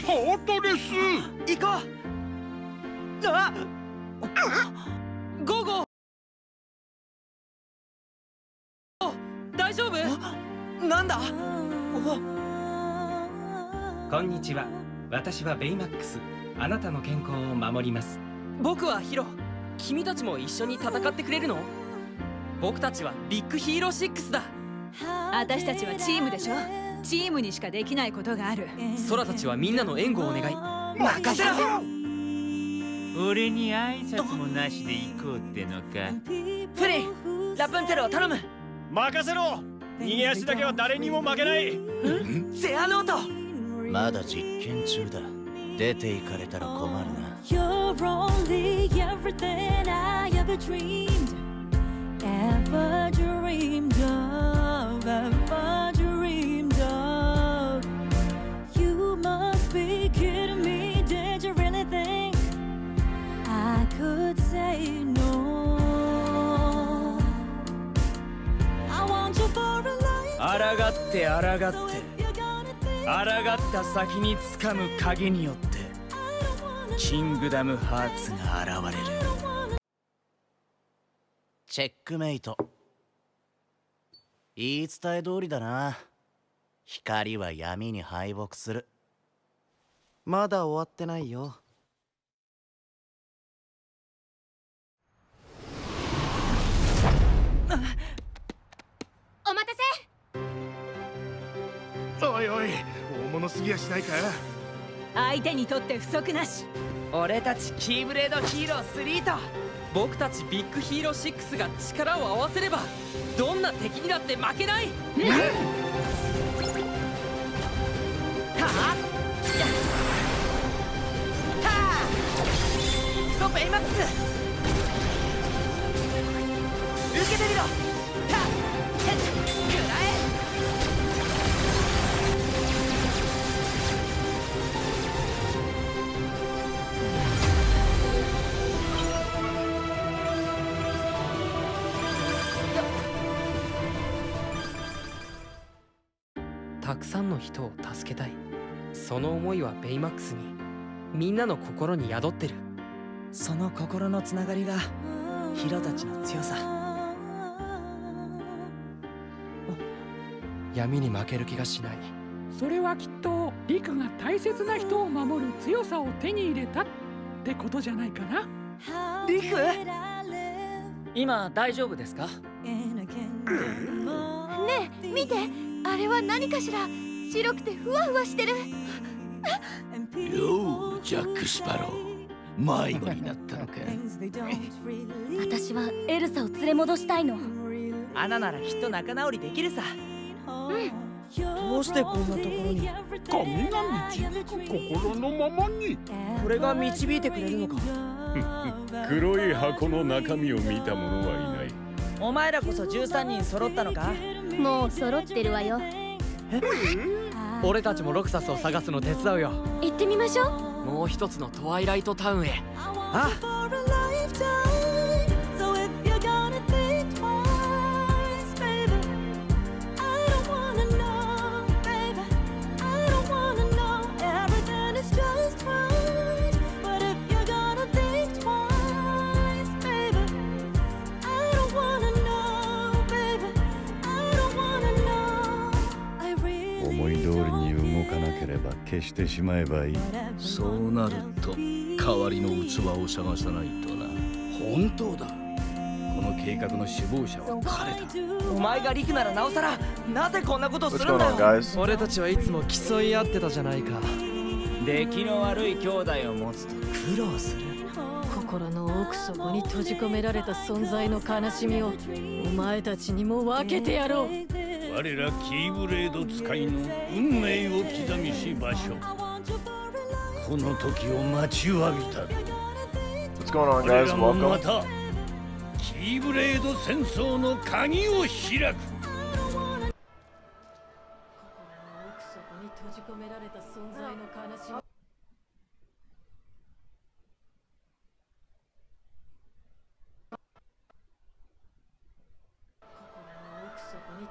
本当です。行こう。あ、ゴーゴー、大丈夫？なんだ？こんにちは。私はベイマックス。あなたの健康を守ります。僕はヒロ。君たちも一緒に戦ってくれるの？僕たちはビッグヒーロー6だ。私たちはチームでしょ。チームにしかできないことがある。ソラたちはみんなの援護を願い。任せろ。俺に挨拶もなしで行こうってのか。フリン、ラプンツェルを頼む。任せろ。逃げ足だけは誰にも負けない。ゼアノート。まだ実験中だ。出て行かれたら困るな。You're only everything I ever dreamed of, ever dreamed of. You must be kidding me. Did you really think I could say no? I want you for a life. 抗って抗って。抗った先に掴む鍵によってキングダムハーツが現れる。チェックメイト。言い伝え通りだな。光は闇に敗北する。まだ終わってないよ。お待たせ。おいおい、大物すぎやしないか。相手にとって不足なし。俺たちキーブレードヒーロー3と僕たちビッグヒーロー6が力を合わせればどんな敵にだって負けない。はあ、クソベイマックス、受けてみろ。くらえ。たくさんの人を助けたい。その思いはベイマックスにみんなの心に宿ってる。その心のつながりがヒロたちの強さ。闇に負ける気がしない。それはきっとリクが大切な人を守る強さを手に入れたってことじゃないかな。リク、今大丈夫ですか？ねえ見て、あれは何かしら。白くてふわふわしてる。よう、ジャック・スパロー、迷子になったのか。私はエルサを連れ戻したいの。アナならきっと仲直りできるさ。どうしてこんなところに。神が導く心のままに。これが導いてくれるのか。黒い箱の中身を見た者はいない。お前らこそ13人揃ったのか？もう揃ってるわよ。俺たちもロクサスを探すの手伝うよ。行ってみましょう。もう一つのトワイライトタウンへ。ああ。消してしまえばいい。そうなると代わりの器を探さないとな。本当だ。この計画の首謀者は彼だ。お前がリクならなおさらなぜこんなことするんだよ。俺たちはいつも競い合ってたじゃないか。出来の悪い兄弟を持つと苦労する。心の奥底に閉じ込められた存在の悲しみをお前たちにも分けてやろう。我らキーブレード使いの運命を刻みし場所。この時を待ちわびた。What's going on, guys? Welcome. またキーブレード戦争の鍵を開く。心の奥底に閉じ込められた存在の悲しみ。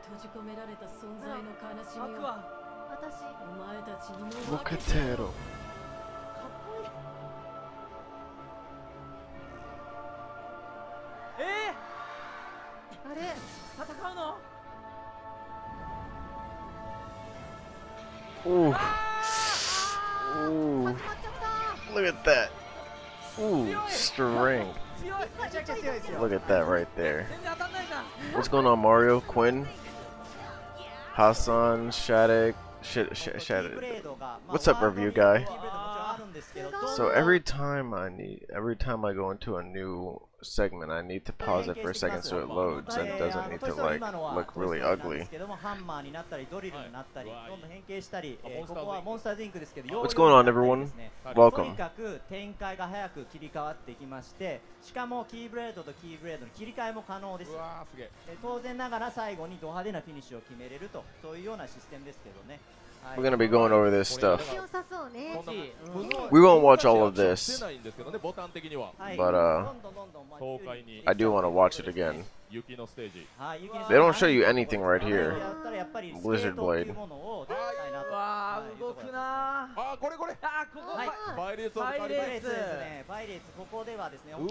閉じ込められた存在の悲しみをお前たちにも分けてやろう。Look at that. Ooh, strength. Look at that right there. What's going on, Mario? Quinn? Hassan? Shadek? What's up, review guy? So every time I go into a new segment, I need to pause it for a second so it loads and doesn't need to like look really ugly. What's going on, everyone? Welcome. We're gonna be going over this stuff. We won't watch all of this, but I do want to watch it again. They don't show you anything right here. Blizzard Blade.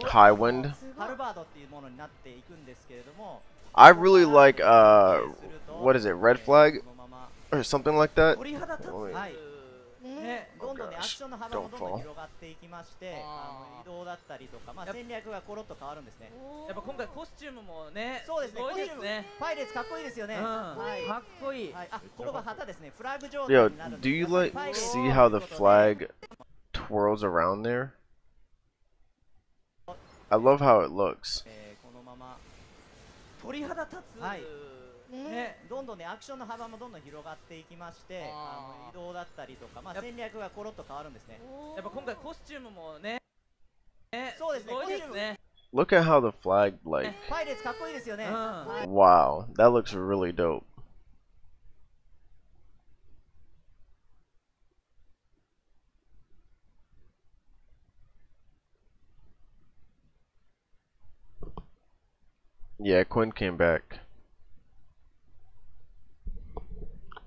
High Wind. I really like what is it? Red Flag? Or something like that. Oh gosh, don't fall. Yo, do you like see how the flag twirls around there? I love how it looks. ね、どんどんねアクションの幅もどんどん広がっていきまして、移動だったりとか、戦略がコロッと変わるんですね。やっぱ今回コスチュームもね、そうですね。コスチューム。Look at how the flag like. パイレーツかっこいいですよね。Wow, that looks really dope. Yeah, Quinn came back.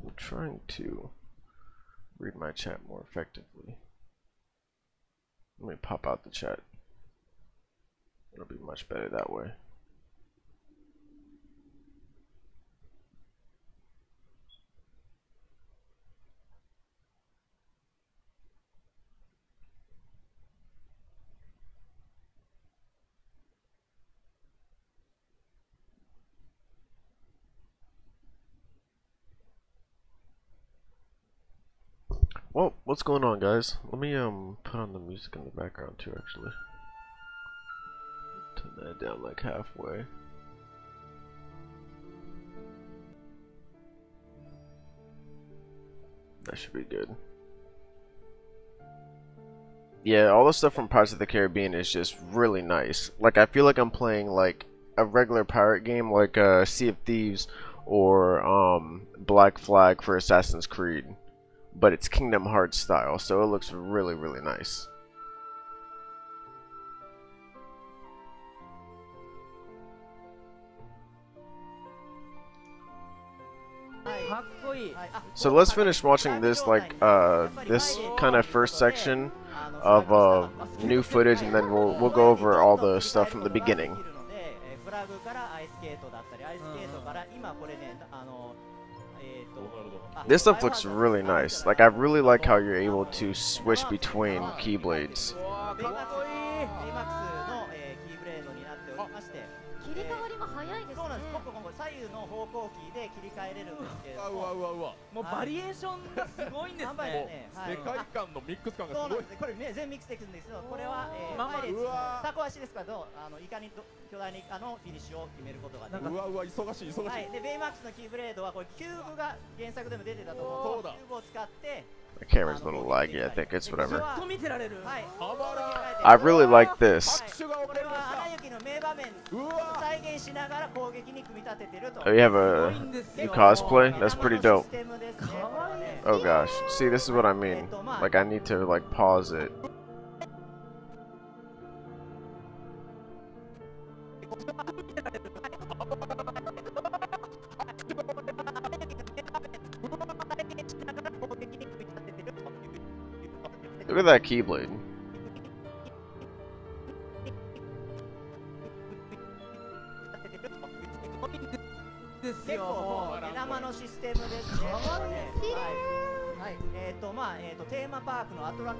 I'm trying to read my chat more effectively. Let me pop out the chat. It'll be much better that way. Well, what's going on, guys? Let me put on the music in the background too, actually. Turn that down like halfway. That should be good. Yeah, all the stuff from Pirates of the Caribbean is just really nice. Like, I feel like I'm playing like a regular pirate game, like Sea of Thieves or Black Flag for Assassin's Creed. But it's Kingdom Hearts style, so it looks really, really nice. So let's finish watching this, like, this kind of first section of new footage, and then we'll go over all the stuff from the beginning. This stuff looks really nice. Like, I really like how you're able to switch between keyblades. The camera's a little laggy, I think it's whatever. I really like this. Oh, you have you cosplay? That's pretty dope. Oh gosh, see, this is what I mean. Like, I need to like pause it. Look at that keyblade.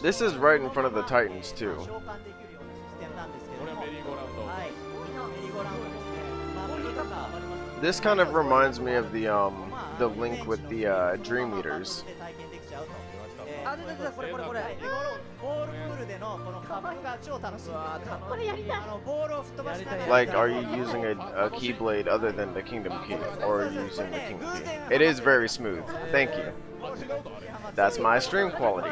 This is right in front of the Titans too. This kind of reminds me of the link with the Dream Eaters. Like, are you using a keyblade other than the Kingdom Key, or are you using the Kingdom Key? It is very smooth. Thank you. That's my stream quality.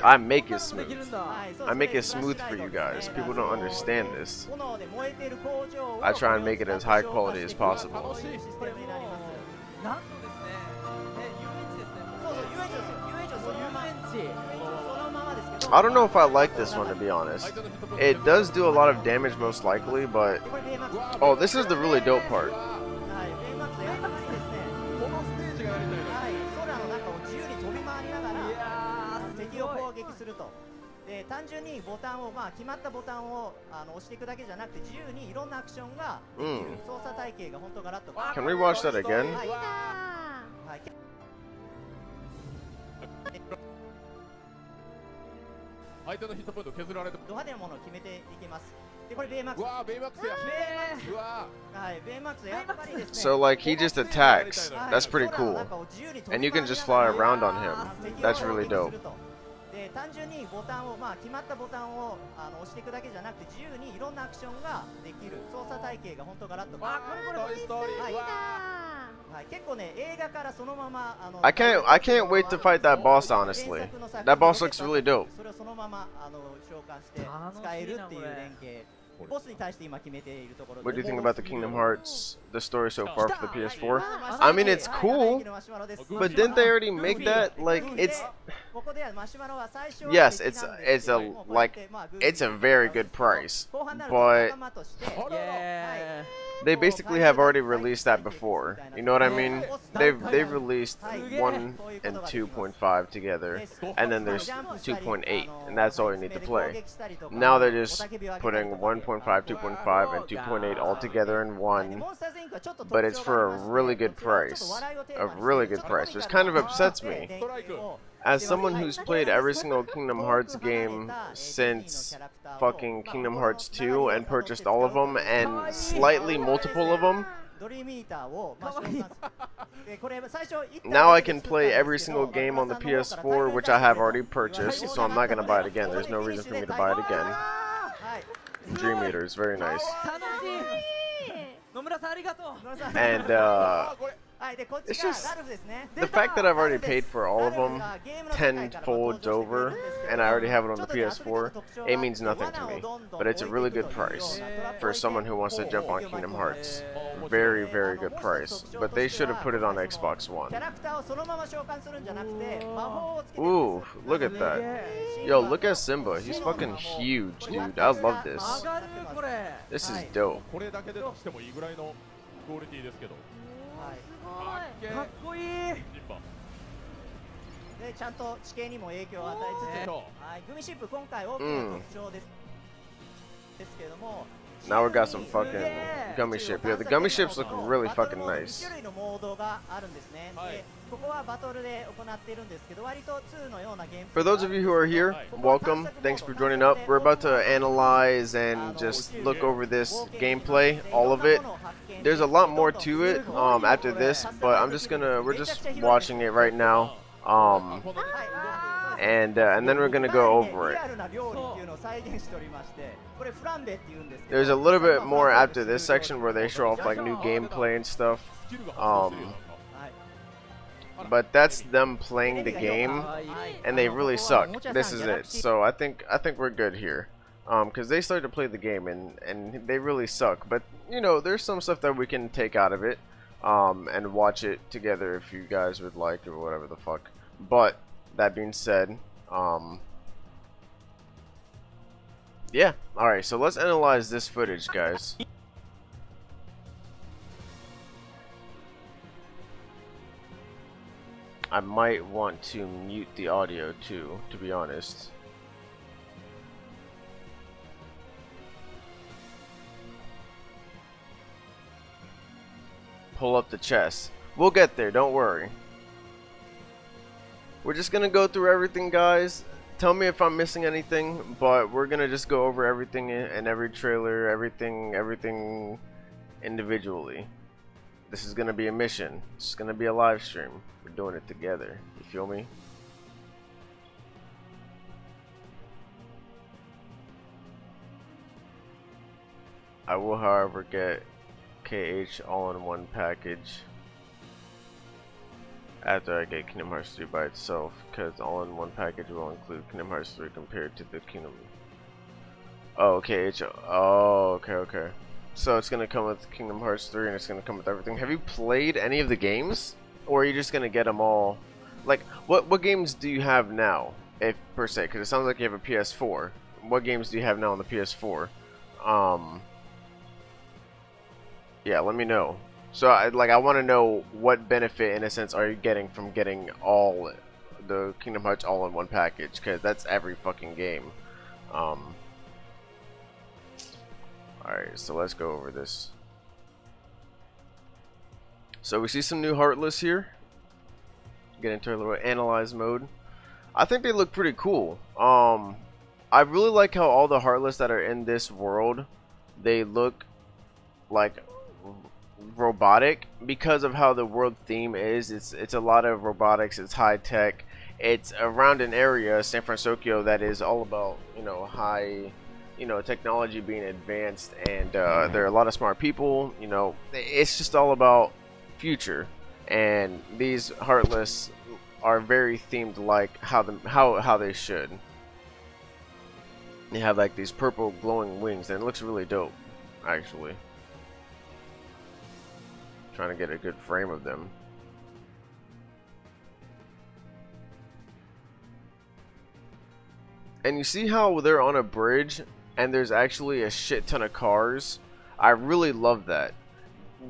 I make it smooth. I make it smooth for you guys. People don't understand this. I try and make it as high quality as possible. I don't know if I like this one, to be honest. It does do a lot of damage most likely, but... Oh, this is the really dope part. Can we watch that again? So like he just attacks. That's pretty cool. And you can just fly around on him. That's really dope. I can't wait to fight that boss, honestly. That boss looks really dope. What do you think about the Kingdom Hearts, the story so far for the PS4? I mean, it's cool, but didn't they already make that? Like, it's... Yes, it's a very good price, but they basically have already released that before. You know what I mean? They've released 1 and 2.5 together, and then there's 2.8, and that's all you need to play. Now they're just putting 1.5, 2.5, and 2.8 all together in one, but it's for a really good price. A really good price, which kind of upsets me. As someone who's played every single Kingdom Hearts game since fucking Kingdom Hearts 2 and purchased all of them and slightly multiple of them, now I can play every single game on the PS4, which I have already purchased, so I'm not going to buy it again. There's no reason for me to buy it again. Dream Eaters, very nice. And it's just the fact that I've already paid for all of them tenfold over, and I already have it on the PS4. It means nothing to me, but it's a really good price for someone who wants to jump on Kingdom Hearts. Very, very good price. But they should have put it on Xbox One. Ooh, look at that. Yo, look at Simba. He's fucking huge, dude. I love this. This is dope. Now we got some fucking gummy ship. Yeah, the gummy ships look really fucking nice. For those of you who are here, welcome. Thanks for joining up. We're about to analyze and just look over this gameplay, all of it. There's a lot more to it after this, but we're just watching it right now. And then we're gonna go over it. There's a little bit more after this section where they show off like new gameplay and stuff. But that's them playing the game, and they really suck. This is it. So I think we're good here. Because they started to play the game and they really suck. But you know, there's some stuff that we can take out of it, and watch it together if you guys would like, or whatever the fuck. But that being said, yeah. All right. So let's analyze this footage, guys. I might want to mute the audio too, to be honest. Pull up the chest. We'll get there, don't worry. We're just gonna go through everything, guys. Tell me if I'm missing anything, but we're gonna just go over everything and every trailer, everything individually. This is gonna be a mission. It's gonna be a live stream. We're doing it together. You feel me? I will, however, get KH all-in-one package after I get Kingdom Hearts 3 by itself, because all-in-one package will include Kingdom Hearts 3 compared to the Kingdom. Oh, KH. Oh, okay. So it's gonna come with Kingdom Hearts 3, and it's gonna come with everything. Have you played any of the games, or are you just gonna get them all? Like, what games do you have now, if per se? Because it sounds like you have a PS4. What games do you have now on the PS4? Yeah, let me know. So I want to know what benefit, in a sense, are you getting from getting all the Kingdom Hearts all in one package? Because that's every fucking game. Alright, so let's go over this. So we see some new Heartless here. Get into a little analyze mode. I think they look pretty cool. I really like how all the Heartless that are in this world, they look like robotic because of how the world theme is. It's a lot of robotics. It's high tech. It's around an area, San Francisco, that is all about, you know, high, you know, technology being advanced, and there are a lot of smart people. You know, it's just all about future, and these Heartless are very themed like how they should. They have like these purple glowing wings, and it looks really dope, actually. Trying to get a good frame of them. And you see how they're on a bridge and there's actually a shit ton of cars? I really love that.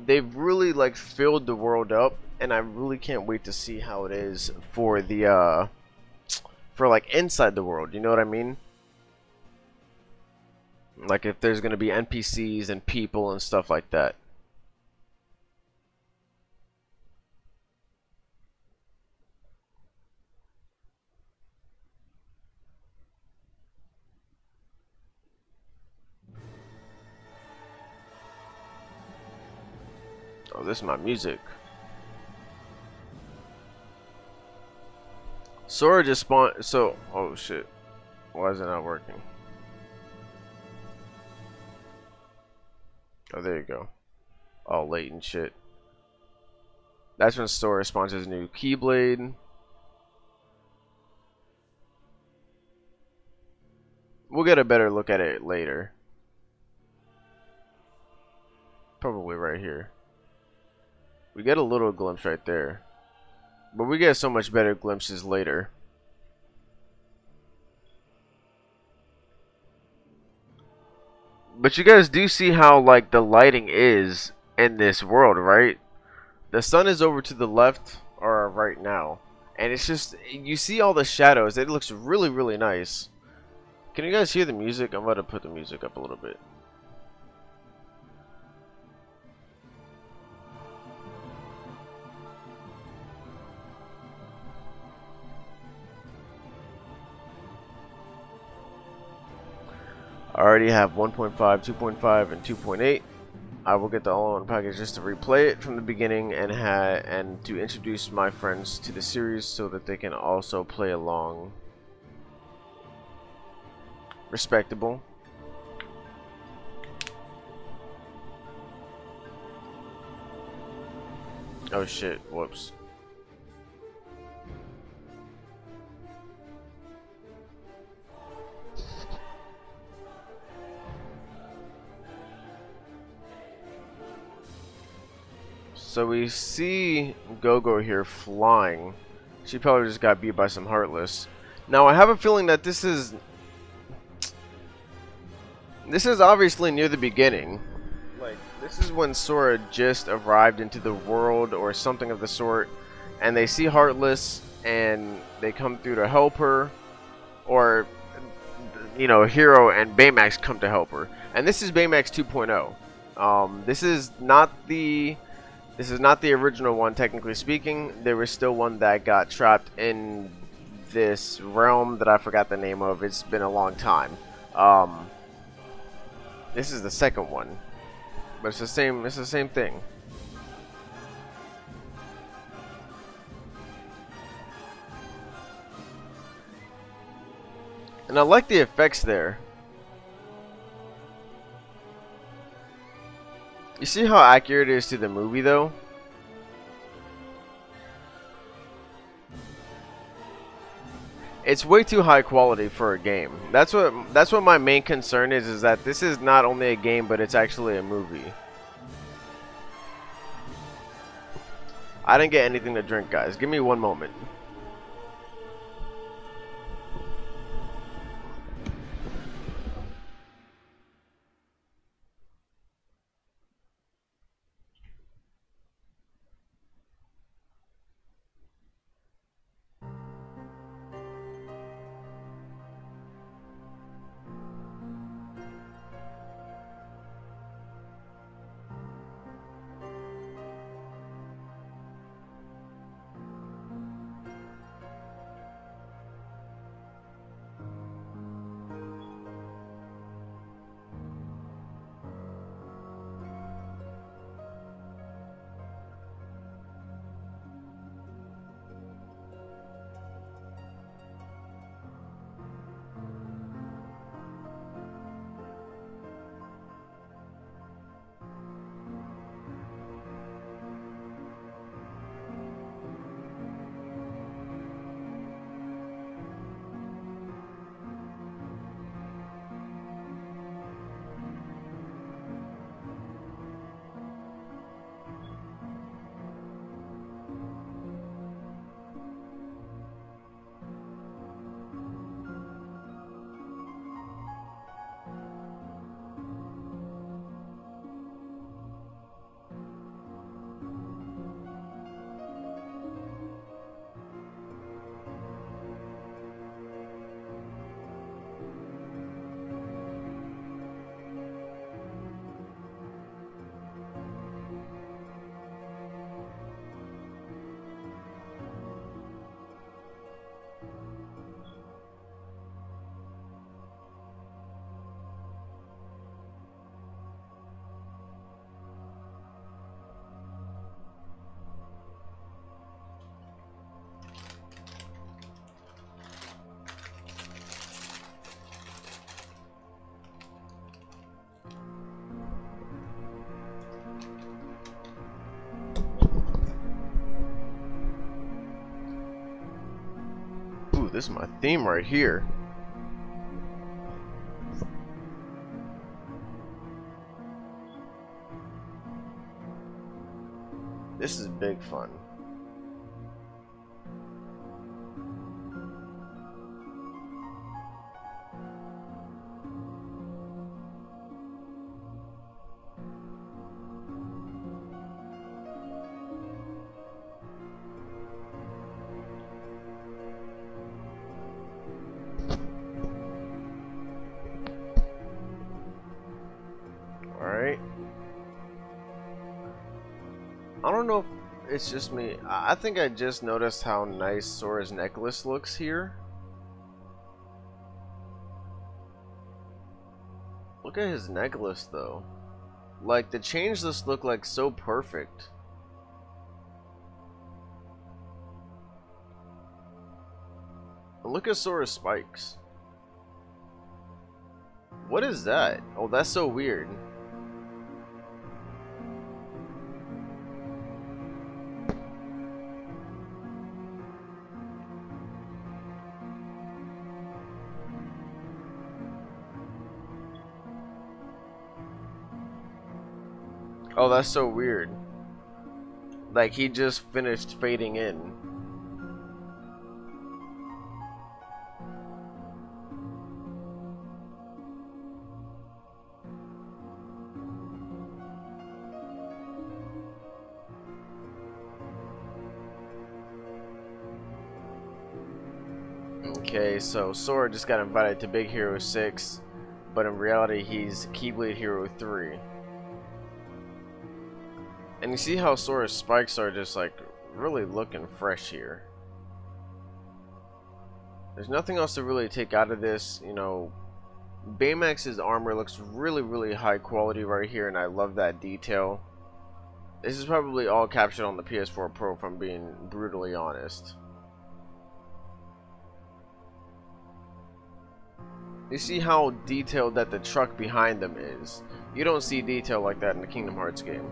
They've really like filled the world up, and I really can't wait to see how it is for the for like inside the world, you know what I mean? Like if there's gonna be NPCs and people and stuff like that. Oh, this is my music. Sora just spawned. So, oh shit. Why is it not working? Oh, there you go. All late and shit. That's when Sora spawns his new Keyblade. We'll get a better look at it later. Probably right here. We get a little glimpse right there, but we get so much better glimpses later. But you guys do see how like the lighting is in this world, right? The sun is over to the left or right now, and it's just, you see all the shadows. It looks really, really nice. Can you guys hear the music? I'm about to put the music up a little bit. I already have 1.5, 2.5, and 2.8. I will get the all-in-one package just to replay it from the beginning and to introduce my friends to the series so that they can also play along. Respectable. Oh shit, whoops. So we see Go-Go here flying. She probably just got beat by some Heartless. Now I have a feeling that this is obviously near the beginning. Like, this is when Sora just arrived into the world or something of the sort, and they see Heartless and they come through to help her, or you know, Hero and Baymax come to help her. And this is Baymax 2.0. This is not the This is not the original one, technically speaking. There was still one that got trapped in this realm that I forgot the name of. It's been a long time. This is the second one, but it's the same. It's the same thing. And I like the effects there. You see how accurate it is to the movie, though? It's way too high quality for a game. That's what my main concern is that this is not only a game, but it's actually a movie. I didn't get anything to drink, guys. Give me one moment. This is my theme right here. This is big fun. I don't know if it's just me. I think I just noticed how nice Sora's necklace looks here. Look at his necklace though. Like the changeless look like so perfect. And look at Sora's spikes. What is that? Oh, that's so weird. Oh, that's so weird. Like he just finished fading in. Okay, so Sora just got invited to Big Hero 6, but in reality he's Keyblade Hero 3. And you see how Sora's spikes are just like really looking fresh here. There's nothing else to really take out of this. You know, Baymax's armor looks really high quality right here, and I love that detail. This is probably all captured on the PS4 Pro, if I'm being brutally honest. You see how detailed that the truck behind them is. You don't see detail like that in the Kingdom Hearts game.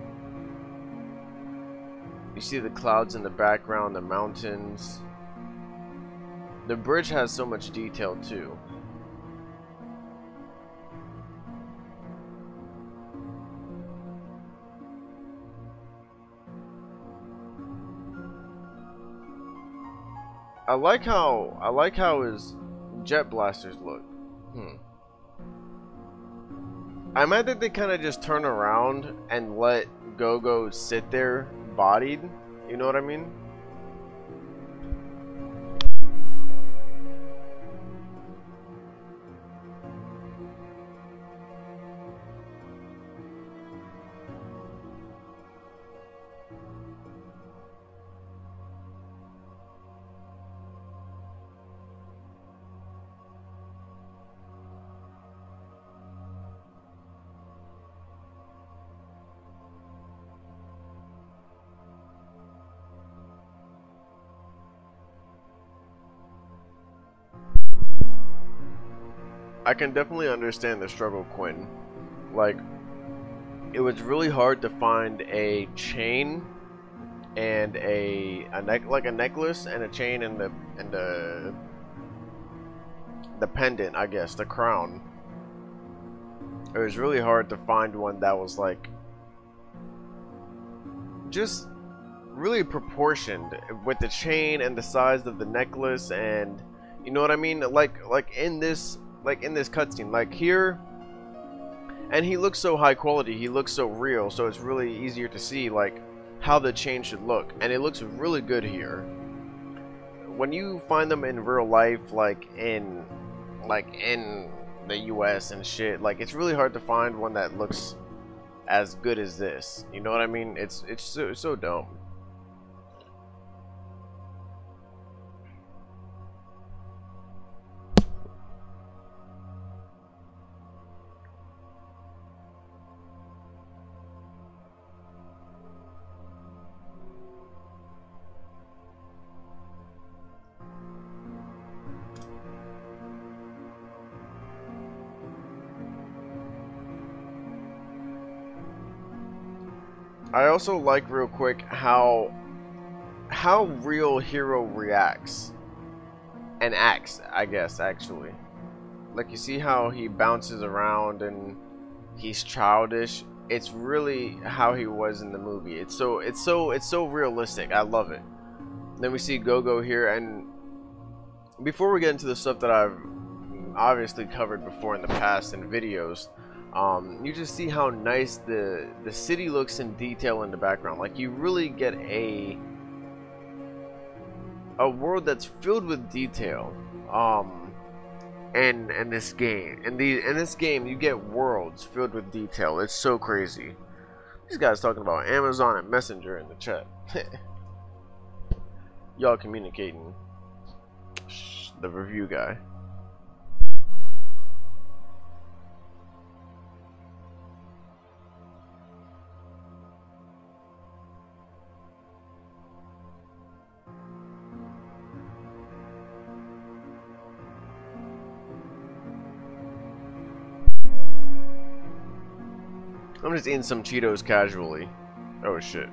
You see the clouds in the background, the mountains. The bridge has so much detail too. I like how his jet blasters look. I might think they kind of just turn around and let Go-Go sit there bodied. You know what I mean? I can definitely understand the struggle, Quinn. Like, it was really hard to find a chain and a necklace and a chain and the pendant, I guess, the crown. It was really hard to find one that was like just really proportioned with the chain and the size of the necklace, and you know what I mean, like in this cutscene, like here, and he looks so high quality, he looks so real, so it's really easier to see like how the chain should look, and it looks really good here. When you find them in real life, like in the US and shit, like it's really hard to find one that looks as good as this. You know what I mean? It's so dumb. I also like, real quick, how real Hero reacts and acts, I guess, actually. Like, you see how he bounces around and he's childish. It's really how he was in the movie. It's so realistic. I love it. Then we see Go-Go here, and before we get into the stuff that I've obviously covered before in the past in videos, you just see how nice the city looks in detail in the background. Like, you really get a world that's filled with detail. In this game, in this game, you get worlds filled with detail. It's so crazy. These guys talking about Amazon and Messenger in the chat. Y'all communicating. The review guy. I'm just eating some Cheetos casually. Oh shit.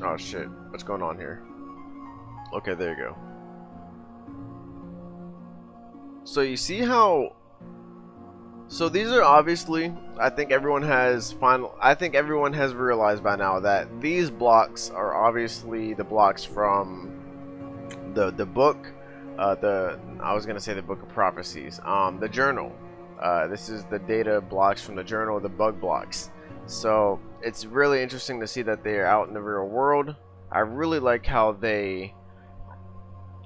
Oh shit. What's going on here? Okay, there you go. So you see how... So these are obviously, I think everyone has realized by now that these blocks are obviously the blocks from the book, I was gonna say the Book of Prophecies, the journal. This is the data blocks from the journal, the bug blocks. So it's really interesting to see that they are out in the real world. I really like how they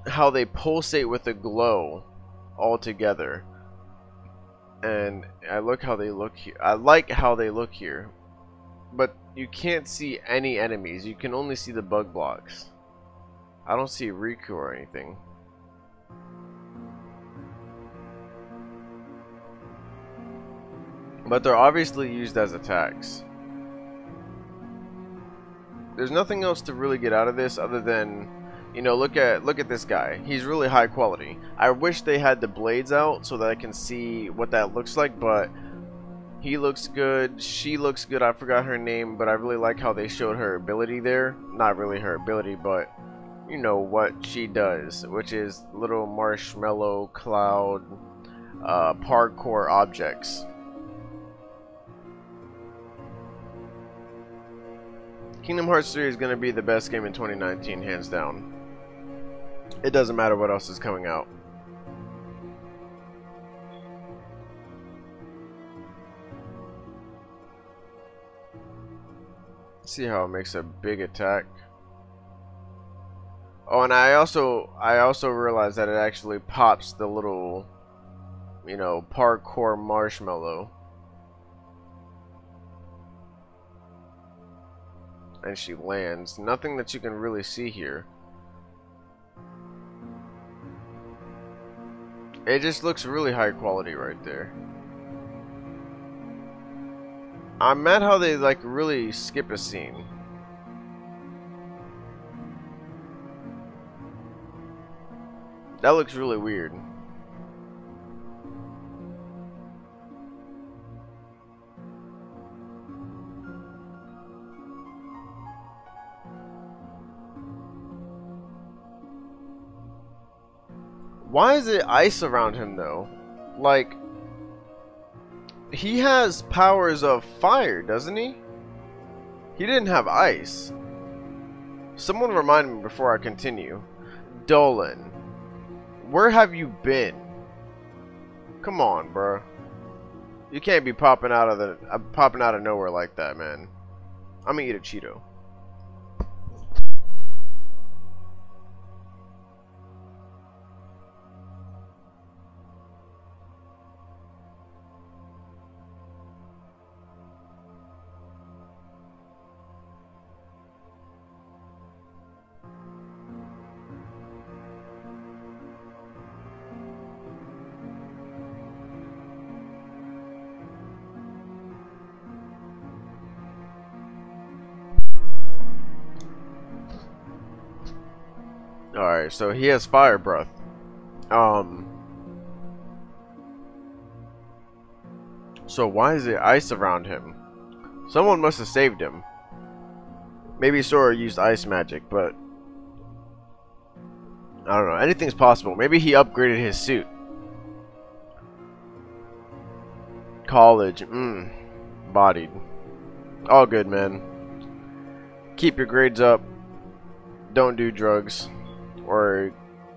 how they pulsate with a glow all together. And I like how they look here. But you can't see any enemies. You can only see the bug blocks. I don't see Riku or anything. But they're obviously used as attacks. There's nothing else to really get out of this other than, you know, look at this guy. He's really high quality. I wish they had the blades out so that I can see what that looks like, but he looks good. She looks good. I forgot her name, but I really like how they showed her ability there. Not really her ability, but you know what she does, which is little marshmallow cloud parkour objects. Kingdom Hearts 3 is going to be the best game in 2019, hands down. It doesn't matter what else is coming out. See how it makes a big attack. Oh, and I also realized that it actually pops the little, you know, parkour marshmallow. And she lands. Nothing that you can really see here. It just looks really high quality right there. I'm mad how they like really skip a scene. That looks really weird. Why is it ice around him though? Like, he has powers of fire, doesn't he? He didn't have ice. Someone remind me before I continue. Dolan, where have you been? Come on, bro. You can't be popping out of nowhere like that, man. I'm gonna eat a Cheeto. Alright, so he has fire breath. So why is it ice around him? Someone must have saved him. Maybe Sora used ice magic, but I don't know. Anything's possible. Maybe he upgraded his suit. College. Bodied. All good, man. Keep your grades up. Don't do drugs. Or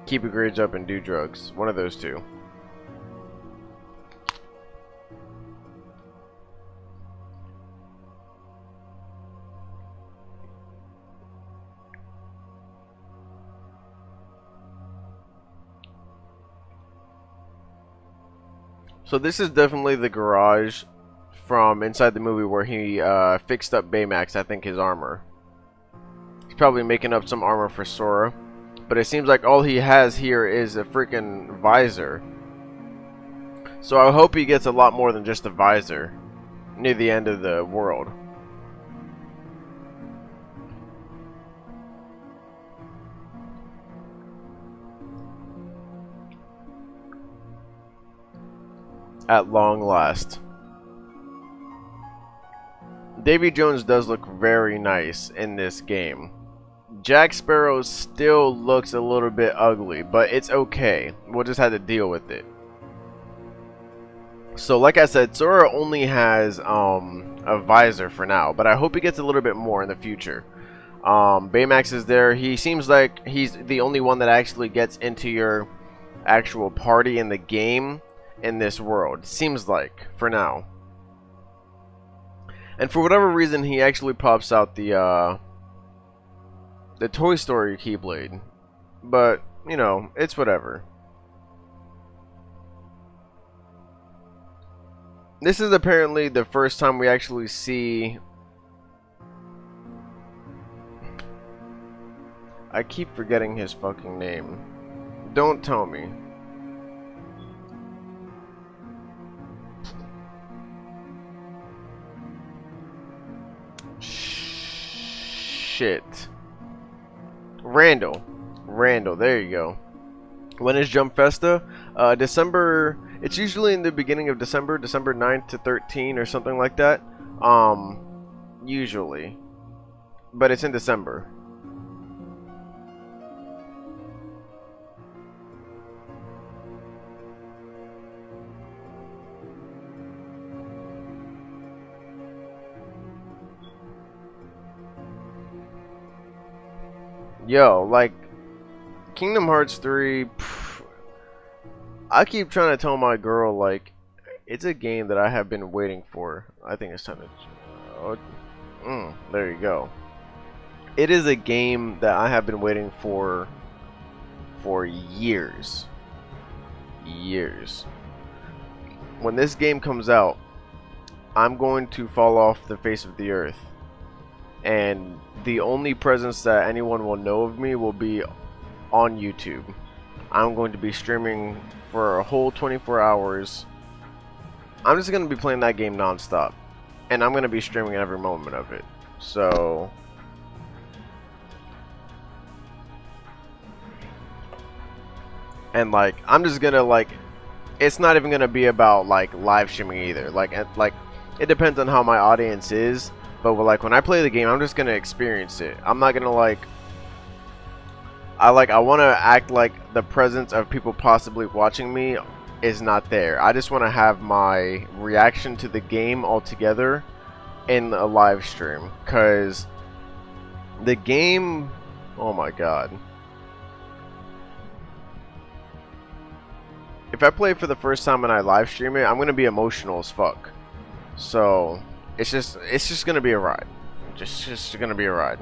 keep your grades up and do drugs. One of those two. So this is definitely the garage from inside the movie where he fixed up Baymax, I think, his armor. He's probably making up some armor for Sora. But it seems like all he has here is a freaking visor. So I hope he gets a lot more than just a visor near the end of the world. At long last. Davy Jones does look very nice in this game. Jack Sparrow still looks a little bit ugly, but it's okay. We'll just have to deal with it. So like I said, Sora only has a visor for now, but I hope he gets a little bit more in the future. Baymax is there. He seems like he's the only one that actually gets into your actual party in the game in this world. Seems like, for now. And for whatever reason, he actually pops out the Toy Story Keyblade. But you know, it's whatever. This is apparently the first time we actually see... I keep forgetting his fucking name. Don't tell me. Shit. Randall, there you go. When is Jump Festa? December, it's usually in the beginning of December, December 9th to 13 or something like that. Usually. But it's in December. Yo, like, Kingdom Hearts 3, I keep trying to tell my girl, like, it's a game that I have been waiting for. I think it's time to... there you go. It is a game that I have been waiting for years. Years. When this game comes out, I'm going to fall off the face of the earth. And the only presence that anyone will know of me will be on YouTube. I'm going to be streaming for a whole 24 hours. I'm just going to be playing that game non-stop. And I'm going to be streaming every moment of it. So... and like, I'm just going to like... it's not even going to be about like live streaming either. Like, it depends on how my audience is. But like when I play the game, I'm just gonna experience it. I'm not gonna like. I want to act like the presence of people possibly watching me is not there. I just want to have my reaction to the game altogether in a live stream, cause the game. Oh my god. If I play it for the first time and I live stream it, I'm gonna be emotional as fuck. So. It's just gonna be a ride. Just gonna be a ride.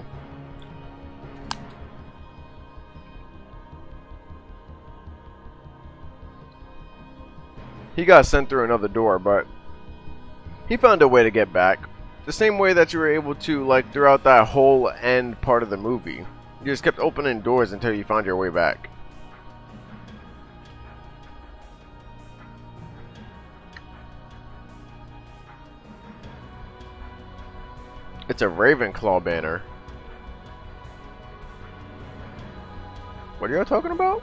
He got sent through another door, but he found a way to get back. The same way that you were able to, like, throughout that whole end part of the movie. You just kept opening doors until you found your way back. It's a Ravenclaw banner. What are y'all talking about?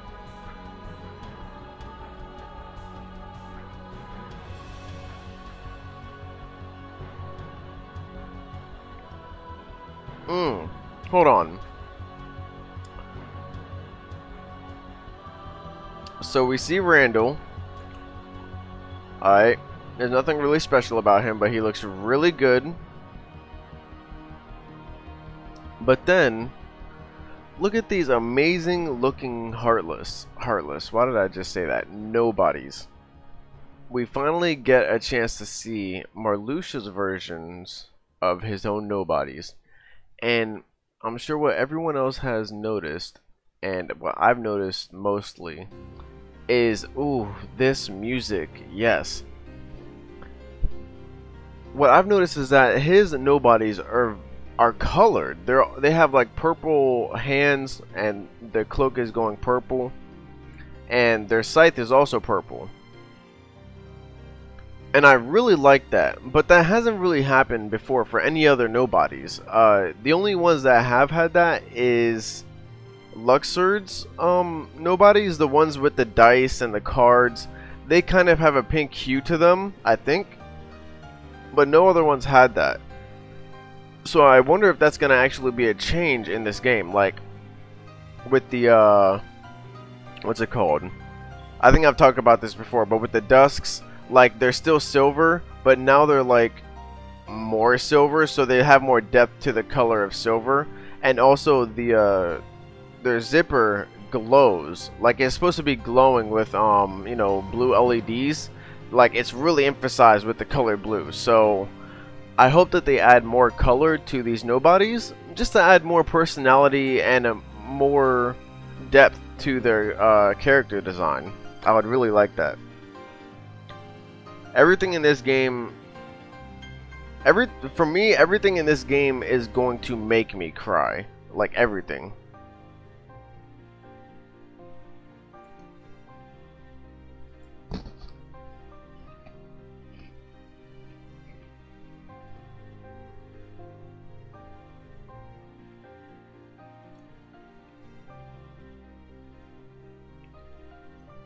Hold on. So we see Randall. Alright. There's nothing really special about him, but he looks really good. But then, look at these amazing looking Heartless. Why did I just say that? Nobodies. We finally get a chance to see Marluxia's versions of his own Nobodies. And I'm sure what everyone else has noticed, and what I've noticed mostly, is, ooh, this music, yes. What I've noticed is that his Nobodies are colored. They have like purple hands, and their cloak is going purple, and their scythe is also purple. And I really like that, but that hasn't really happened before for any other Nobodies. The only ones that have had that is Luxord's Nobodies, the ones with the dice and the cards. They kind of have a pink hue to them, I think, but no other ones had that. So I wonder if that's going to actually be a change in this game, like with the what's it called? I think I've talked about this before, but with the Dusks, like, they're still silver, but now they're like more silver, so they have more depth to the color of silver. And also their zipper glows, like it's supposed to be glowing with you know, blue LEDs. Like, it's really emphasized with the color blue. So I hope that they add more color to these Nobodies, just to add more personality and more depth to their character design. I would really like that. Everything in this game, for me, everything in this game is going to make me cry. Like everything.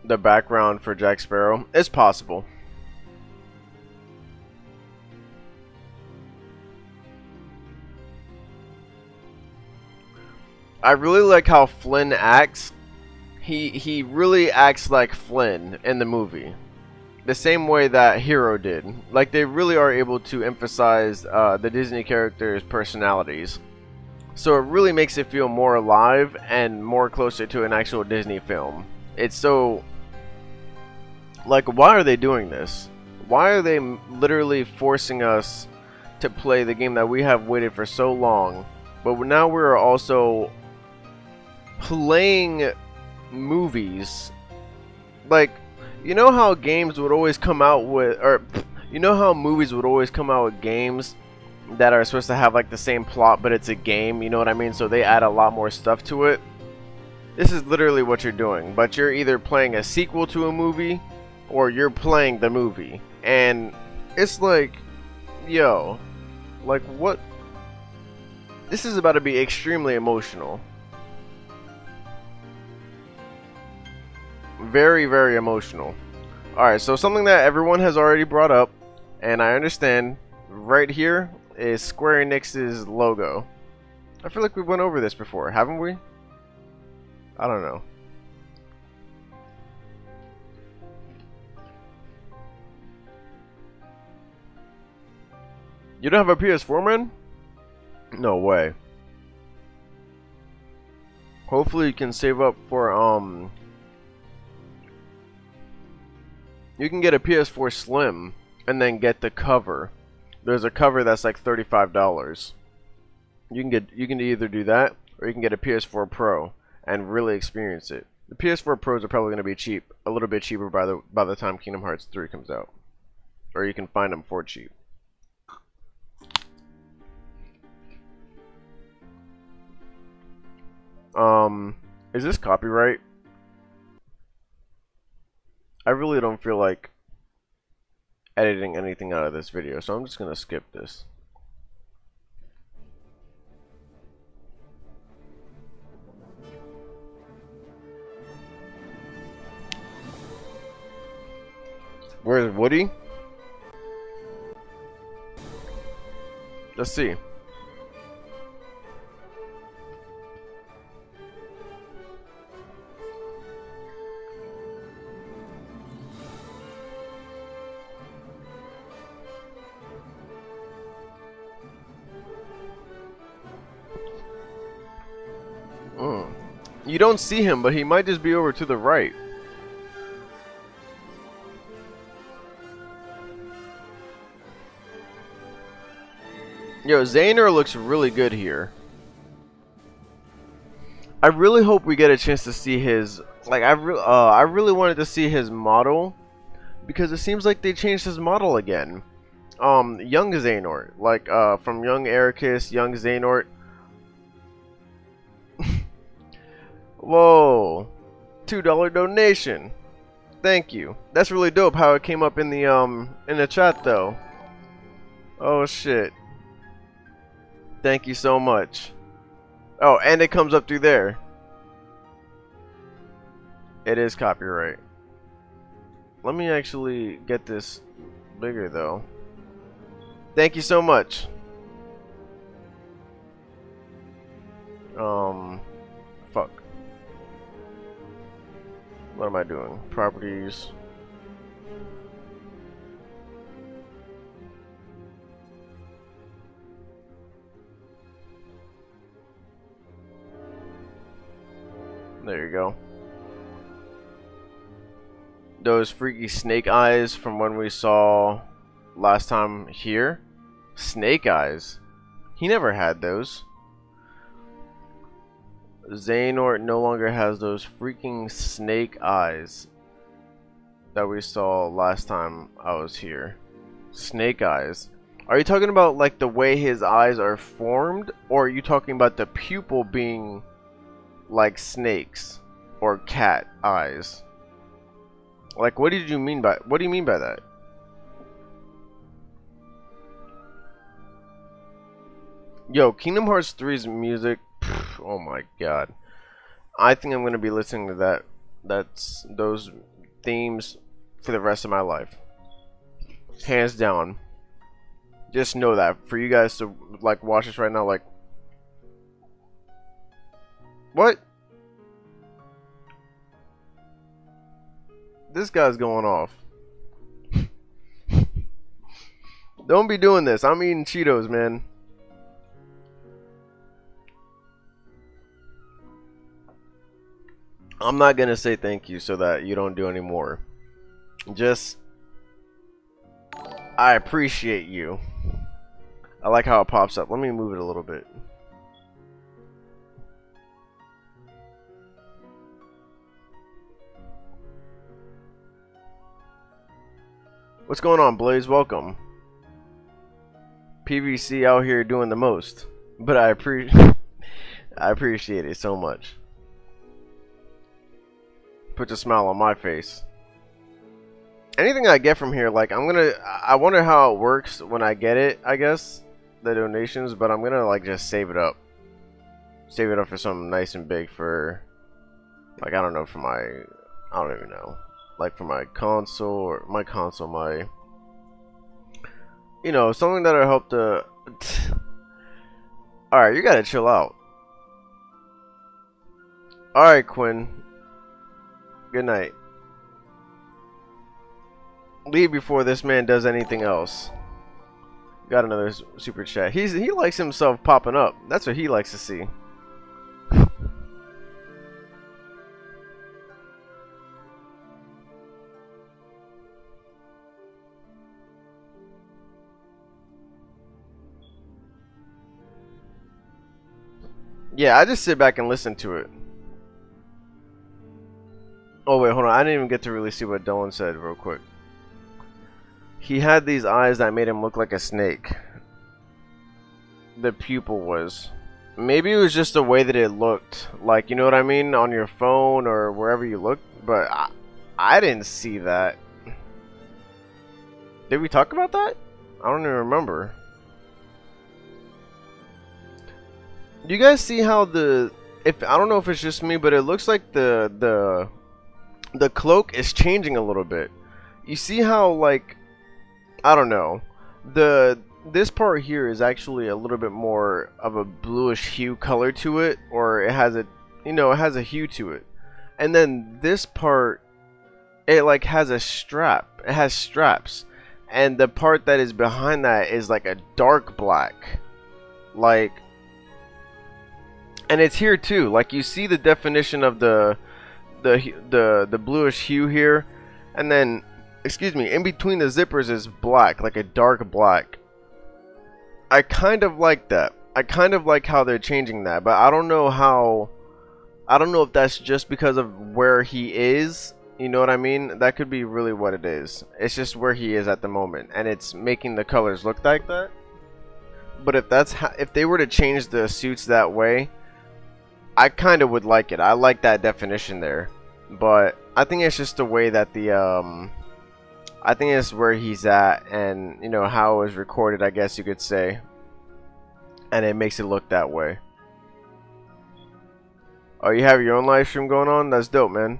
The background for Jack Sparrow is possible. I really like how Flynn acts. He really acts like Flynn in the movie, the same way that Hero did. Like, they really are able to emphasize the Disney characters' personalities, so it really makes it feel more alive and more closer to an actual Disney film. It's so, like, why are they doing this? Why are they literally forcing us to play the game that we have waited for so long, but now we're also playing movies? Like, you know how games would always come out with, or you know how movies would always come out with games that are supposed to have like the same plot, but it's a game, you know what I mean? So they add a lot more stuff to it. This is literally what you're doing, but you're either playing a sequel to a movie or you're playing the movie. And it's like, yo, like, what? This is about to be extremely emotional. Very, very emotional. Alright, so something that everyone has already brought up, and I understand, right here is Square Enix's logo. I feel like we went over this before, haven't we? I don't know. You don't have a PS4, man? No way. Hopefully you can save up for, you can get a PS4 Slim and then get the cover. There's a cover that's like $35. You can either do that or you can get a PS4 Pro and really experience it. The PS4 Pros are probably going to be cheap, a little bit cheaper by the time Kingdom Hearts 3 comes out, or you can find them for cheap. Is this copyright? I really don't feel like editing anything out of this video, so I'm just gonna skip this. Where's Woody? Let's see. You don't see him, but he might just be over to the right. Yo, Xehanort looks really good here. I really hope we get a chance to see his, like, I really wanted to see his model, because it seems like they changed his model again. Young Xehanort, like, from Young Ericus, Young Xehanort. Whoa, $2 donation. Thank you. That's really dope how it came up in the chat though. Oh shit. Thank you so much. Oh, and it comes up through there. It is copyright. Let me actually get this bigger though. Thank you so much. Fuck. What am I doing? Properties. There you go. Those freaky snake eyes from when we saw last time here. Snake eyes? He never had those. Xehanort no longer has those freaking snake eyes that we saw last time I was here. Snake eyes. Are you talking about like the way his eyes are formed, or are you talking about the pupil being like snakes or cat eyes? Like, what do you mean by that? Yo, Kingdom Hearts 3's music, oh my god. I think I'm gonna be listening to those themes for the rest of my life. Hands down. Just know that. For you guys to like watch this right now, like, what? This guy's going off. Don't be doing this. I'm eating Cheetos, man. I'm not gonna say thank you so that you don't do any more. Just, I appreciate you. I like how it pops up. Let me move it a little bit. What's going on, Blaze? Welcome. PVC out here doing the most, but I appreciate it so much. Puts a smile on my face. Anything I get from here, like, I wonder how it works when I get it, I guess, the donations, but I'm gonna like just save it up. Save it up for something nice and big for, like, I don't know, for my, I don't even know, like for my console, or my console, my, you know, something that'll help to, alright, you gotta chill out. Alright, Quinn. Good night. Leave before this man does anything else. Got another super chat. He likes himself popping up. That's what he likes to see. Yeah, I just sit back and listen to it. Oh wait, hold on. I didn't even get to really see what Dylan said real quick. He had these eyes that made him look like a snake. The pupil was. Maybe it was just the way that it looked. Like, you know what I mean? On your phone or wherever you look. But I didn't see that. Did we talk about that? I don't even remember. Do you guys see how I don't know if it's just me, but it looks like the cloak is changing a little bit. You see how, like, I don't know, this part here is actually a little bit more of a bluish hue color to it, or it has a, you know, it has a hue to it. And then this part, it like has a strap. It has straps, and the part that is behind that is like a dark black, like, and it's here too. Like, you see the definition of the bluish hue here, and then, excuse me, in between the zippers is black, like a dark black. I kind of like that. I kind of like how they're changing that, but I don't know how. I don't know if that's just because of where he is. You know what I mean? That could be really what it is. It's just where he is at the moment, and it's making the colors look like that. But if that's if they were to change the suits that way, I kind of would like it. I like that definition there. But I think it's just the way that I think it's where he's at, and, you know, how it was recorded, I guess you could say. And it makes it look that way. Oh, you have your own live stream going on? That's dope, man.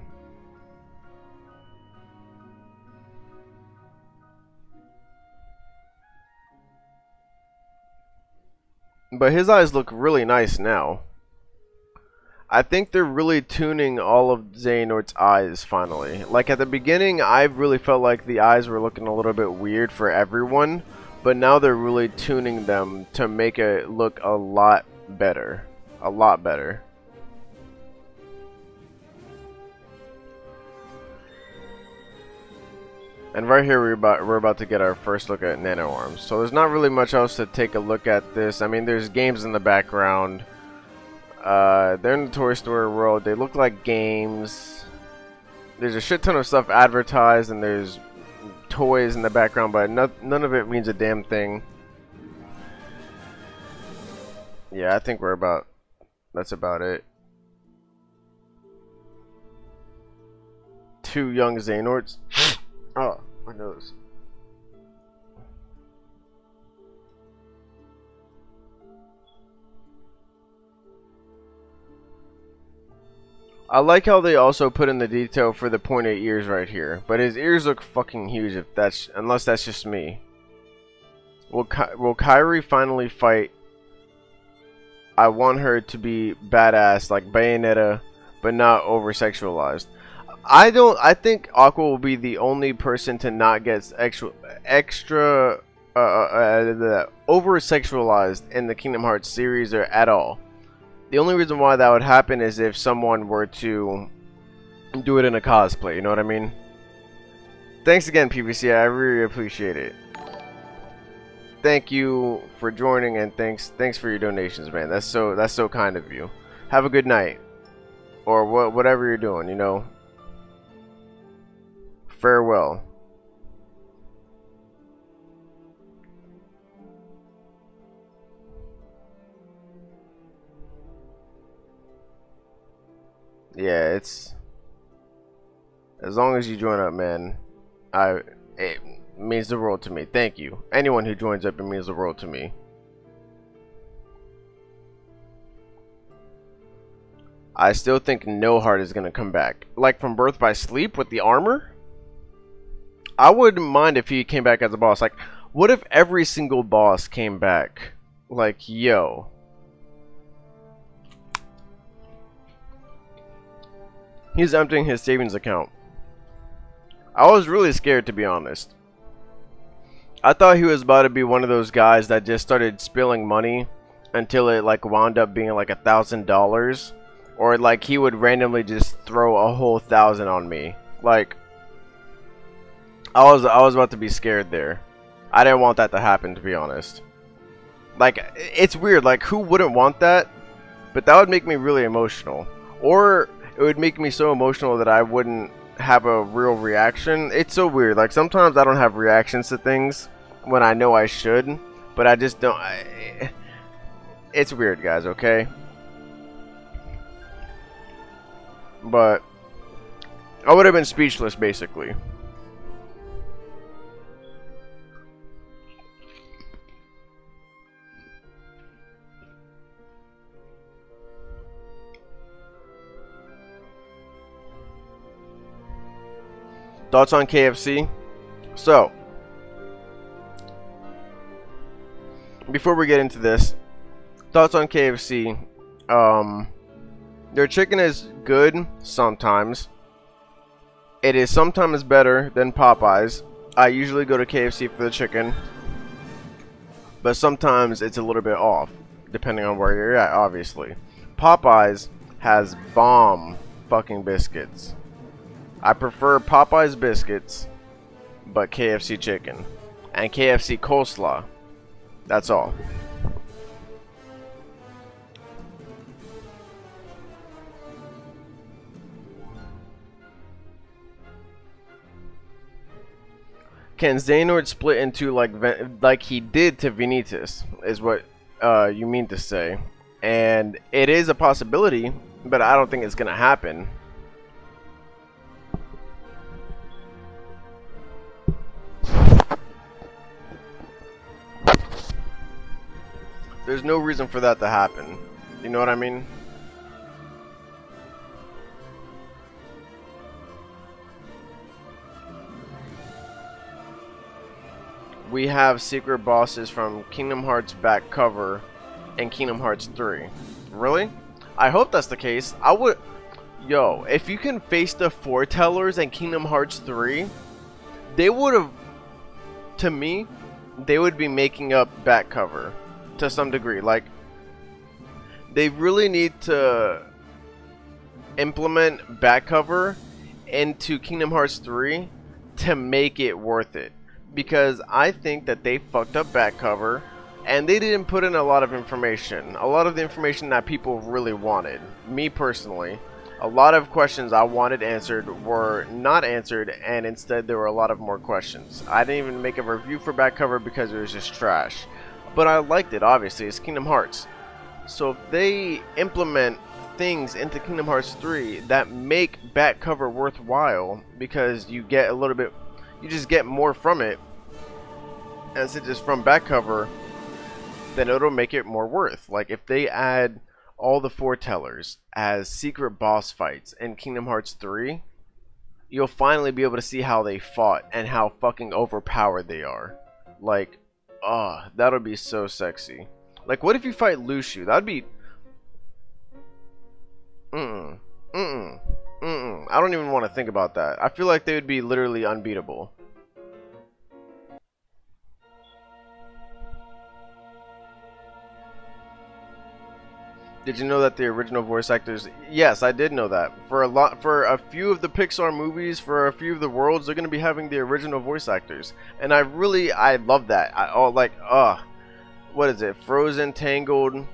But his eyes look really nice now. I think they're really tuning all of Xehanort's eyes finally. Like, at the beginning, I really felt like the eyes were looking a little bit weird for everyone, but now they're really tuning them to make it look a lot better. A lot better. And right here we're about to get our first look at Nano Arms. So there's not really much else to take a look at this. I mean, there's games in the background. They're in the Toy Story world. They look like games. There's a shit ton of stuff advertised, and there's toys in the background, but none of it means a damn thing. Yeah, I think that's about it. 2 young Xehanorts. Oh, my nose. I like how they also put in the detail for the pointed ears right here, but his ears look fucking huge unless that's just me. Will Kairi finally fight? I want her to be badass like Bayonetta, but not over sexualized. I think Aqua will be the only person to not get extra over sexualized in the Kingdom Hearts series or at all. The only reason why that would happen is if someone were to do it in a cosplay, you know what I mean? Thanks again, PVC, I really appreciate it. Thank you for joining, and thanks for your donations, man. That's so kind of you. Have a good night, or whatever you're doing, you know. Farewell. Yeah, it's as long as you join up, man. It means the world to me. Thank you. Anyone who joins up, it means the world to me. I still think No Heart is gonna come back, like from Birth by Sleep with the armor. I wouldn't mind if he came back as a boss. Like, what if every single boss came back? Like, yo. He's emptying his savings account. I was really scared, to be honest. I thought he was about to be one of those guys that just started spilling money until it like wound up being like $1,000, or like he would randomly just throw a whole 1,000 on me. Like, I was about to be scared there. I didn't want that to happen, to be honest. Like, it's weird. Like, who wouldn't want that? But that would make me really emotional. Or it would make me so emotional that I wouldn't have a real reaction. It's so weird. Like, sometimes I don't have reactions to things when I know I should, but I just don't. It's weird, guys, okay? But I would have been speechless, basically. Thoughts on KFC? So, before we get into this, thoughts on KFC. Their chicken is good sometimes. It is sometimes better than Popeyes. I usually go to KFC for the chicken, but sometimes it's a little bit off, depending on where you're at, obviously. Popeyes has bomb fucking biscuits. I prefer Popeyes biscuits, but KFC chicken. And KFC coleslaw. That's all. Can Xehanort split into like he did to Vanitas, is what you mean to say. And it is a possibility, but I don't think it's gonna happen. There's no reason for that to happen. You know what I mean? We have secret bosses from Kingdom Hearts back cover and Kingdom Hearts 3. Really? I hope that's the case. I would... Yo, if you can face the foretellers in Kingdom Hearts 3, they would have... To me, they would be making up back cover. To some degree. Like, they really need to implement back cover into Kingdom Hearts 3 to make it worth it, because I think that they fucked up back cover and they didn't put in a lot of information. A lot of the information that people really wanted. Me personally, a lot of questions I wanted answered were not answered, and instead there were a lot of more questions. I didn't even make a review for back cover because it was just trash. But I liked it, obviously. It's Kingdom Hearts. So if they implement things into Kingdom Hearts 3 that make back cover worthwhile, because you get a little bit, you just get more from it as it is from back cover, then it'll make it more worth. Like if they add all the foretellers as secret boss fights in Kingdom Hearts 3, you'll finally be able to see how they fought and how fucking overpowered they are. Like, that'll be so sexy. Like, what if you fight Lucio? That'd be... I don't even want to think about that. I feel like they would be literally unbeatable. Did you know that the original voice actors... Yes, I did know that. For a few of the Pixar movies, for a few of the worlds, they're going to be having the original voice actors. And I love that. What is it? Frozen, Tangled,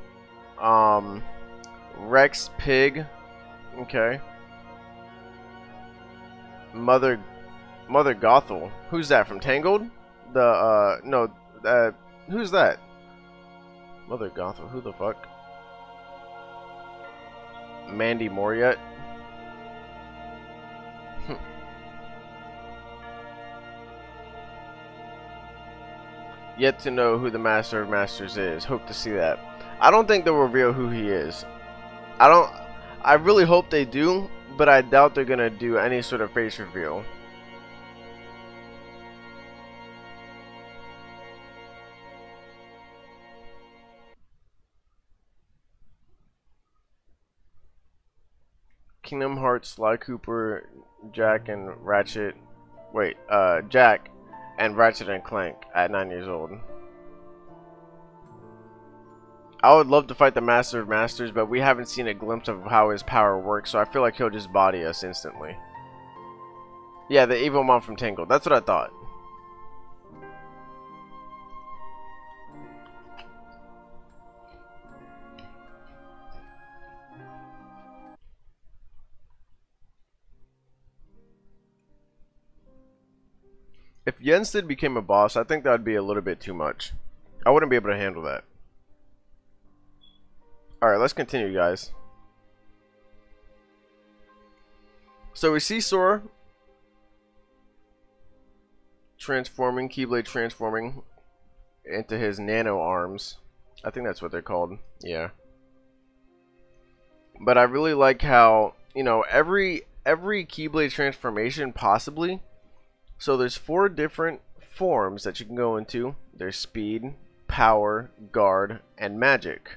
Rex, Pig. Okay. Mother Gothel. Who's that, from Tangled? Who's that? Mother Gothel, who the fuck? Mandy Moriet. Yet to know who the Master of Masters is. Hope to see that. I don't think they'll reveal who he is. I really hope they do, but I doubt they're gonna do any sort of face reveal. Kingdom Hearts, Sly Cooper, Jack and Ratchet. Wait, Jack and Ratchet and Clank at 9 years old. I would love to fight the Master of Masters, but we haven't seen a glimpse of how his power works, so I feel like he'll just body us instantly. Yeah, the evil mom from Tangled. That's what I thought. If Yensid became a boss, I think that would be a little bit too much. I wouldn't be able to handle that. Alright, let's continue, guys. So we see Sora transforming, Keyblade transforming into his nano arms. I think that's what they're called. Yeah. But I really like how, you know, every Keyblade transformation possibly. So there's 4 different forms that you can go into. There's speed, power, guard, and magic,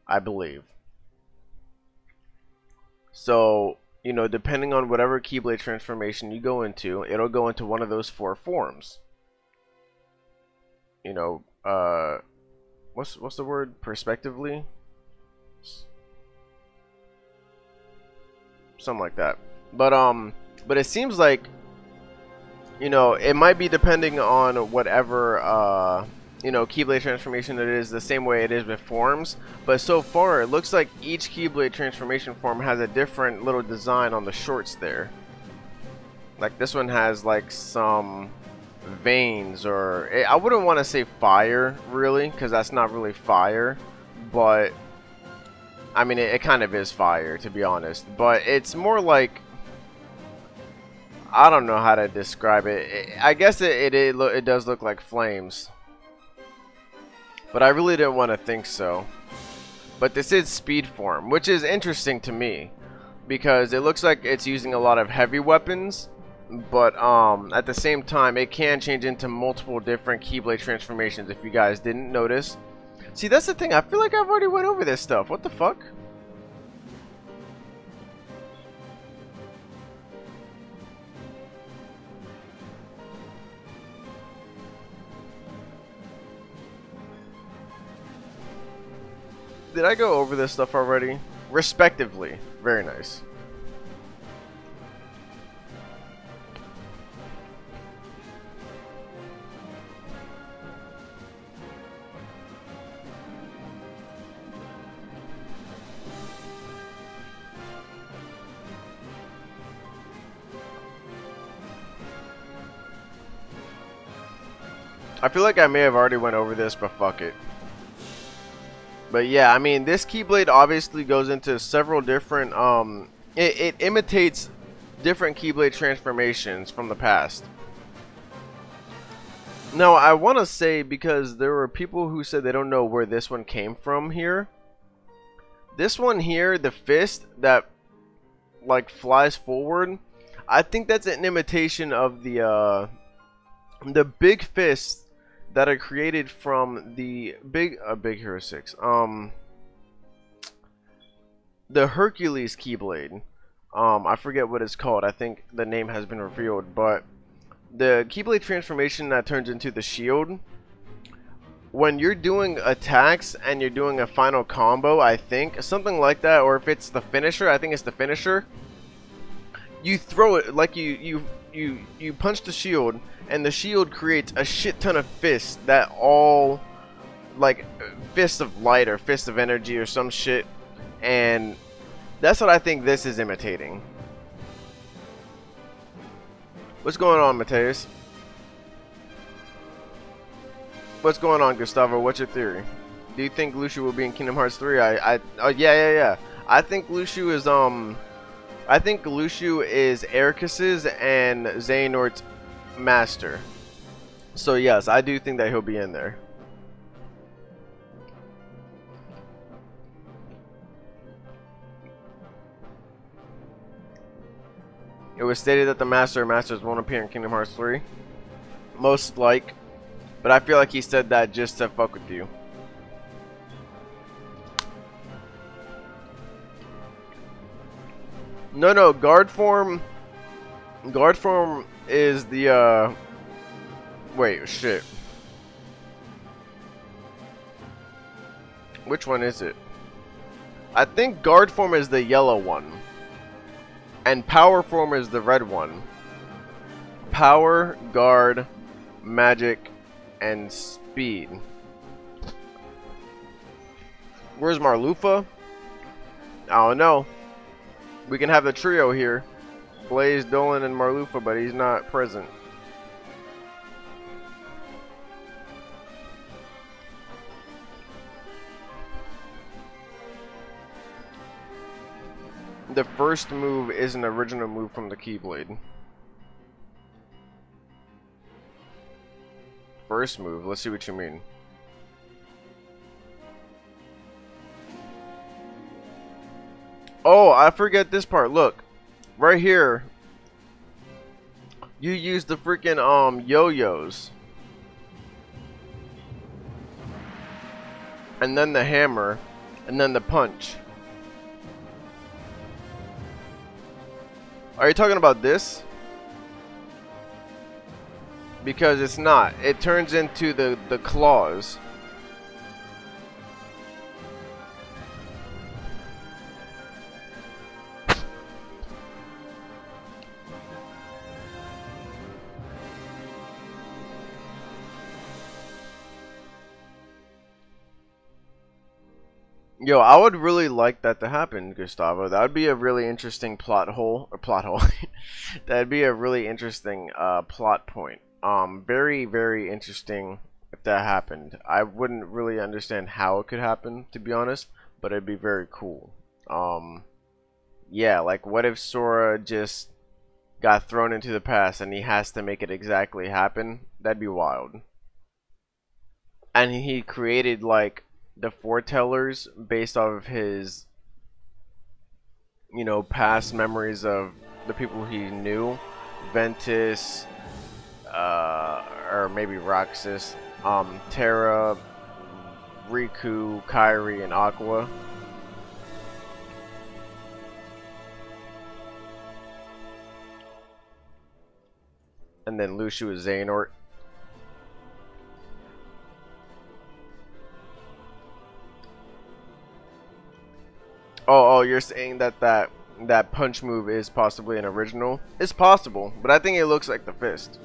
I believe. So, you know, depending on whatever Keyblade transformation you go into, it'll go into one of those 4 forms. You know, what's the word? Perspectively? Something like that. But it seems like, you know, it might be depending on whatever, you know, Keyblade transformation it is, the same way it is with forms. But so far, it looks like each Keyblade transformation form has a different little design on the shorts there. Like this one has like some veins, or I wouldn't want to say fire really, because that's not really fire, but I mean it kind of is fire, to be honest. But it's more like, I don't know how to describe it. I guess it does look like flames, but I really didn't want to think so. But this is speed form, which is interesting to me because it looks like it's using a lot of heavy weapons, but at the same time it can change into multiple different Keyblade transformations if you guys didn't notice. See, that's the thing, I feel like I've already went over this stuff. What the fuck? Did I go over this stuff already? Respectively. Very nice. I feel like I may have already went over this, but fuck it. But yeah, I mean, this Keyblade obviously goes into several different, it imitates different Keyblade transformations from the past. Now, I want to say, because there were people who said they don't know where this one came from here. This one here, the fist that, like, flies forward, I think that's an imitation of the big fists that are created from the Big Hero 6. The Hercules Keyblade. I forget what it's called. I think the name has been revealed, but the Keyblade transformation that turns into the shield, when you're doing attacks and you're doing a final combo, I think something like that, or if it's the finisher, I think it's the finisher. You throw it like you punch the shield, and the shield creates a shit ton of fists that all, like, fists of light or fists of energy or some shit, and that's what I think this is imitating. What's going on, Mateus? What's going on, Gustavo? What's your theory? Do you think Lucio will be in Kingdom Hearts 3? Yeah. I think Lucio is Ericus's and Xehanort's master. So yes, I do think that he'll be in there. It was stated that the Master of Masters won't appear in Kingdom Hearts 3. Most like. But I feel like he said that just to fuck with you. No, guard form is the wait, shit. Which one is it? I think guard form is the yellow one. And power form is the red one. Power, guard, magic, and speed. Where's Marlufa? I don't know. We can have the trio here. Blaze, Dolan, and Marlufa, but he's not present. The first move is an original move from the Keyblade. First move, let's see what you mean. Oh, I forget this part. Look, right here. You use the freaking yo-yos. And then the hammer, and then the punch. Are you talking about this? Because it's not. It turns into the claws. Yo, I would really like that to happen, Gustavo. That would be a really interesting plot hole. That'd be a really interesting plot point. Very, very interesting if that happened. I wouldn't really understand how it could happen, to be honest, but it'd be very cool. Yeah, like what if Sora just got thrown into the past and he has to make it exactly happen? That'd be wild. And he created like the foretellers based off of his, you know, past memories of the people he knew. Ventus, or maybe Roxas, Terra, Riku, Kairi, and Aqua. And then Lucio is Xehanort. Oh, you're saying that that punch move is possibly an original? It's possible, but I think it looks like the fist.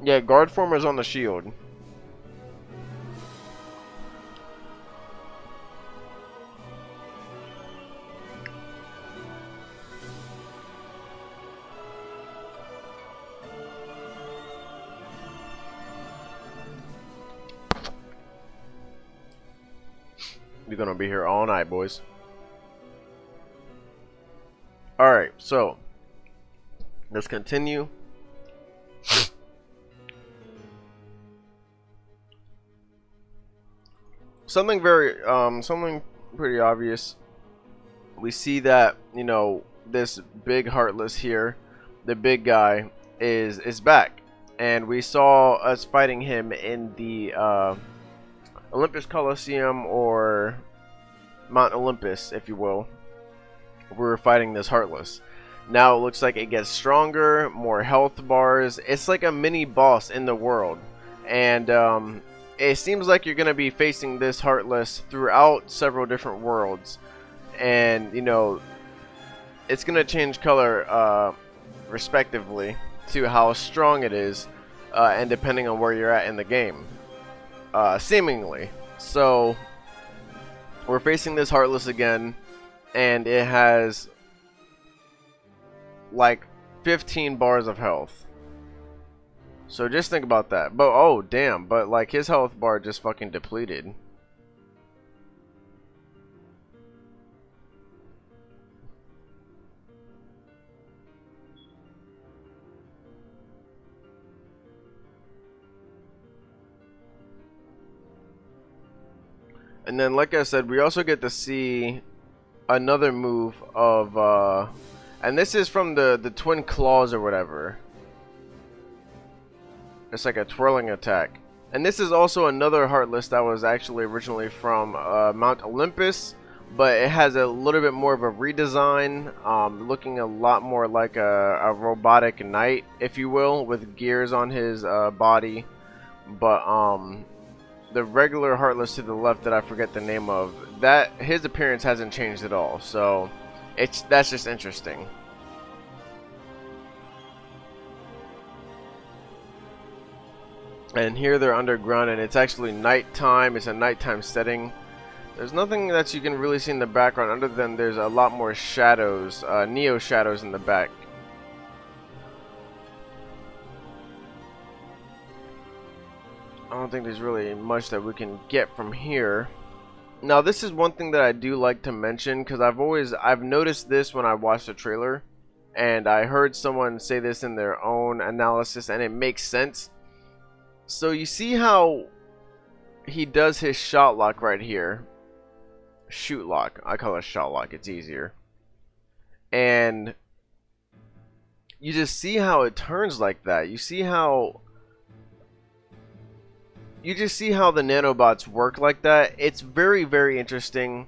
Yeah, guard form is on the shield. We're gonna be here all night, boys. Alright, so let's continue. Something pretty obvious. We see that, you know, this big Heartless here, the big guy, is back. And we saw us fighting him in the Olympus Coliseum, or Mount Olympus, if you will. We were fighting this Heartless. Now it looks like it gets stronger, more health bars. It's like a mini boss in the world. And it seems like you're going to be facing this Heartless throughout several different worlds. And, you know, it's going to change color respectively to how strong it is, and depending on where you're at in the game, seemingly. So we're facing this Heartless again, and it has like 15 bars of health. So just think about that. But oh damn, but like his health bar just fucking depleted. And then, like I said, we also get to see another move of, and this is from the twin claws or whatever. It's like a twirling attack. And this is also another Heartless that was actually originally from Mount Olympus, but it has a little bit more of a redesign, looking a lot more like a robotic knight, if you will, with gears on his body. But the regular Heartless to the left that I forget the name of, that his appearance hasn't changed at all, so that's just interesting. And here they're underground, and it's actually nighttime. It's a nighttime setting. There's nothing that you can really see in the background other than there's a lot more shadows, neo shadows in the back. I don't think there's really much that we can get from here. Now, this is one thing that I do like to mention, because I've noticed this when I watched the trailer, and I heard someone say this in their own analysis, and it makes sense. So you see how he does his shot lock right here. Shoot lock. I call it shot lock. It's easier. And you just see how it turns like that. You just see how the nanobots work like that. It's very, very interesting,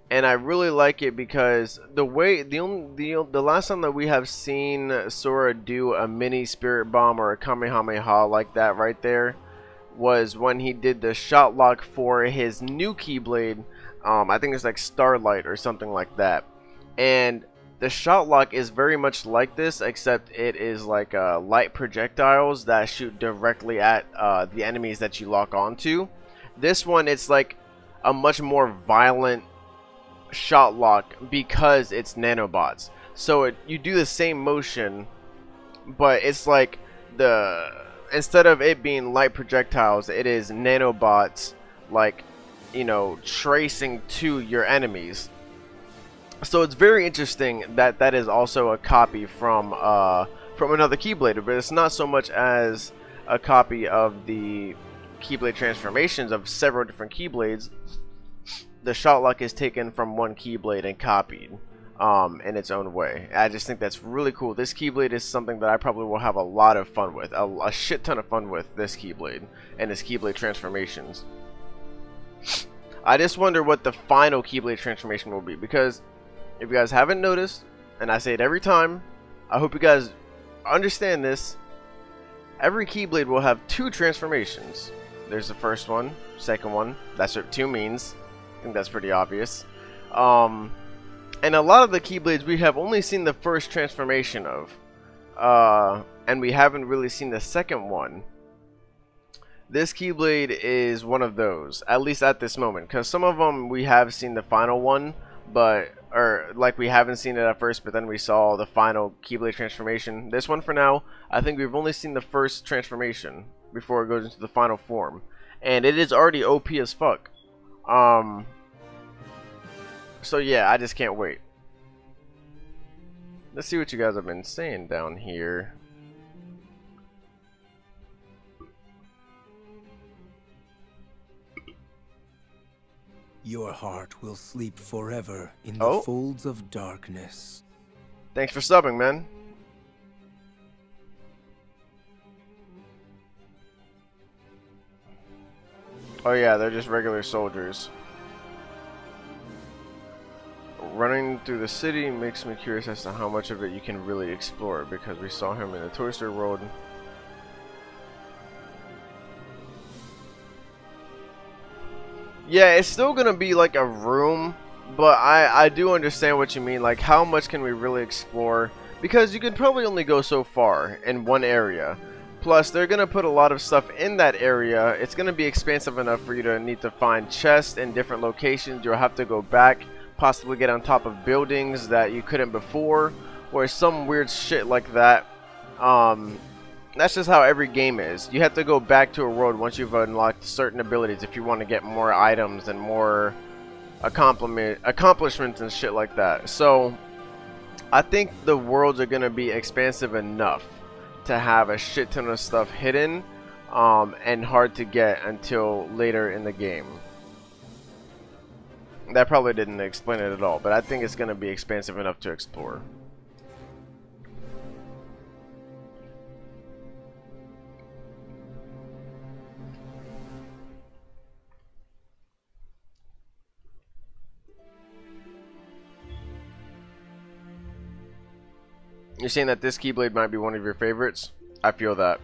and I really like it because the last time that we have seen Sora do a mini spirit bomb or a Kamehameha like that right there was when he did the shot lock for his new Keyblade. I think it's like Starlight or something like that, and the shot lock is very much like this, except it is like light projectiles that shoot directly at the enemies that you lock onto. This one, it's like a much more violent shot lock because it's nanobots. So you do the same motion, but it's like instead of it being light projectiles, it is nanobots, like, you know, tracing to your enemies. So it's very interesting that that is also a copy from another Keyblade, but it's not so much as a copy of the Keyblade transformations of several different Keyblades. The shot lock is taken from one Keyblade and copied in its own way. I just think that's really cool. This Keyblade is something that I probably will have a lot of fun with, a shit ton of fun with this Keyblade and its Keyblade transformations. I just wonder what the final Keyblade transformation will be, because if you guys haven't noticed, and I say it every time, I hope you guys understand this. Every Keyblade will have two transformations. There's the first one, second one. That's what 2 means. I think that's pretty obvious. And a lot of the Keyblades we have only seen the first transformation of. And we haven't really seen the second one. This Keyblade is one of those, at least at this moment. Because some of them we have seen the final one, or like we haven't seen it at first, but then we saw the final Keyblade transformation. This one, for now, I think we've only seen the first transformation before it goes into the final form, and it is already OP as fuck. So yeah, I just can't wait. Let's see what you guys have been saying down here. Your heart will sleep forever in the folds of darkness. Thanks for subbing, man. Oh yeah, they're just regular soldiers. Running through the city makes me curious as to how much of it you can really explore, because we saw him in the Toy Story World. Yeah, it's still gonna be like a room, but I do understand what you mean. Like, how much can we really explore? Because you can probably only go so far in one area. Plus, they're gonna put a lot of stuff in that area. It's gonna be expansive enough for you to need to find chests in different locations. You'll have to go back, possibly get on top of buildings that you couldn't before, or some weird shit like that. That's just how every game is. You have to go back to a world once you've unlocked certain abilities if you want to get more items and more accomplishments and shit like that. So I think the worlds are going to be expansive enough to have a shit ton of stuff hidden and hard to get until later in the game. That probably didn't explain it at all, but I think it's going to be expansive enough to explore. You're saying that this Keyblade might be one of your favorites? I feel that.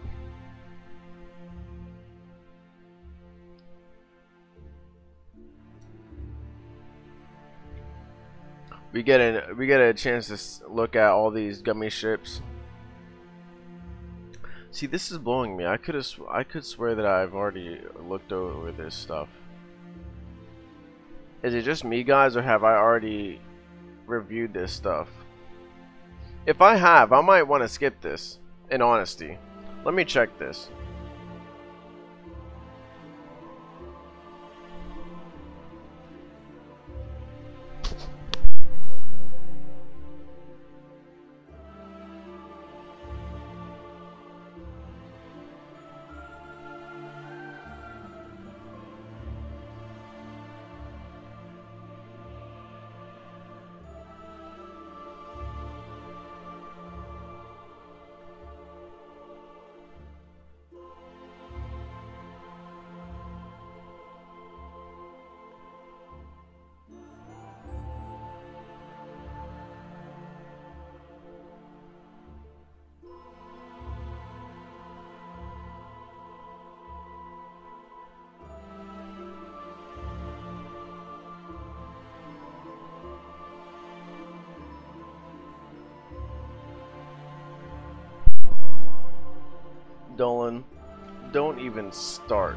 We get a chance to look at all these gummy ships. See, this is blowing me. I could swear that I've already looked over this stuff. Is it just me, guys, or have I already reviewed this stuff? If I have, I might want to skip this, in honesty. Let me check this. Dolan, don't even start.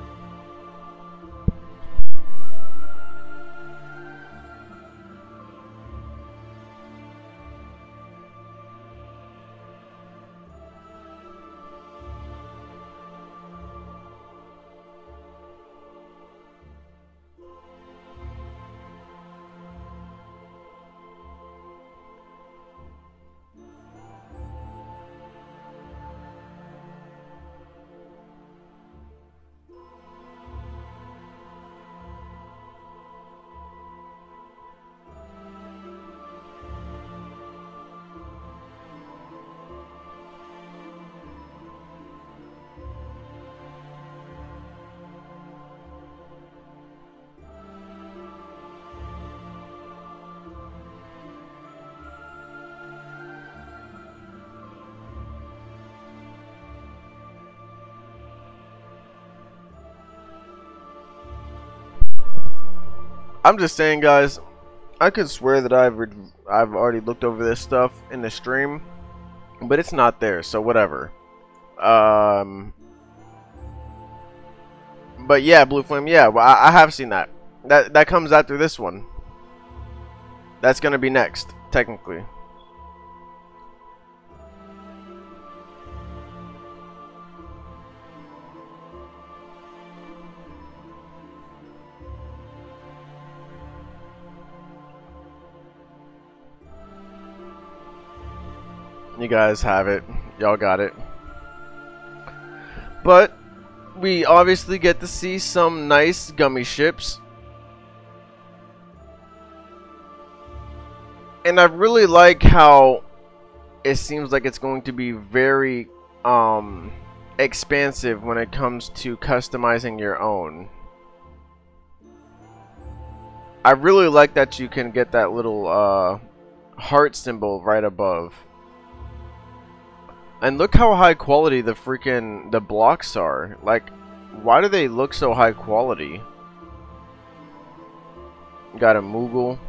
I'm just saying, guys, I could swear that I've already looked over this stuff in the stream, but it's not there, so whatever. But yeah, Blue Flame, yeah, well, I have seen that. That comes after this one. That's gonna be next, technically. You guys have it. Y'all got it. But we obviously get to see some nice gummy ships. And I really like how it seems like it's going to be very expansive when it comes to customizing your own. I really like that you can get that little heart symbol right above. And look how high quality the blocks are. Like, why do they look so high quality? Got a Moogle.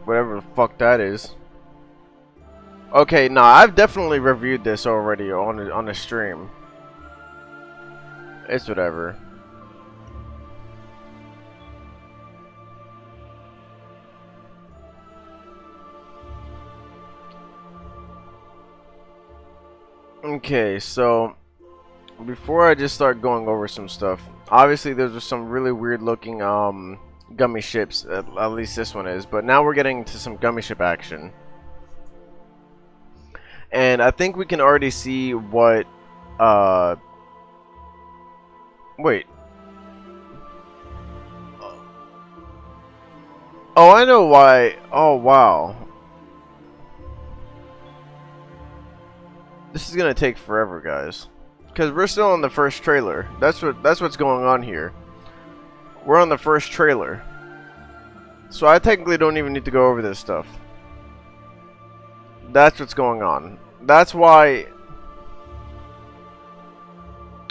Whatever the fuck that is. Okay, nah, I've definitely reviewed this already on the stream. It's whatever. Okay, so before I just start going over some stuff, obviously there's some really weird looking gummy ships, at least this one is, but now we're getting to some gummy ship action. And I think we can already see what wait. Oh, I know why. Oh, wow. This is gonna take forever, guys, because we're still on the first trailer. That's what's going on here. We're on the first trailer, so I technically don't even need to go over this stuff. That's what's going on. That's why.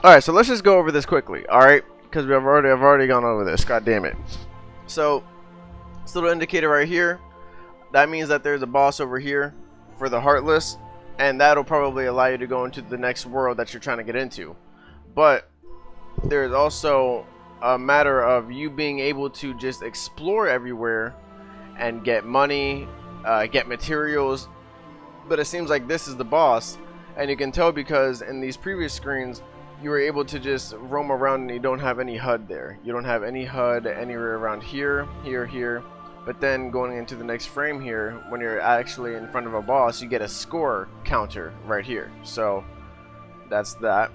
All right, so let's just go over this quickly. All right, because I've already gone over this. God damn it. So, this little indicator right here, that means that there's a boss over here for the Heartless. And that'll probably allow you to go into the next world that you're trying to get into. But there's also a matter of you being able to just explore everywhere and get money, get materials. But it seems like this is the boss, and you can tell because in these previous screens you were able to just roam around and you don't have any HUD there. You don't have any HUD anywhere around here, here. But then going into the next frame here, when you're actually in front of a boss, you get a score counter right here. So that's that.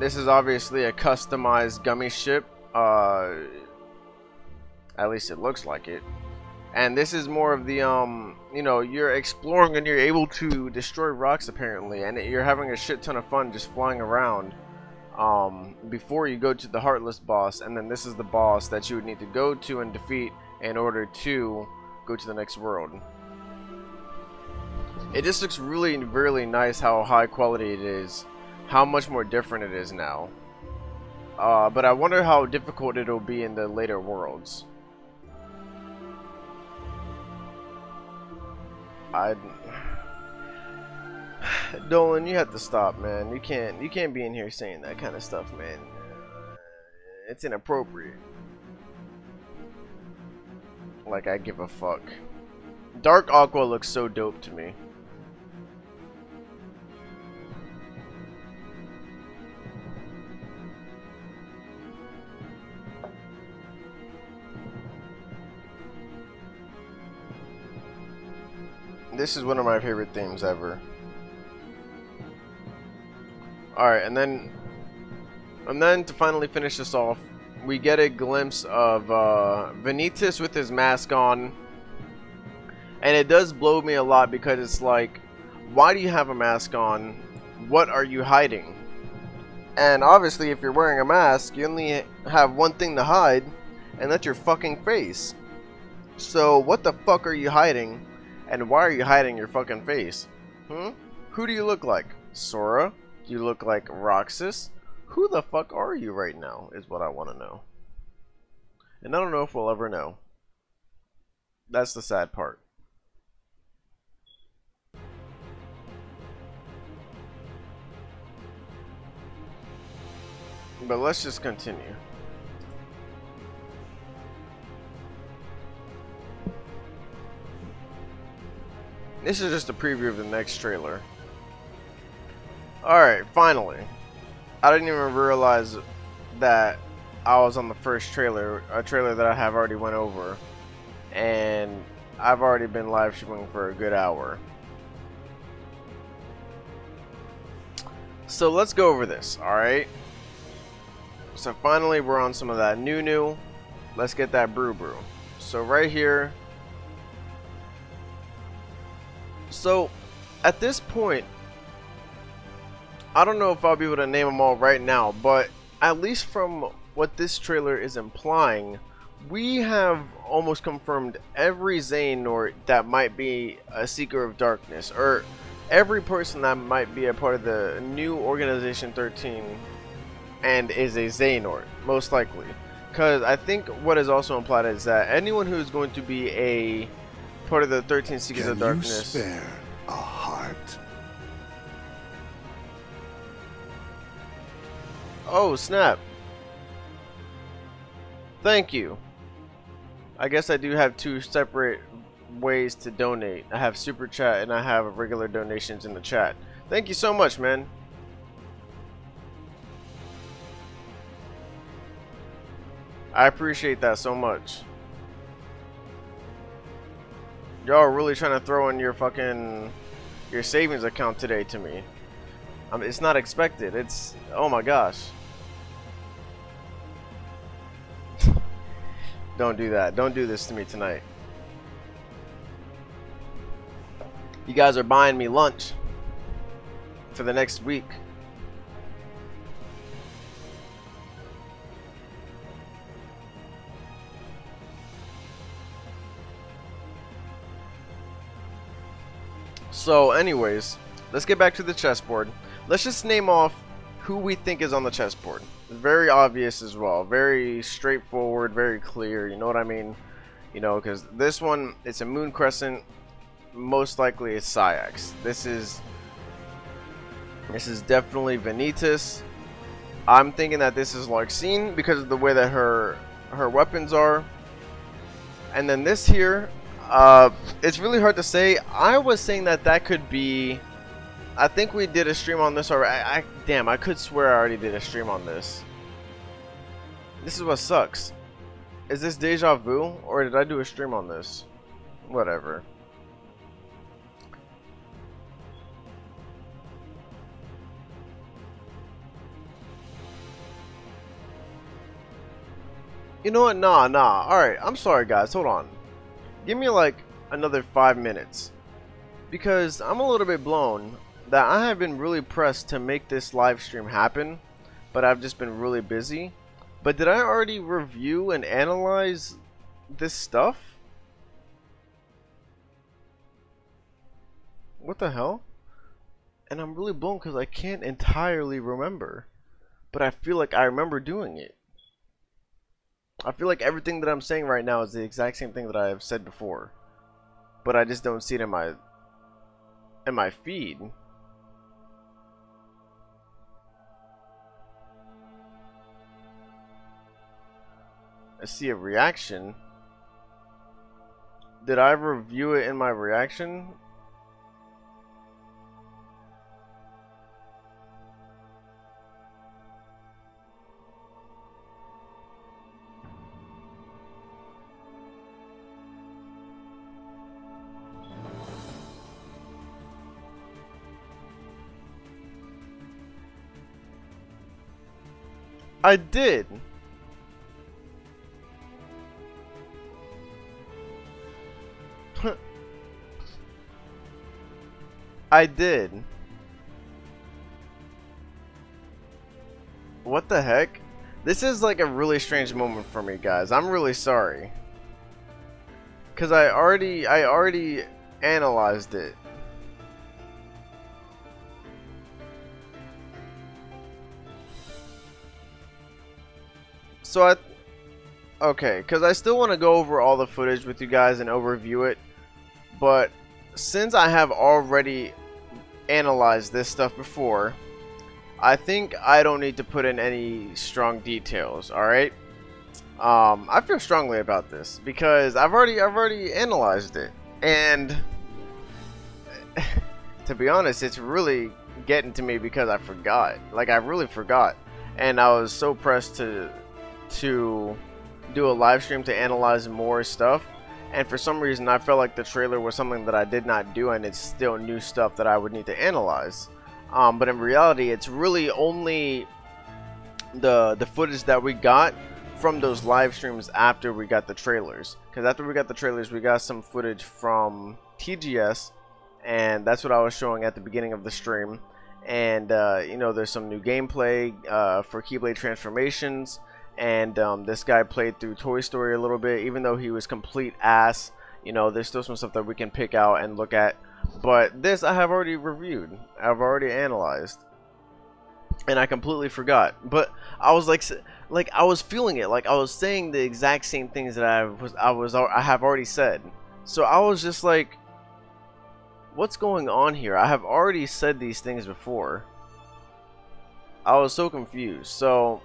This is obviously a customized gummy ship. At least it looks like it. And this is more of the you know, you're exploring and you're able to destroy rocks apparently, and you're having a shit ton of fun just flying around. Before you go to the Heartless boss, and then this is the boss that you would need to go to and defeat in order to go to the next world. It just looks really, really nice how high quality it is, how much more different it is now. But I wonder how difficult it'll be in the later worlds. Dolan, you have to stop, man. You can't be in here saying that kind of stuff, man. It's inappropriate. Like I give a fuck. Dark Aqua looks so dope to me. This is one of my favorite themes ever. Alright, and then to finally finish this off, we get a glimpse of Vanitas with his mask on. And it does blow me a lot because it's like, why do you have a mask on? What are you hiding? And obviously if you're wearing a mask, you only have one thing to hide, and that's your fucking face. So what the fuck are you hiding? And why are you hiding your fucking face? Who do you look like? Sora? Do you look like Roxas? Who the fuck are you right now is what I want to know. And I don't know if we'll ever know. That's the sad part. But let's just continue. This is just a preview of the next trailer. Alright, finally. I didn't even realize that I was on the first trailer, a trailer that I have already went over. and I've already been live streaming for a good hour. So let's go over this, alright? So finally we're on some of that new. Let's get that brew. So right here. So at this point, I don't know if I'll be able to name them all right now, but at least from what this trailer is implying, we have almost confirmed every Xehanort that might be a Seeker of Darkness, or every person that might be a part of the new Organization 13 and is a Xehanort, most likely. Because I think what is also implied is that anyone who is going to be a part of the 13 Seekers of Darkness. Can you spare a heart? Oh, snap. Thank you. I guess I do have two separate ways to donate. I have super chat and I have regular donations in the chat. Thank you so much, man. I appreciate that so much. Y'all are really trying to throw in your savings account today to me. It's not expected. It's, oh my gosh. Don't do that. Don't do this to me tonight. You guys are buying me lunch for the next week. So anyways, let's get back to the chessboard. Let's just name off who we think is on the chessboard. It's very obvious as well, very straightforward, very clear, you know what I mean? You know, because this one, it's a moon crescent, most likely it's Sayax. This is definitely Vanitas. I'm thinking that this is Larxene because of the way that her weapons are. And then this here, it's really hard to say. I was saying that could be, I think we did a stream on this already. Damn, I could swear I already did a stream on this. This is what sucks. Is this deja vu, or did I do a stream on this? Whatever. You know what? Nah. Alright, I'm sorry guys, hold on. Give me like another 5 minutes. Because I'm a little bit blown that I have been really pressed to make this live stream happen, but I've just been really busy. But did I already review and analyze this stuff? What the hell? And I'm really blown because I can't entirely remember. But I feel like I remember doing it. I feel like everything that I'm saying right now is the exact same thing that I have said before. But I just don't see it in my feed. I see a reaction. Did I review it in my reaction? I did. I did. What the heck? This is like a really strange moment for me, guys. I'm really sorry. Cause I already analyzed it. So okay, because I still want to go over all the footage with you guys and overview it, but since I have already analyzed this stuff before, I think I don't need to put in any strong details. All right, I feel strongly about this because I've already analyzed it, and to be honest, it's really getting to me because I forgot. Like, I really forgot, and I was so pressed to do a live stream to analyze more stuff, and for some reason I felt like the trailer was something that I did not do, and it's still new stuff that I would need to analyze. But in reality, it's really only the footage that we got from those live streams after we got the trailers. Because after we got the trailers, we got some footage from TGS, and that's what I was showing at the beginning of the stream. And you know, there's some new gameplay for Keyblade transformations. And this guy played through Toy Story a little bit, even though he was complete ass. You know, there's still some stuff that we can pick out and look at. But this I have already reviewed. I've already analyzed. And I completely forgot. But I was like I was feeling it. Like I was saying the exact same things that I have already said. So I was just like, what's going on here? I have already said these things before. I was so confused. So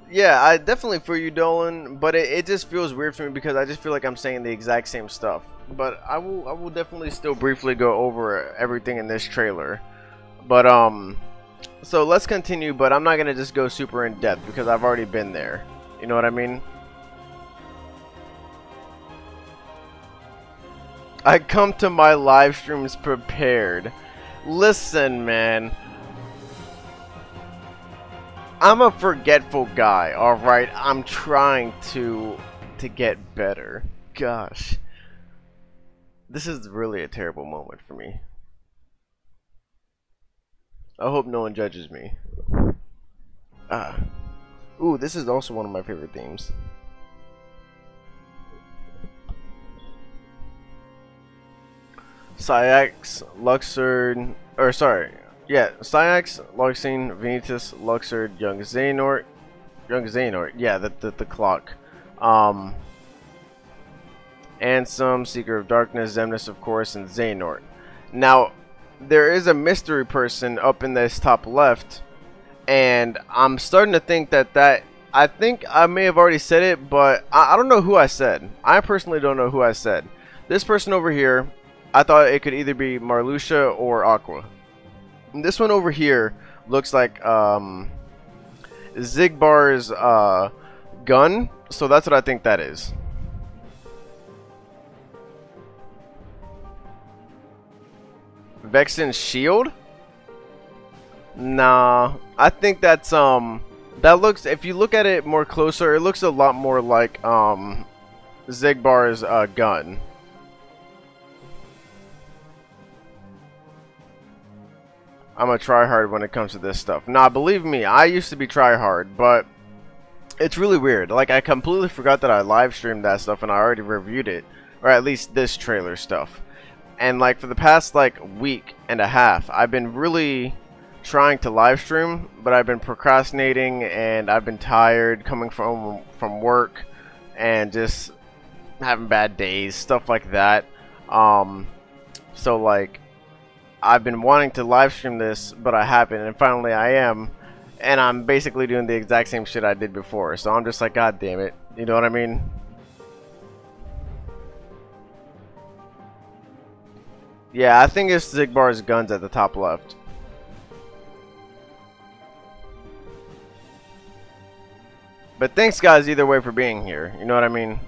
yeah, I definitely feel you, Dolan, but it just feels weird for me because I just feel like I'm saying the exact same stuff. But I will definitely still briefly go over everything in this trailer. But so let's continue, but I'm not gonna just go super in depth because I've already been there. You know what I mean? I come to my live streams prepared. Listen, man. I'm a forgetful guy, alright? I'm trying to get better. Gosh. This is really a terrible moment for me. I hope no one judges me. Ooh, this is also one of my favorite themes. Syax, Luxord, or sorry, yeah, Syax, Luxine, Vanitas, Luxord, Young Xehanort, yeah, the clock. Ansem, Seeker of Darkness, Xemnas, of course, and Xehanort. Now, there is a mystery person up in this top left, and I'm starting to think that I think I may have already said it, but I don't know who I said. I personally don't know who I said. This person over here, I thought it could either be Marluxia or Aqua. And this one over here looks like Zigbar's gun, so that's what I think that is. Vexen's shield? Nah, I think that's that looks, if you look at it more closer, it looks a lot more like Zigbar's gun. I'm a tryhard when it comes to this stuff. Nah, believe me, I used to be tryhard, but it's really weird. Like, I completely forgot that I live streamed that stuff and I already reviewed it, or at least this trailer stuff. And like for the past like week and a half, I've been really trying to live stream, but I've been procrastinating and I've been tired coming from work and just having bad days, stuff like that. So like I've been wanting to live stream this, but I haven't, and finally I am, and I'm basically doing the exact same shit I did before. So I'm just like, god damn it, you know what I mean? Yeah, I think it's Zigbar's guns at the top left. But thanks guys either way for being here. You know what I mean?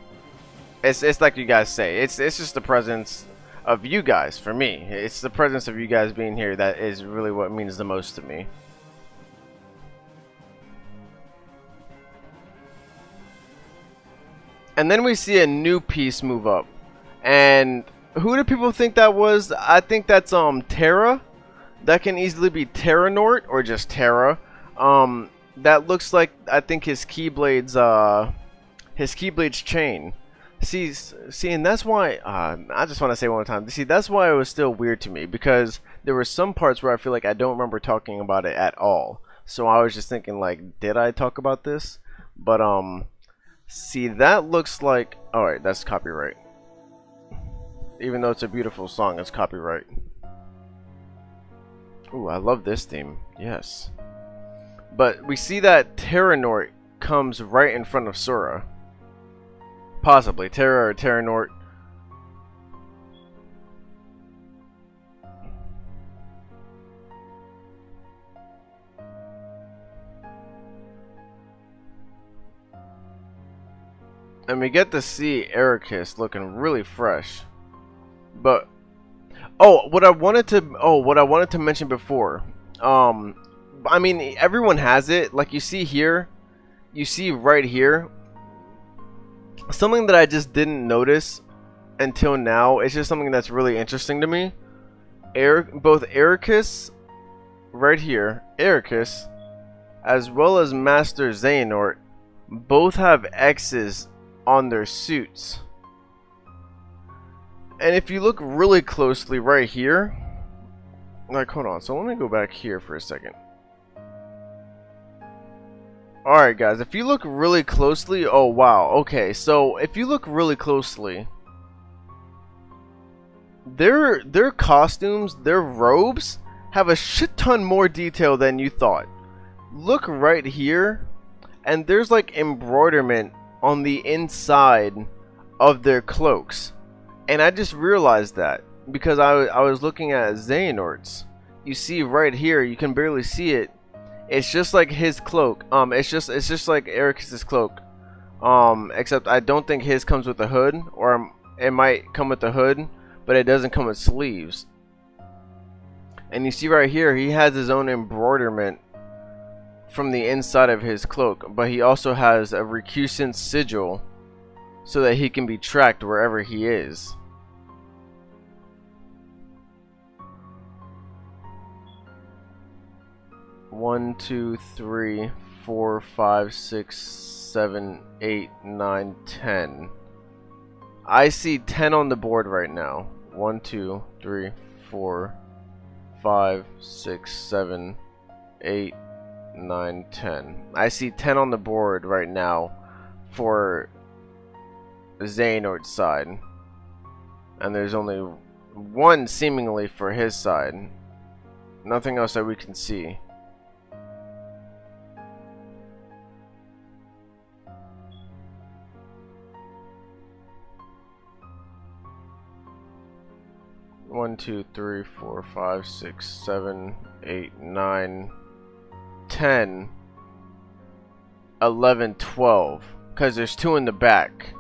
It's like you guys say. It's just the presence of you guys for me. It's the presence of you guys being here that is really what means the most to me. And then we see a new piece move up. And who do people think that was? I think that's Terra. That can easily be Terranort or just Terra. That looks like, I think, his Keyblade's chain. See, and that's why I just want to say one more time. See, that's why it was still weird to me, because there were some parts where I feel like I don't remember talking about it at all. So I was just thinking, like, did I talk about this? But see, that looks like, all right, that's copyright. Even though it's a beautiful song, it's copyright. Ooh, I love this theme. Yes. But we see that Terranort comes right in front of Sora. Possibly. Terra or Terranort. And we get to see Ericus looking really fresh. But what I wanted to mention before. I mean, everyone has it. Like you see here, you see right here. Something that I just didn't notice until now. It's just something that's really interesting to me. Both Ericus, right here, Ericus, as well as Master Xehanort, both have X's on their suits. And if you look really closely right here, like, hold on, so let me go back here for a second. Alright guys, if you look really closely, oh wow, okay, so if you look really closely, their costumes, their robes, have a shit ton more detail than you thought. Look right here, and there's like embroiderment on the inside of their cloaks. And I just realized that because I was looking at Xehanort's. You see right here, you can barely see it. It's just like his cloak. It's just like Ericus's cloak. Except I don't think his comes with a hood, or it might come with the hood, but it doesn't come with sleeves. And you see right here, he has his own embroiderment from the inside of his cloak, but he also has a recusant sigil so that he can be tracked wherever he is. One, two, three, 4, 5, 6, 7, 8, 9, 10. I see 10 on the board right now. 1, 2, 3, 4, 5, 6, 7, 8, 9, 10. I see 10 on the board right now for Xehanort's side. And there's only 1 seemingly for his side. Nothing else that we can see. One, 2, 3, 4, 5, 6, 7, 8, 9, 10, 11, 12. Because there's 2 in the back.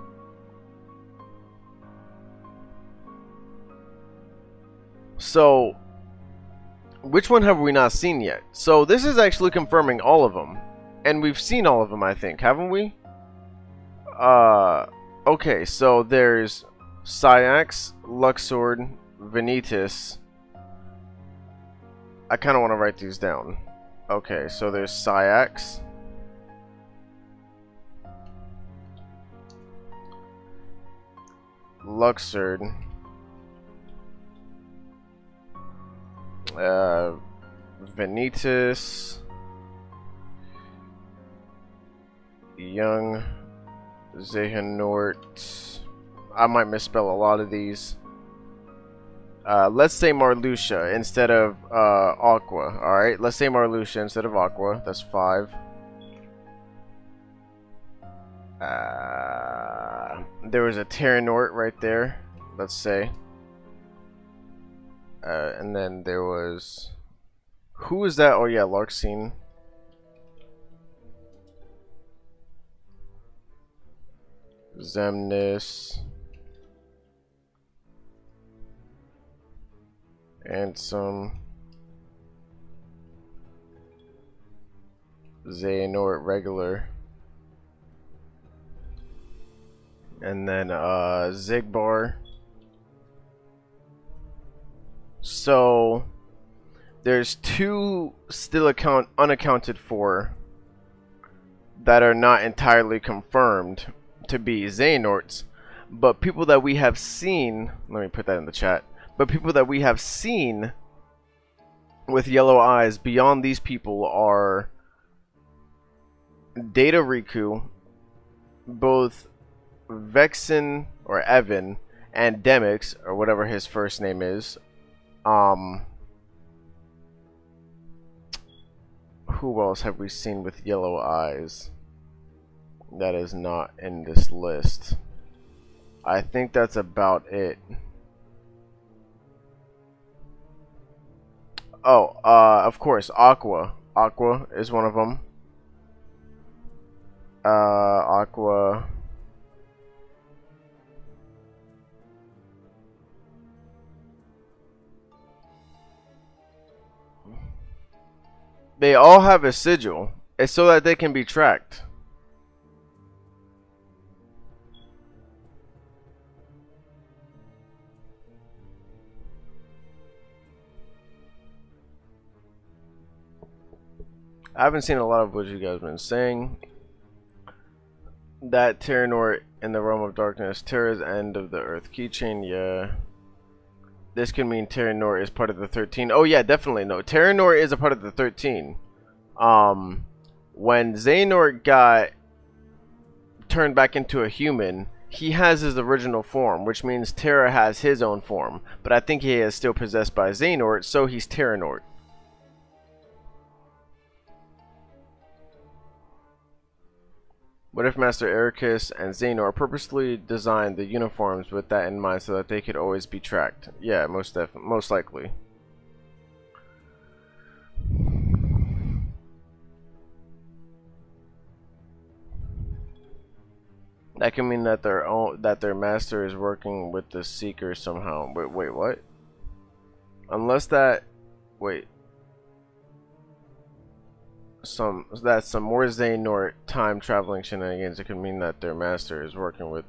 So, which one have we not seen yet? So this is actually confirming all of them. And we've seen all of them, I think, haven't we? Okay, so there's Syax, Luxord, Vanitas. I kind of want to write these down. Okay, so there's Syax, Luxord, Vanitas, Young Xehanort. I might misspell a lot of these. Let's say Marluxia instead of Aqua. Alright, let's say Marluxia instead of Aqua. That's 5. There was a Terranort right there, let's say. And then there was... Who was that? Oh yeah, Larxene. Xemnas. And some Xehanort regular. And then Xigbar. So there's 2 still unaccounted for that are not entirely confirmed to be Xehanorts, but people that we have seen, let me put that in the chat. But people that we have seen with yellow eyes beyond these people are Data Riku, both Vexen or Evan, and Demix, or whatever his first name is. Who else have we seen with yellow eyes that is not in this list? I think that's about it. Oh, of course, Aqua. Aqua is one of them. Aqua. They all have a sigil. It's so that they can be tracked. I haven't seen a lot of what you guys have been saying. That Terranort in the realm of darkness, Terra's end of the earth keychain, yeah. This could mean Terranort is part of the 13. Oh yeah, definitely no. Terranort is a part of the 13. When Xehanort got turned back into a human, he has his original form, which means Terra has his own form. But I think he is still possessed by Xehanort, so he's Terranort. What if Master Ericus and Xehanort purposely designed the uniforms with that in mind so that they could always be tracked? Yeah, most likely. That can mean that their master is working with the Seeker somehow. Wait, what? Unless that, wait. Some more Xehanort time traveling shenanigans. It could mean that their master is working with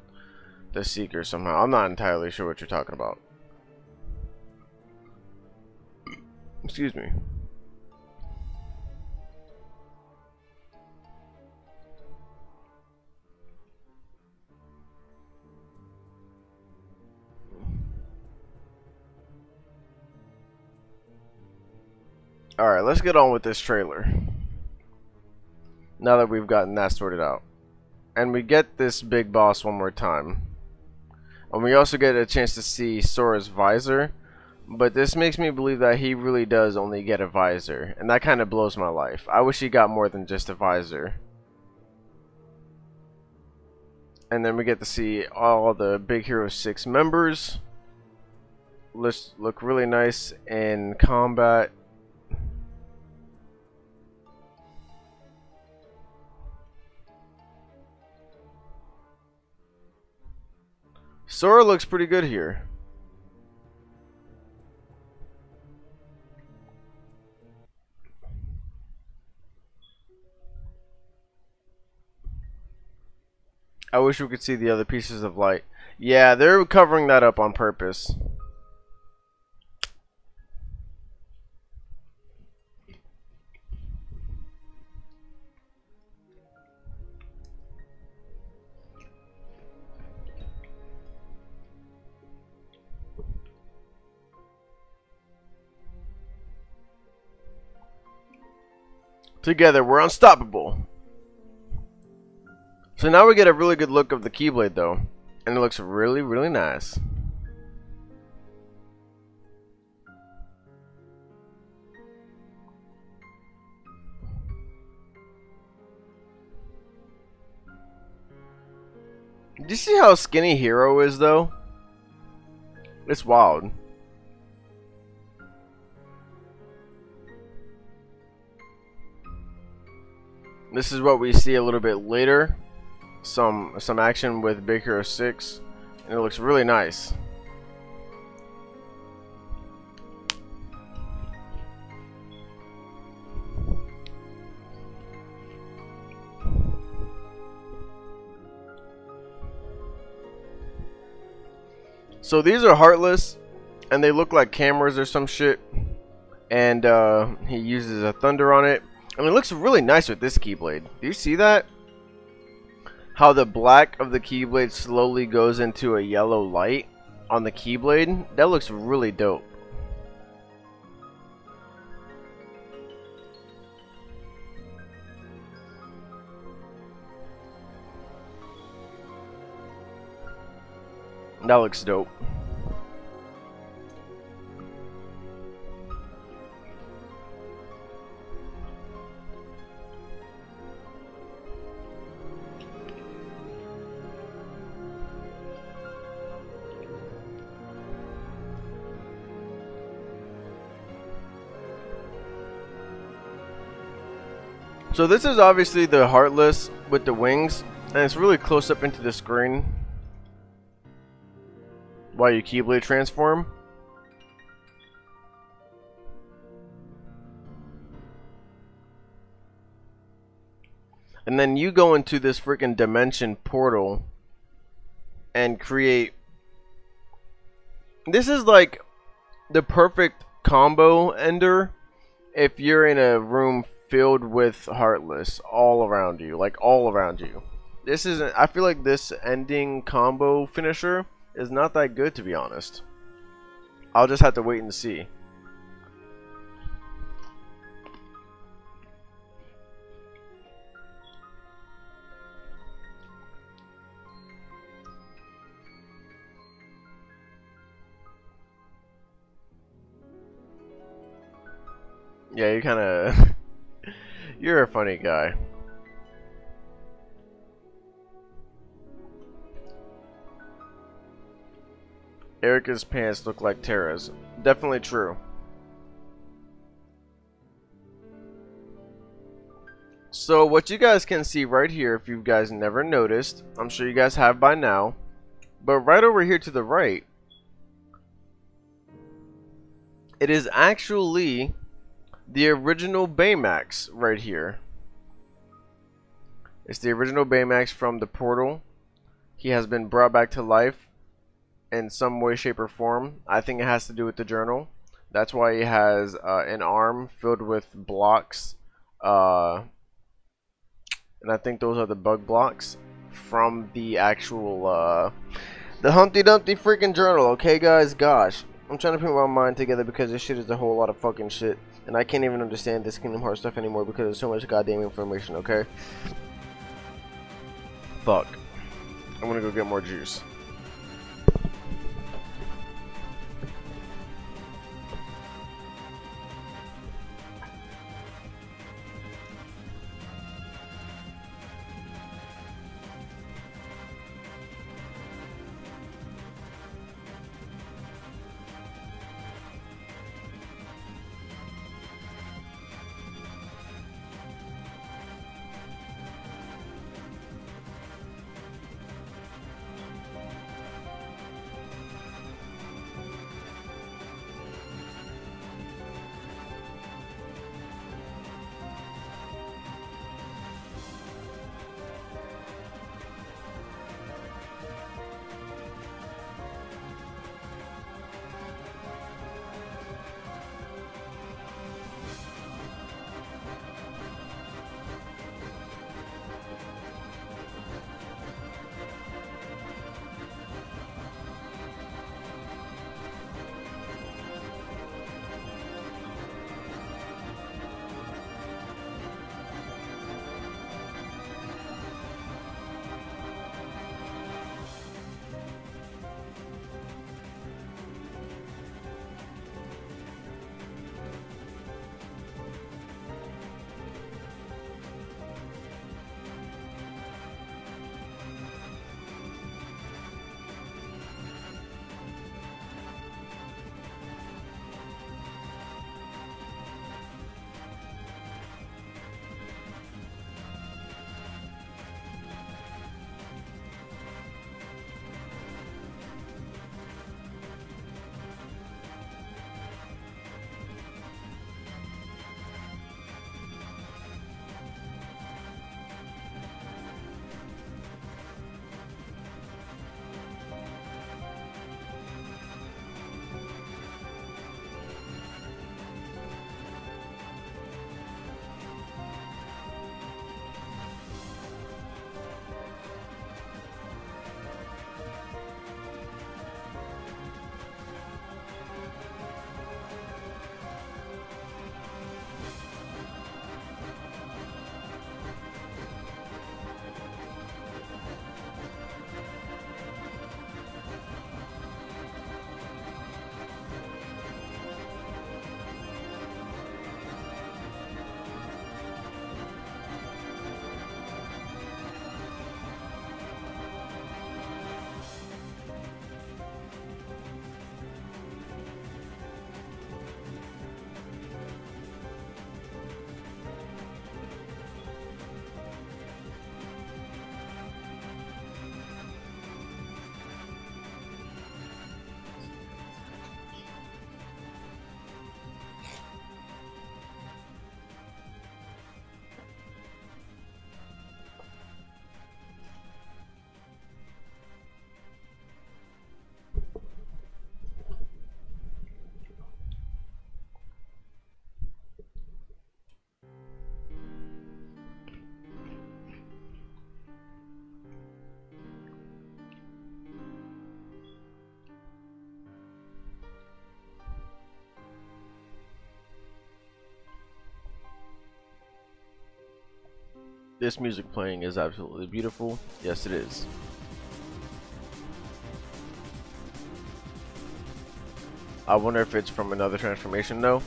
the Seeker somehow. I'm not entirely sure what you're talking about. Excuse me. Alright, let's get on with this trailer. Now that we've gotten that sorted out. And we get this big boss one more time. And we also get a chance to see Sora's visor. But this makes me believe that he really does only get a visor. And that kind of blows my life. I wish he got more than just a visor. And then we get to see all the Big Hero 6 members. Look really nice in combat. Sora looks pretty good here. I wish we could see the other pieces of light. Yeah, they're covering that up on purpose. Together, we're unstoppable. So now we get a really good look of the Keyblade though. And it looks really, really nice. Do you see how skinny Hero is though? It's wild. This is what we see a little bit later. Some action with Big Hero 6. And it looks really nice. So these are heartless, and they look like cameras or some shit. And he uses a thunder on it. And it looks really nice with this Keyblade. Do you see that? How the black of the Keyblade slowly goes into a yellow light on the Keyblade? That looks really dope. That looks dope. So this is obviously the Heartless with the wings, and it's really close up into the screen while you Keyblade transform. And then you go into this freaking dimension portal and create. This is like the perfect combo ender if you're in a room filled with Heartless all around you, like all around you. This isn't. I feel like this ending combo finisher is not that good, to be honest. I'll just have to wait and see. Yeah, you kind of. You're a funny guy. Erica's pants look like Tara's. Definitely true. So what you guys can see right here, if you guys never noticed, I'm sure you guys have by now, but right over here to the right, it is actually the original Baymax right here. It's the original Baymax from the portal. He has been brought back to life in some way, shape, or form. I think it has to do with the journal. That's why he has an arm filled with blocks. And I think those are the bug blocks from the actual, the Humpty Dumpty freaking journal. Okay, guys? Gosh. I'm trying to put my mind together because this shit is a whole lot of fucking shit. And I can't even understand this Kingdom Hearts stuff anymore because there's so much goddamn information, okay? Fuck. I'm gonna go get more juice. This music playing is absolutely beautiful. Yes, it is. I wonder if it's from another transformation though.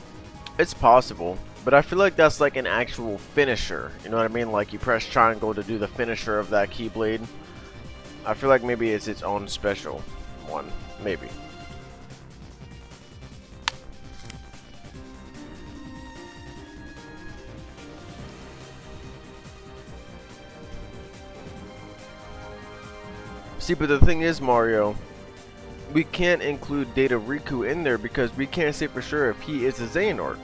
It's possible, but I feel like that's like an actual finisher. You know what I mean? Like you press triangle to do the finisher of that Keyblade. I feel like maybe it's its own special one. Maybe. See, but the thing is, Mario, we can't include Data Riku in there because we can't say for sure if he is a Xehanort.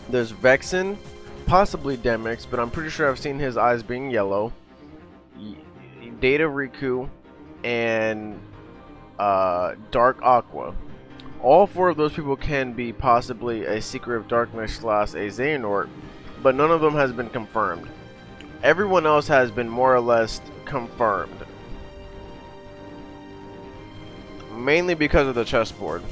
There's Vexen, possibly Demix, but I'm pretty sure I've seen his eyes being yellow. Data Riku and Dark Aqua. All four of those people can be possibly a Secret of Darkness / a Xehanort, but none of them has been confirmed. Everyone else has been more or less confirmed. Mainly because of the chessboard.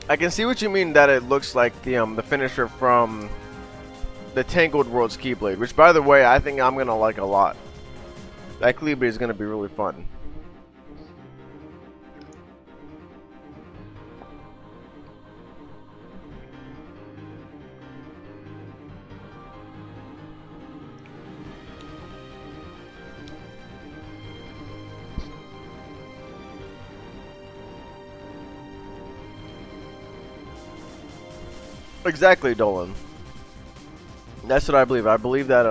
I can see what you mean that it looks like the finisher from the Tangled World's Keyblade, which by the way I think I'm gonna like a lot. That Keyblade is gonna be really fun. Exactly, Dolan. That's what I believe. I believe that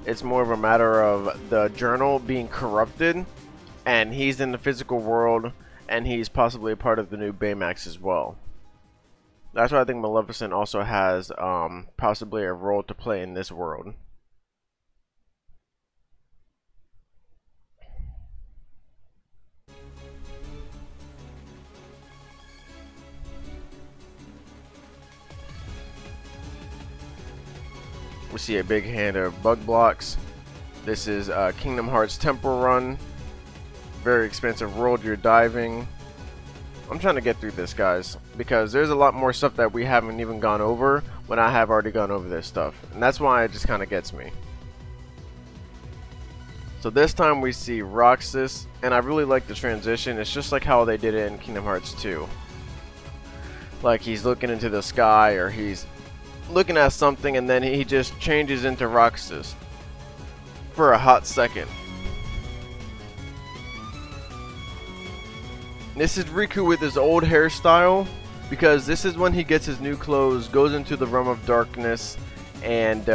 it's more of a matter of the journal being corrupted, and he's in the physical world, and he's possibly a part of the new Baymax as well. That's why I think Maleficent also has possibly a role to play in this world. We see a big hand of bug blocks. This is Kingdom Hearts Temple Run. Very expensive world you're diving. I'm trying to get through this, guys, because there's a lot more stuff that we haven't even gone over when I have already gone over this stuff. And that's why it just kind of gets me. So this time we see Roxas, and I really like the transition. It's just like how they did it in Kingdom Hearts 2. Like he's looking into the sky, or he's looking at something, and then he just changes into Roxas for a hot second. This is Riku with his old hairstyle, because this is when he gets his new clothes, goes into the realm of darkness, and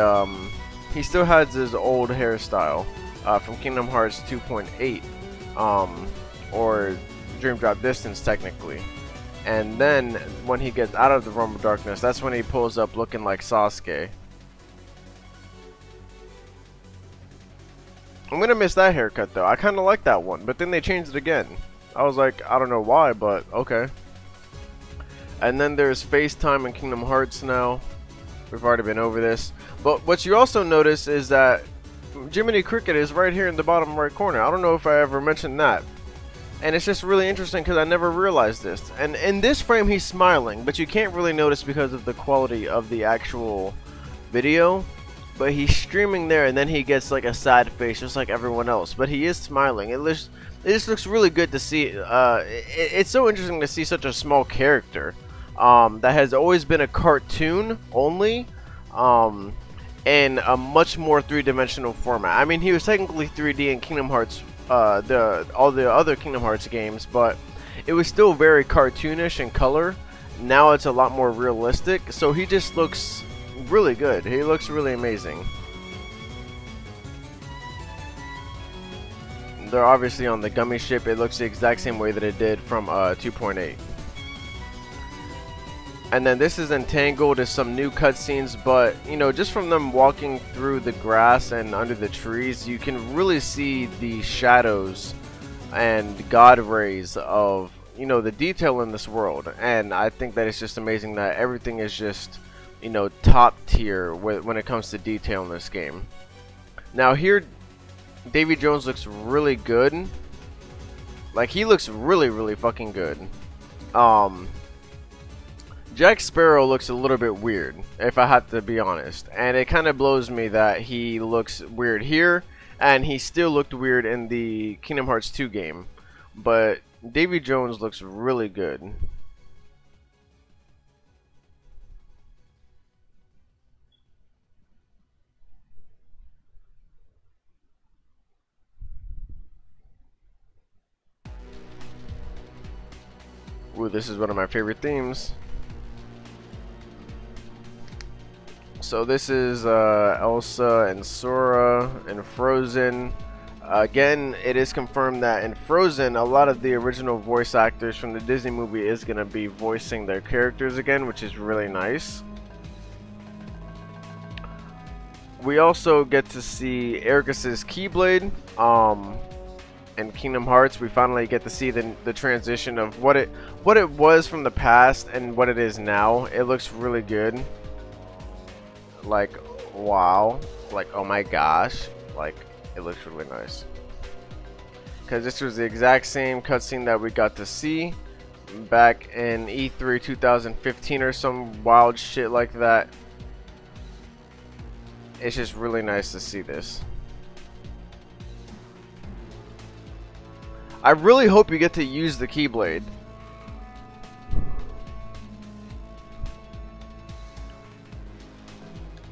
he still has his old hairstyle from Kingdom Hearts 2.8, or Dream Drop Distance technically. And then when he gets out of the realm of darkness, that's when he pulls up looking like Sasuke. I'm gonna miss that haircut though. I kinda like that one, but then they changed it again. I was like, I don't know why, but okay. And then there's FaceTime in Kingdom Hearts now. We've already been over this. But what you also notice is that Jiminy Cricket is right here in the bottom right corner. I don't know if I ever mentioned that. And it's just really interesting because I never realized this. And in this frame he's smiling, but you can't really notice because of the quality of the actual video. But he's streaming there, and then he gets like a sad face just like everyone else. But he is smiling. It just looks really good to see. It's so interesting to see such a small character that has always been a cartoon only, in a much more three-dimensional format. I mean, he was technically 3D in Kingdom Hearts, all the other Kingdom Hearts games, but it was still very cartoonish in color. Now it's a lot more realistic, so he just looks really good. He looks really amazing. They're obviously on the gummy ship. It looks the exact same way that it did from 2.8. And then this is Entangled, is some new cutscenes, but you know, just from them walking through the grass and under the trees, you can really see the shadows and god rays of, you know, the detail in this world. And I think that it's just amazing that everything is just, you know, top tier when it comes to detail in this game. Now here, Davy Jones looks really good. Like, he looks really fucking good. Jack Sparrow looks a little bit weird, if I have to be honest, and it kind of blows me that he looks weird here, and he still looked weird in the Kingdom Hearts 2 game. But Davy Jones looks really good. Ooh, this is one of my favorite themes. So this is Elsa and Sora and Frozen. Again, it is confirmed that in Frozen, a lot of the original voice actors from the Disney movie is going to be voicing their characters again, which is really nice. We also get to see Ericus's Keyblade. In Kingdom Hearts, we finally get to see the transition of what it was from the past and what it is now. It looks really good. Like, wow. Like, oh my gosh. Like, it looks really nice. Because this was the exact same cutscene that we got to see back in E3 2015 or some wild shit like that. It's just really nice to see this. I really hope you get to use the Keyblade.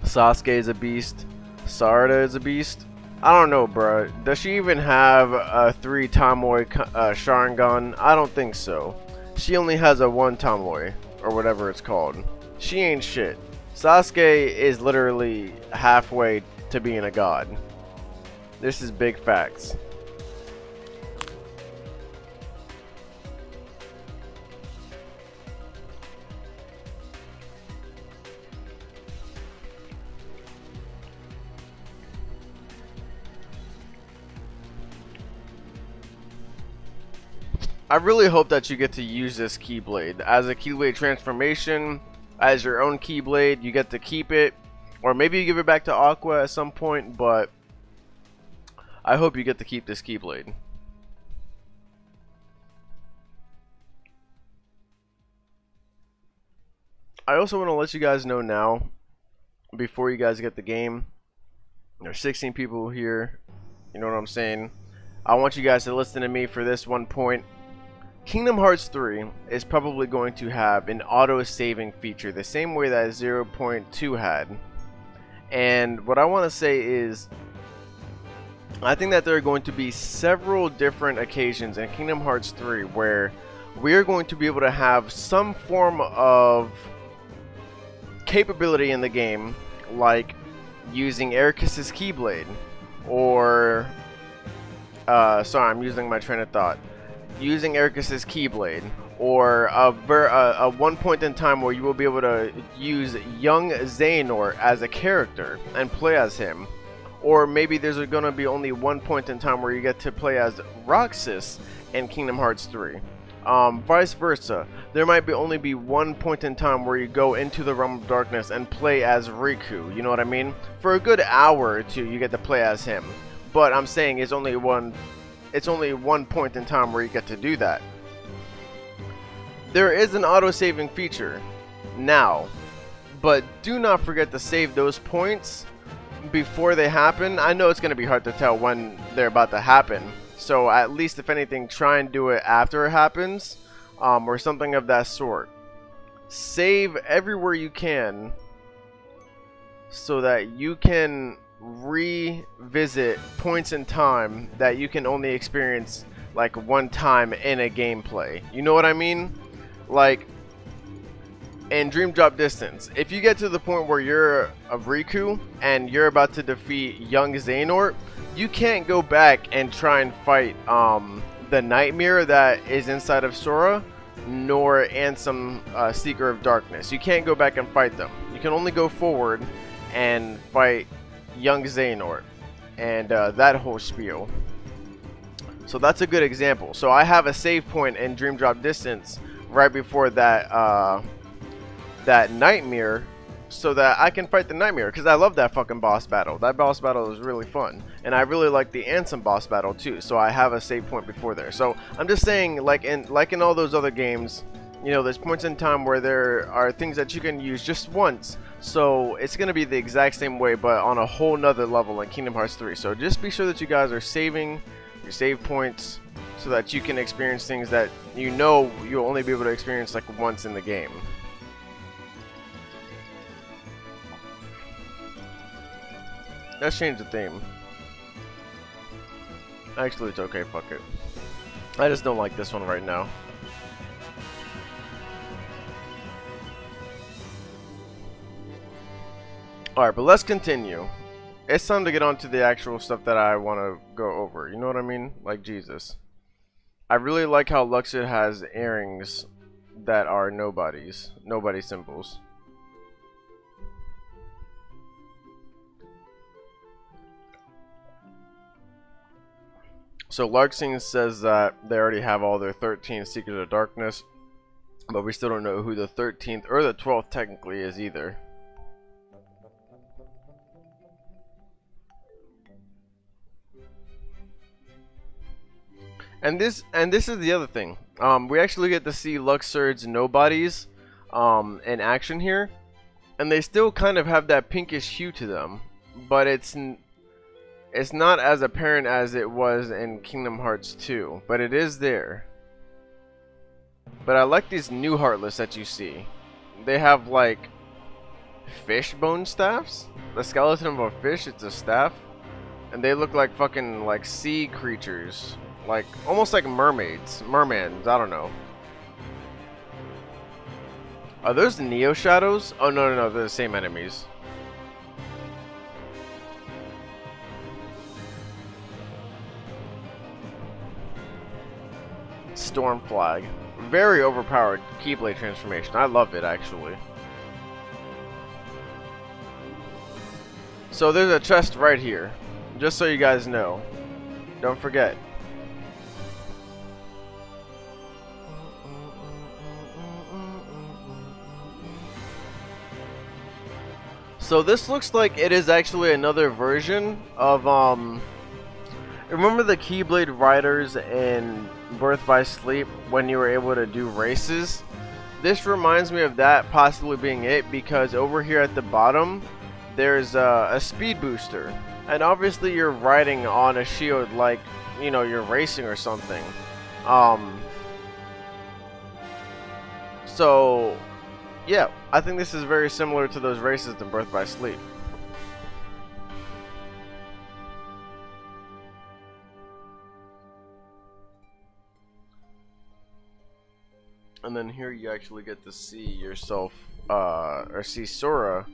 Sasuke is a beast. Sarada is a beast. I don't know, bro. Does she even have a 3 Tomoe Sharingan? I don't think so. She only has a 1 Tomoe, or whatever it's called. She ain't shit. Sasuke is literally halfway to being a god. This is big facts. I really hope that you get to use this Keyblade as a Keyblade transformation, as your own Keyblade. You get to keep it, or maybe you give it back to Aqua at some point, but I hope you get to keep this Keyblade. I also want to let you guys know now, before you guys get the game, there's 16 people here, you know what I'm saying? I want you guys to listen to me for this one point. Kingdom Hearts 3 is probably going to have an auto-saving feature the same way that 0.2 had. And what I want to say is, I think that there are going to be several different occasions in Kingdom Hearts 3 where we are going to be able to have some form of capability in the game, like using Ericus's Keyblade, or sorry, I'm using my train of thought. Using Ericus's Keyblade, or a one point in time where you will be able to use young Xehanort as a character and play as him. Or maybe there's going to be only one point in time where you get to play as Roxas in Kingdom Hearts 3. Vice versa. There might only be one point in time where you go into the Realm of Darkness and play as Riku, you know what I mean? For a good hour or two you get to play as him. But I'm saying it's only one point in time where you get to do that. There is an auto-saving feature now, but do not forget to save those points before they happen. I know it's going to be hard to tell when they're about to happen, so at least if anything, try and do it after it happens, or something of that sort. Save everywhere you can so that you can revisit points in time that you can only experience like one time in a gameplay. You know what I mean? Like, in Dream Drop Distance, if you get to the point where you're a Riku and you're about to defeat young Xehanort, you can't go back and try and fight the Nightmare that is inside of Sora, nor Ansem, Seeker of Darkness. You can't go back and fight them. You can only go forward and fight young Xehanort and that whole spiel. So that's a good example. So I have a save point in Dream Drop Distance right before that that Nightmare, so that I can fight the Nightmare, because I love that fucking boss battle. That boss battle is really fun, and I really like the Ansem boss battle too. So I have a save point before there. So I'm just saying, like in all those other games, you know, there's points in time where there are things that you can use just once. So it's gonna be the exact same way, but on a whole nother level in Kingdom Hearts 3. So just be sure that you guys are saving your save points so that you can experience things that you know you'll only be able to experience like once in the game. Let's change the theme. Actually, it's okay, fuck it. I just don't like this one right now. Alright, but let's continue. It's time to get on to the actual stuff that I want to go over. You know what I mean? Like Jesus. I really like how Luxord has earrings that are nobody symbols. So Larxene says that they already have all their 13 Secrets of Darkness, but we still don't know who the 13th or the 12th technically is either. And this is the other thing. We actually get to see Luxord's nobodies in action here, and they still kind of have that pinkish hue to them, but it's not as apparent as it was in Kingdom Hearts 2, but it is there. But I like these new Heartless that you see. They have like fish bone staffs. The skeleton of a fish, it's a staff, and they look like fucking like sea creatures. Like, almost like mermaids. Mermans, I don't know. Are those the Neo Shadows? Oh, no, they're the same enemies. Storm Flag. Very overpowered Keyblade transformation. I love it, actually. So there's a chest right here. Just so you guys know. Don't forget. So this looks like it is actually another version of remember the Keyblade Riders in Birth by Sleep when you were able to do races? This reminds me of that possibly being it, because over here at the bottom there's a speed booster, and obviously you're riding on a shield like, you know, you're racing or something. So yeah, I think this is very similar to those races in Birth by Sleep. And then here you actually get to see yourself, or see Sora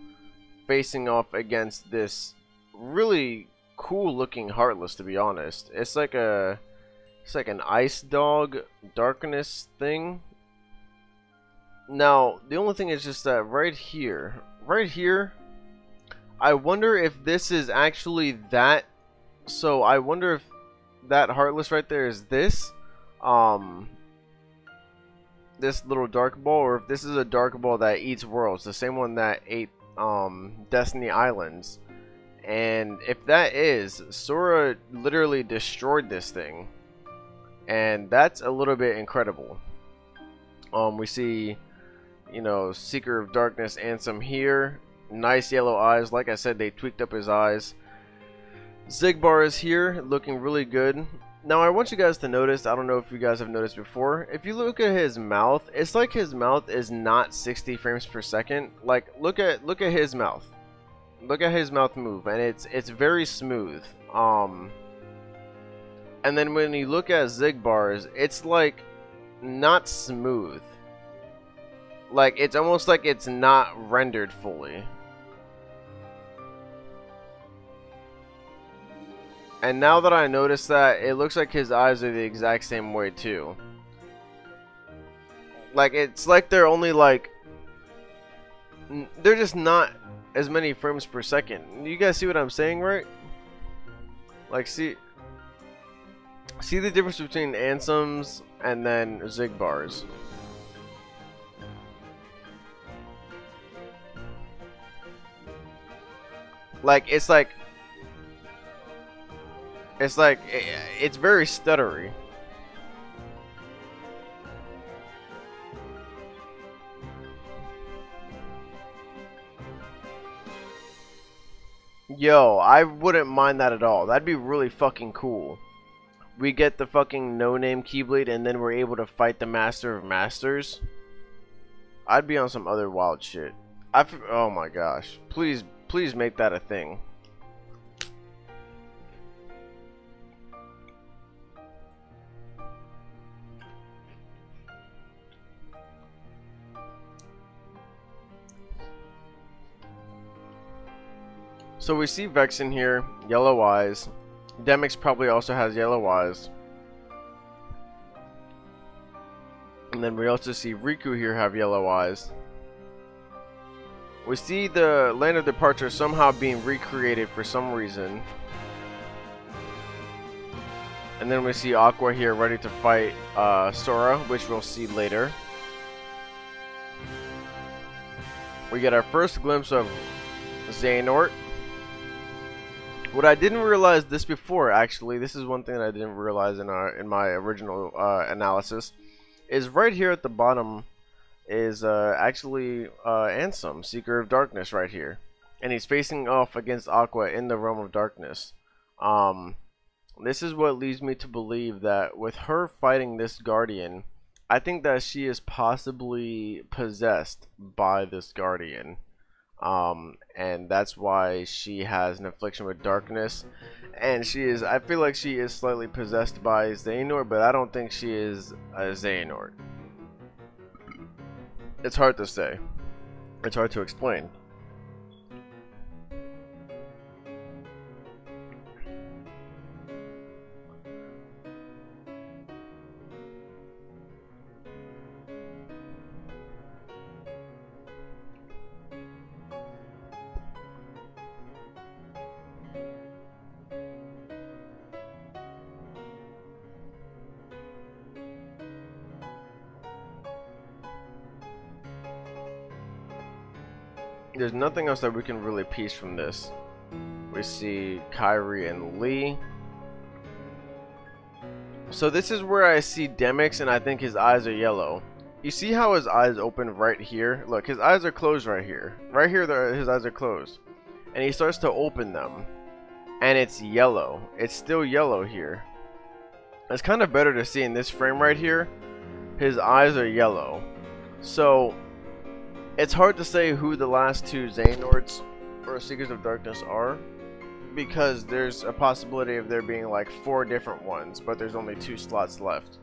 facing off against this really cool looking Heartless, to be honest. It's like an ice dog darkness thing. Now, the only thing is just that right here, I wonder if this is actually that. So I wonder if that Heartless right there is this little dark ball, or if this is a dark ball that eats worlds, the same one that ate Destiny Islands. And if that is, Sora literally destroyed this thing, and that's a little bit incredible. We see, you know, Seeker of Darkness Ansem here. Nice yellow eyes. Like I said, they tweaked up his eyes. Xigbar is here, looking really good. Now I want you guys to notice, I don't know if you guys have noticed before, if you look at his mouth, it's like his mouth is not 60 frames per second. Like, look at his mouth. Look at his mouth move, and it's very smooth. And then when you look at Xigbar's, it's like not smooth. Like, it's almost like it's not rendered fully. And now that I notice that, it looks like his eyes are the exact same way too. Like, it's like they're only like... They're just not as many frames per second. You guys see what I'm saying, right? Like, see the difference between Ansem's and then Xigbar's. Like, it's very stuttery. Yo, I wouldn't mind that at all. That'd be really fucking cool. We get the fucking no-name Keyblade and then we're able to fight the Master of Masters. I'd be on some other wild shit. Oh my gosh. Please make that a thing. So we see Vex in here, yellow eyes. Demyx probably also has yellow eyes. And then we also see Riku here have yellow eyes. We see the Land of Departure somehow being recreated for some reason. And then we see Aqua here ready to fight Sora, which we'll see later. We get our first glimpse of Xehanort. What I didn't realize this before, actually, this is one thing that I didn't realize in my original analysis, is right here at the bottom is actually Ansem, Seeker of Darkness, right here, and he's facing off against Aqua in the Realm of Darkness. This is what leads me to believe that with her fighting this Guardian, I think that she is possibly possessed by this Guardian. And that's why she has an affliction with darkness, and I feel like she is slightly possessed by Xehanort, but I don't think she is a Xehanort. It's hard to say. It's hard to explain. There's nothing else that we can really piece from this. We see Kairi and Lee. So this is where I see Demyx, and I think his eyes are yellow. You see how his eyes open right here? Look, his eyes are closed right here. Right here, his eyes are closed. And he starts to open them. And it's yellow. It's still yellow here. It's kind of better to see in this frame right here. His eyes are yellow. So it's hard to say who the last two Xehanorts or Seekers of Darkness are, because there's a possibility of there being like 4 different ones, but there's only 2 slots left.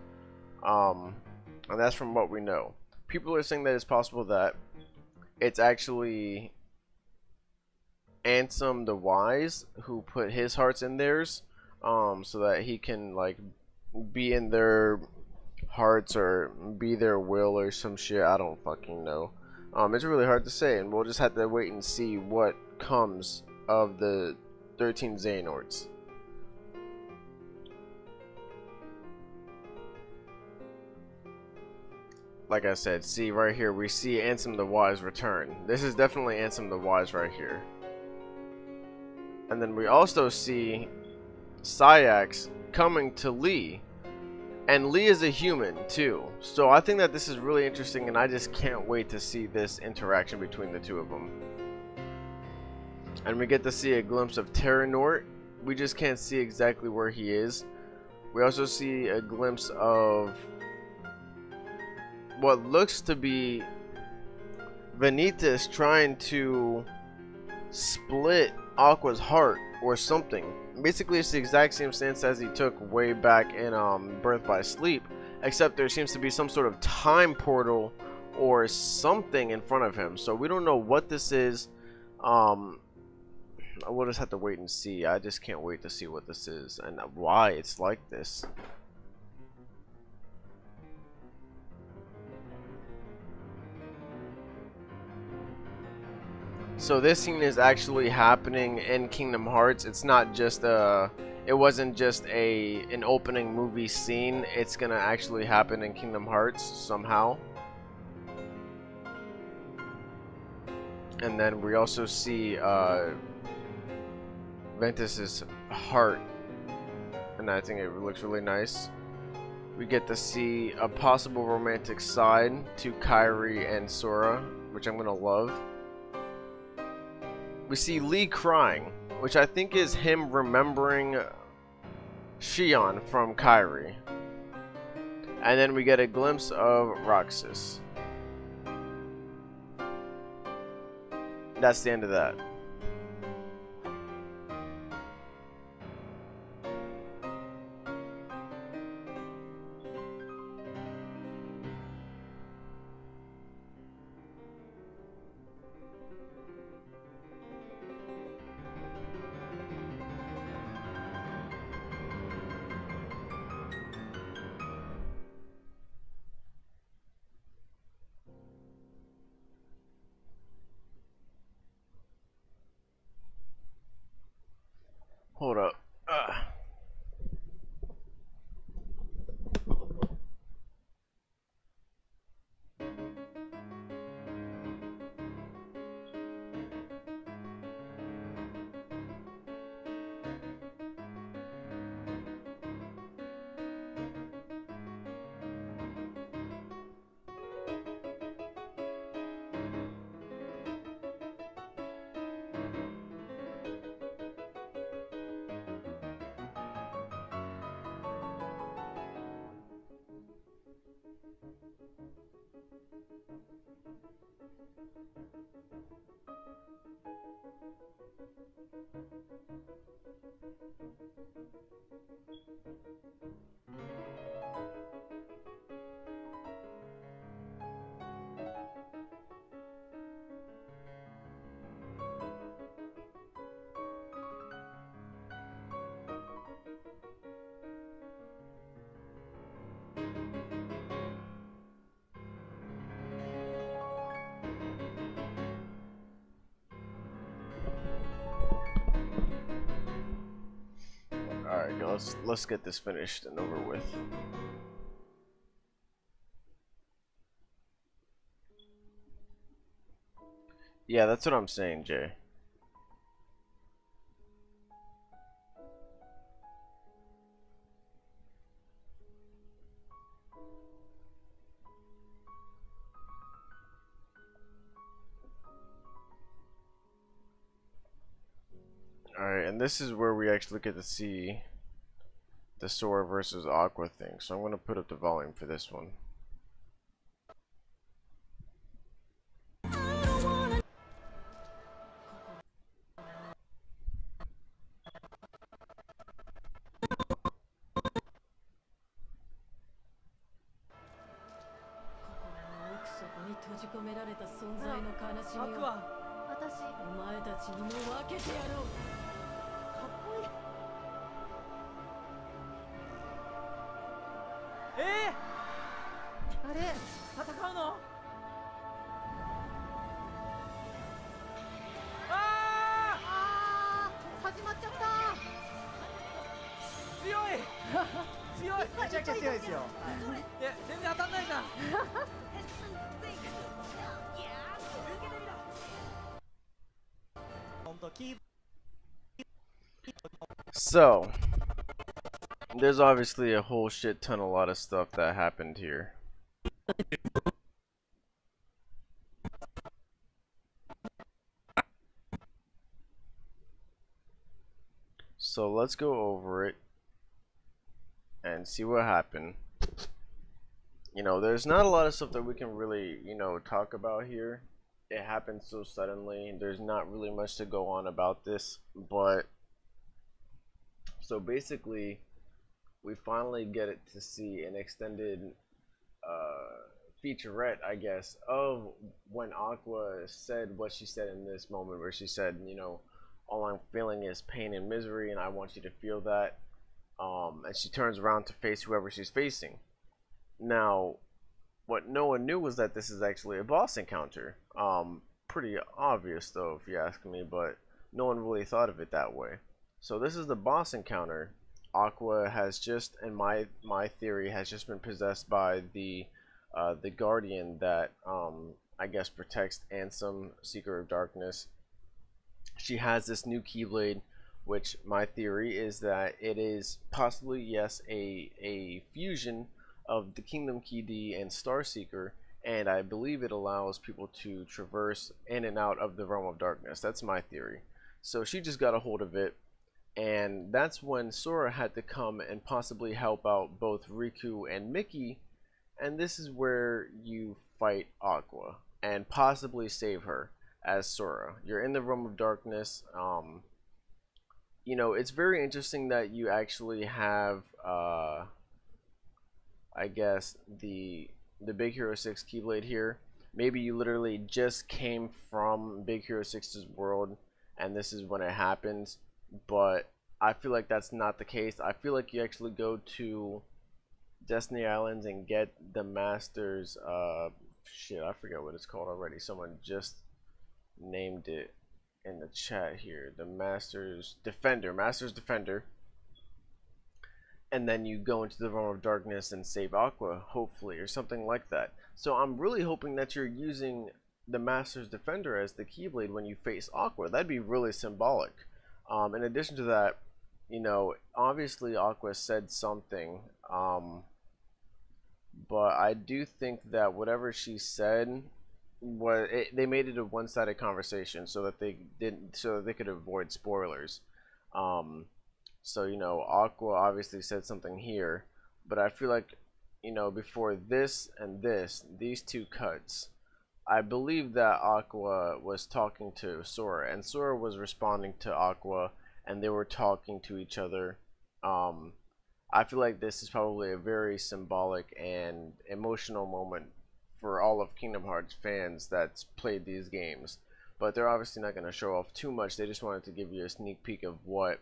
And that's from what we know. People are saying that it's possible that it's actually Ansem the Wise who put his hearts in theirs, so that he can like be in their hearts or be their will or some shit. I don't fucking know. It's really hard to say, and we'll just have to wait and see what comes of the 13 Xehanorts. Like I said, see right here, we see Ansem the Wise return. This is definitely Ansem the Wise right here. And then we also see Saïx coming to Lee. And Lee is a human too, so I think that this is really interesting, and I just can't wait to see this interaction between the two of them. And we get to see a glimpse of Terranort. We just can't see exactly where he is. We also see a glimpse of what looks to be Vanitas trying to split Aqua's heart or something. Basically, it's the exact same stance as he took way back in Birth by Sleep, except there seems to be some sort of time portal or something in front of him. So we don't know what this is. We'll just have to wait and see. I just can't wait to see what this is and why it's like this. So this scene is actually happening in Kingdom Hearts. It's not just it wasn't just an opening movie scene. It's gonna actually happen in Kingdom Hearts somehow. And then we also see Ventus's heart, and I think it looks really nice. We get to see a possible romantic side to Kairi and Sora, which I'm gonna love. We see Lee crying, which I think is him remembering Shion from Kairi. And then we get a glimpse of Roxas. That's the end of that. Hold up. Alright, let's get this finished and over with. Yeah, that's what I'm saying, Jay. Alright, and this is where we actually get to see the Sora versus Aqua thing. So I'm going to put up the volume for this one. So, there's obviously a whole shit ton, a lot of stuff that happened here. So let's go over it and see what happened. You know, there's not a lot of stuff that we can really, you know, talk about here. It happened so suddenly. There's not really much to go on about this, but so basically we finally get it to see an extended featurette, I guess, of when Aqua said what she said in this moment, where she said, you know, all I'm feeling is pain and misery, and I want you to feel that. And she turns around to face whoever she's facing. Now, what no one knew was that this is actually a boss encounter. Pretty obvious though, if you ask me, but no one really thought of it that way. So this is the boss encounter. Aqua has just, in my theory, has just been possessed by the guardian that I guess protects Ansem, Seeker of Darkness. She has this new Keyblade, which my theory is that it is possibly, yes, a fusion of the Kingdom Key D and Star Seeker, and I believe it allows people to traverse in and out of the Realm of Darkness. That's my theory. So she just got a hold of it, and that's when Sora had to come and possibly help out both Riku and Mickey, and this is where you fight Aqua and possibly save her as Sora. You're in the Realm of Darkness. You know, it's very interesting that you actually have I guess the Big Hero 6 Keyblade here. Maybe you literally just came from Big Hero 6's world and this is when it happens, but I feel like that's not the case. I feel like you actually go to Destiny Islands and get the Masters shit, I forget what it's called already. Someone just named it in the chat here. The Masters Defender, and then you go into the Realm of Darkness and save Aqua, hopefully, or something like that. So I'm really hoping that you're using the Master's Defender as the Keyblade when you face Aqua. That'd be really symbolic. In addition to that, you know, obviously Aqua said something, but I do think that whatever she said, they made it a one-sided conversation so that they could avoid spoilers. So, you know, Aqua obviously said something here, but I feel like, you know, before this and these two cuts, I believe that Aqua was talking to Sora, and Sora was responding to Aqua, and they were talking to each other. I feel like this is probably a very symbolic and emotional moment for all of Kingdom Hearts fans that's played these games. But they're obviously not going to show off too much. They just wanted to give you a sneak peek of what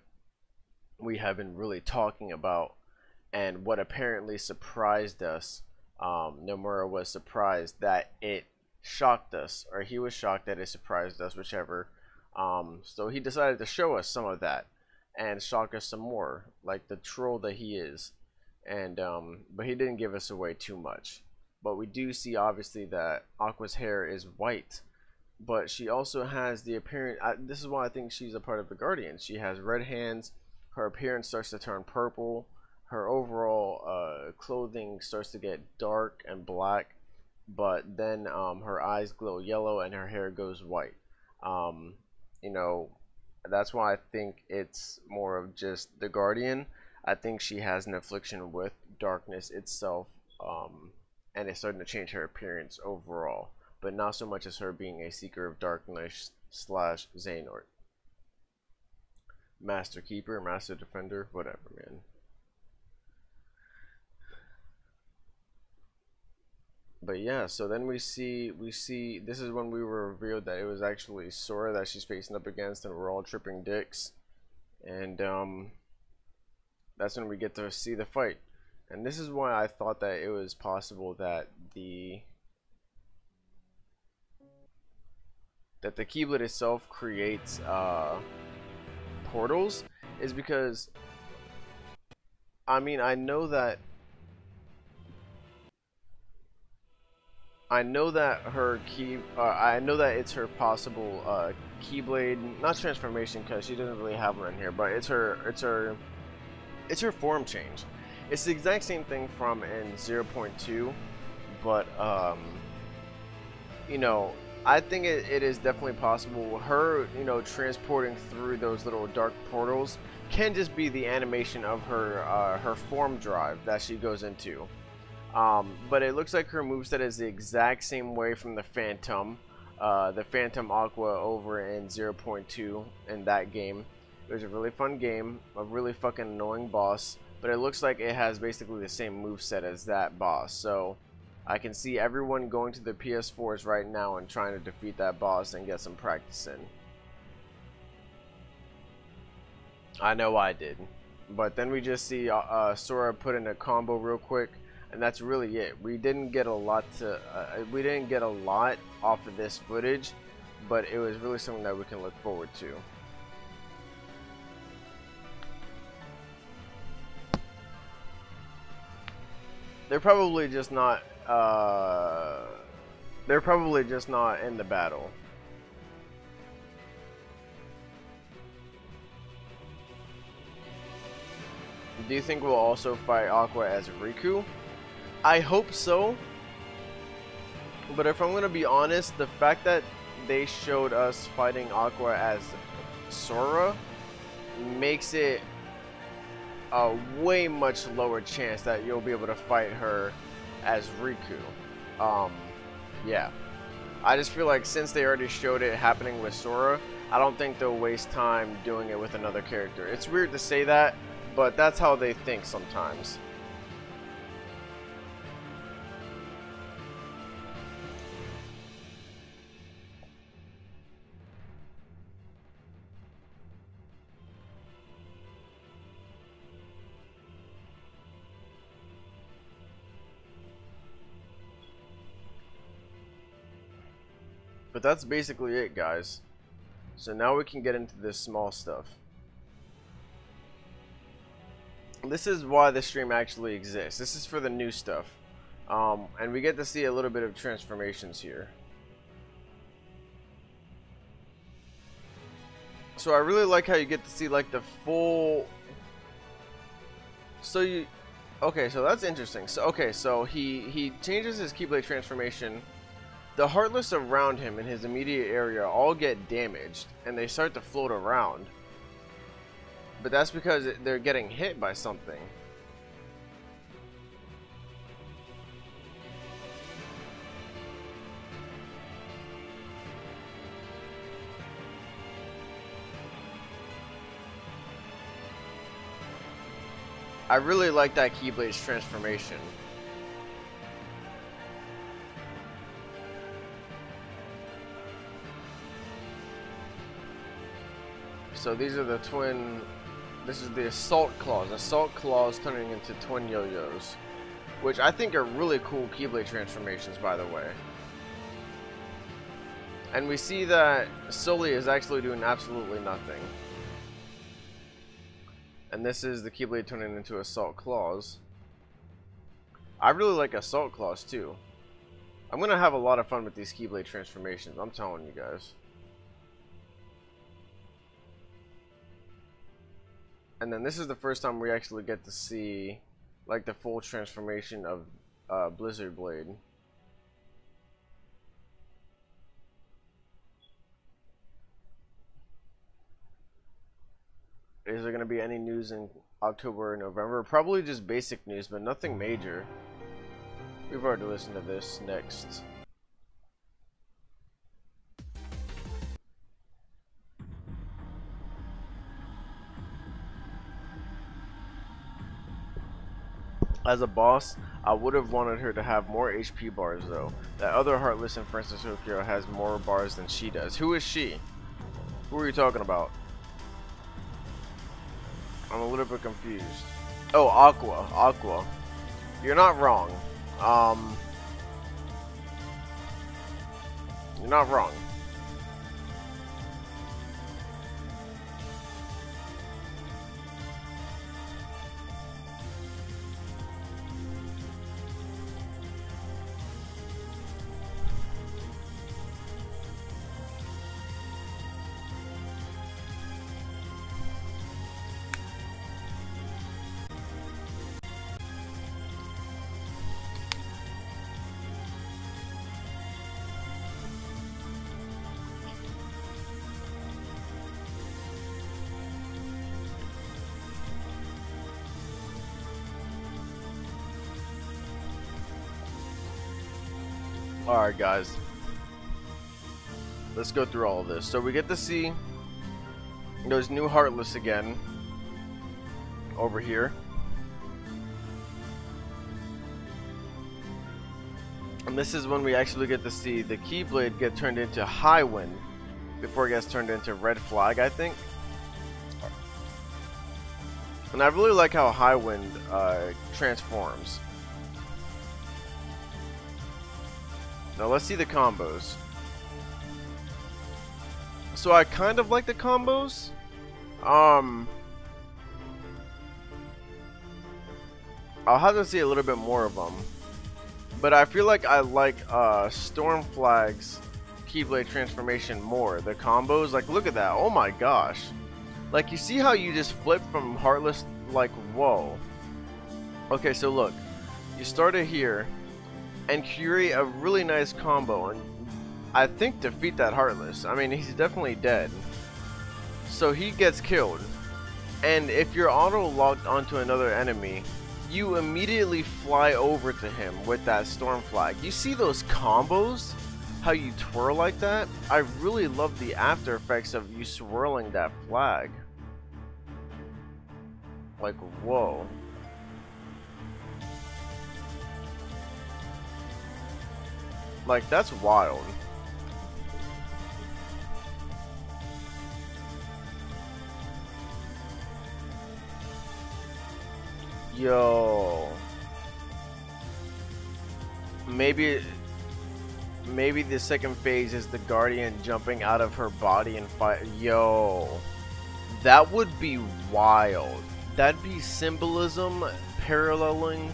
we have been really talking about and what apparently surprised us. Nomura was surprised that it shocked us, or he was shocked that it surprised us, whichever. So he decided to show us some of that and shock us some more, like the troll that he is. And but he didn't give us away too much. But we do see obviously that Aqua's hair is white, but she also has the appearance, this is why I think she's a part of the Guardians. She has red hands, her appearance starts to turn purple, her overall clothing starts to get dark and black, but then her eyes glow yellow and her hair goes white. You know, that's why I think it's more of just the Guardian. I think she has an affliction with darkness itself, and it's starting to change her appearance overall, but not so much as her being a Seeker of Darkness / Xehanort. Master Keeper, Master Defender, whatever, man. But yeah, so then we see this is when we were revealed that it was actually Sora that she's facing up against, and we're all tripping dicks. And that's when we get to see the fight. And this is why I thought that it was possible that the Keyblade itself creates portals, is because I mean I know that her I know that it's her possible Keyblade, not transformation because she doesn't really have one in here, but it's her form change. It's the exact same thing from in 0.2, but you know, I think it is definitely possible. Her, you know, transporting through those little dark portals can just be the animation of her form drive that she goes into. But it looks like her moveset is the exact same way from the Phantom Aqua over in 0.2 in that game. It was a really fun game, a really fucking annoying boss, but it looks like it has basically the same moveset as that boss. So I can see everyone going to the PS4s right now and trying to defeat that boss and get some practice in. I know I did. But then we just see Sora put in a combo real quick, and that's really it. We didn't get a lot off of this footage, but it was really something that we can look forward to. They're probably just not in the battle. Do you think we'll also fight Aqua as Riku? I hope so. But if I'm gonna be honest, the fact that they showed us fighting Aqua as Sora makes it a way much lower chance that you'll be able to fight her as Riku. Yeah. I just feel like since they already showed it happening with Sora, I don't think they'll waste time doing it with another character. It's weird to say that, but that's how they think sometimes. But that's basically it, guys. So now we can get into this small stuff. This is why the stream actually exists. This is for the new stuff. And we get to see a little bit of transformations here. So I really like how you get to see like the full... Okay, so that's interesting. So he changes his Keyblade transformation. The Heartless around him in his immediate area all get damaged, and they start to float around. But that's because they're getting hit by something. I really like that Keyblade's transformation. So these are the twin... This is the Assault Claws. Assault Claws turning into twin yo-yos. Which I think are really cool Keyblade transformations, by the way. And we see that Sully is actually doing absolutely nothing. And this is the Keyblade turning into Assault Claws. I really like Assault Claws too. I'm gonna have a lot of fun with these Keyblade transformations, I'm telling you guys. And then this is the first time we actually get to see like the full transformation of Blizzard Blade. Is there going to be any news in October or November? Probably just basic news, but nothing major. We've already listened to this. Next. As a boss, I would have wanted her to have more HP bars though. That other Heartless in Princess Tokyo has more bars than she does. Who is she? Who are you talking about? I'm a little bit confused. Oh, Aqua. Aqua. You're not wrong. You're not wrong. Alright guys, let's go through all of this. So we get to see those new Heartless again over here. And this is when we actually get to see the Keyblade get turned into High Wind before it gets turned into Red Flag, I think. And I really like how High Wind transforms. Now let's see the combos. So I kind of like the combos. I'll have to see a little bit more of them. But I feel like I like Storm Flag's Keyblade transformation more. The combos, like look at that. Oh my gosh. Like you see how you just flip from Heartless, like whoa. Okay, so look. You started here and create a really nice combo and I think defeat that Heartless. I mean, he's definitely dead. So he gets killed. And if you're auto-locked onto another enemy, you immediately fly over to him with that Storm Flag. You see those combos? How you twirl like that? I really love the after effects of you swirling that flag. Like, whoa. Like, that's wild. Yo. Maybe the second phase is the Guardian jumping out of her body and fight. Yo. That would be wild. That'd be symbolism paralleling.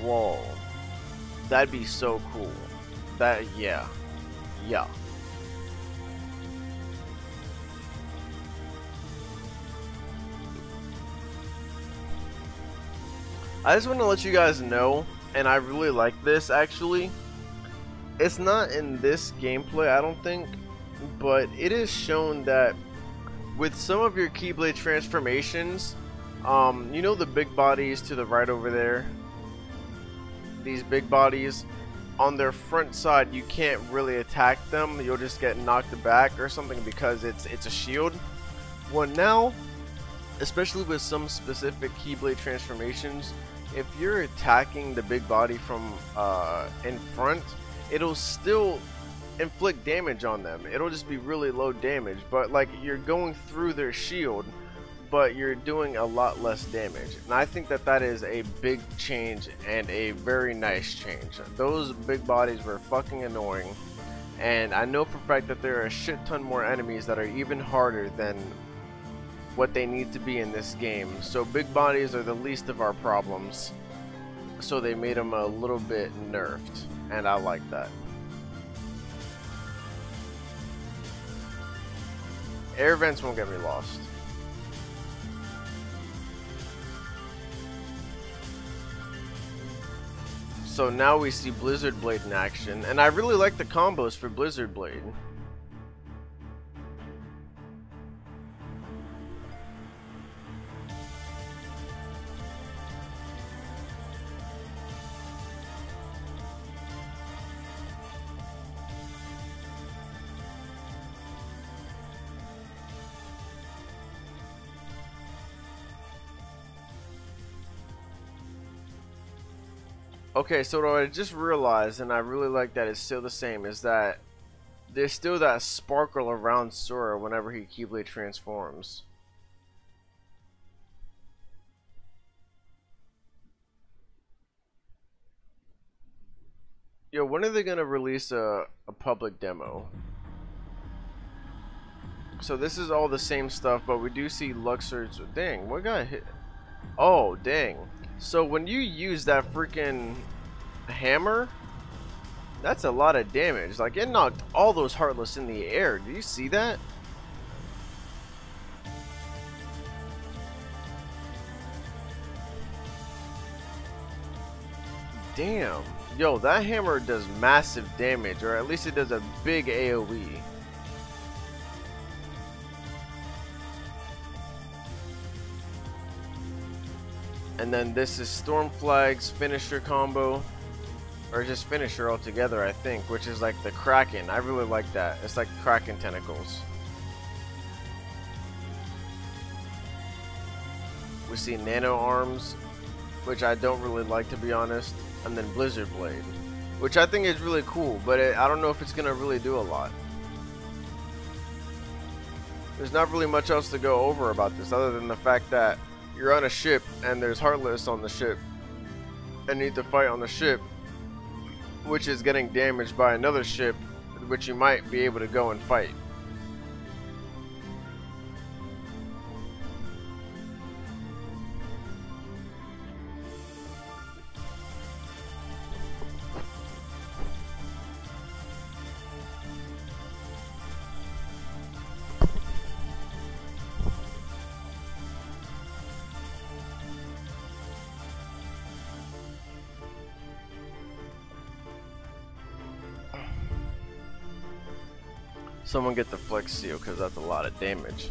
Whoa. That'd be so cool. That, yeah. Yeah. I just want to let you guys know, and I really like this actually. It's not in this gameplay, I don't think, but it is shown that with some of your Keyblade transformations, you know the big bodies to the right over there? These big bodies, on their front side you can't really attack them, you'll just get knocked back or something because it's a shield. Well now, especially with some specific Keyblade transformations, if you're attacking the big body from in front, it'll still inflict damage on them. It'll just be really low damage, but like you're going through their shield, but you're doing a lot less damage. And I think that that is a big change and a very nice change. Those big bodies were fucking annoying, and I know for a fact that there are a shit ton more enemies that are even harder than what they need to be in this game. So big bodies are the least of our problems, so they made them a little bit nerfed, and I like that. Air vents won't get me lost. So now we see Blizzard Blade in action, and I really like the combos for Blizzard Blade. Okay, so what I just realized, and I really like that it's still the same, is that there's still that sparkle around Sora whenever he Keyblade transforms. Yo, when are they gonna release a public demo? So this is all the same stuff, but we do see Luxor's. Dang, what got hit? Oh, dang. So when you use that freaking hammer, that's a lot of damage. Like, it knocked all those Heartless in the air. Do you see that? Damn. Yo, that hammer does massive damage, or at least it does a big AoE. And then this is Storm Flag's finisher combo, or just finisher altogether, I think, which is like the Kraken. I really like that. It's like Kraken tentacles. We see Nano Arms, which I don't really like, to be honest, and then Blizzard Blade. which I think is really cool, but I don't know if it's gonna really do a lot. There's not really much else to go over about this other than the fact that you're on a ship and there's Heartless on the ship and you need to fight on the ship, which is getting damaged by another ship, which you might be able to go and fight. Someone get the flex seal, because that's a lot of damage.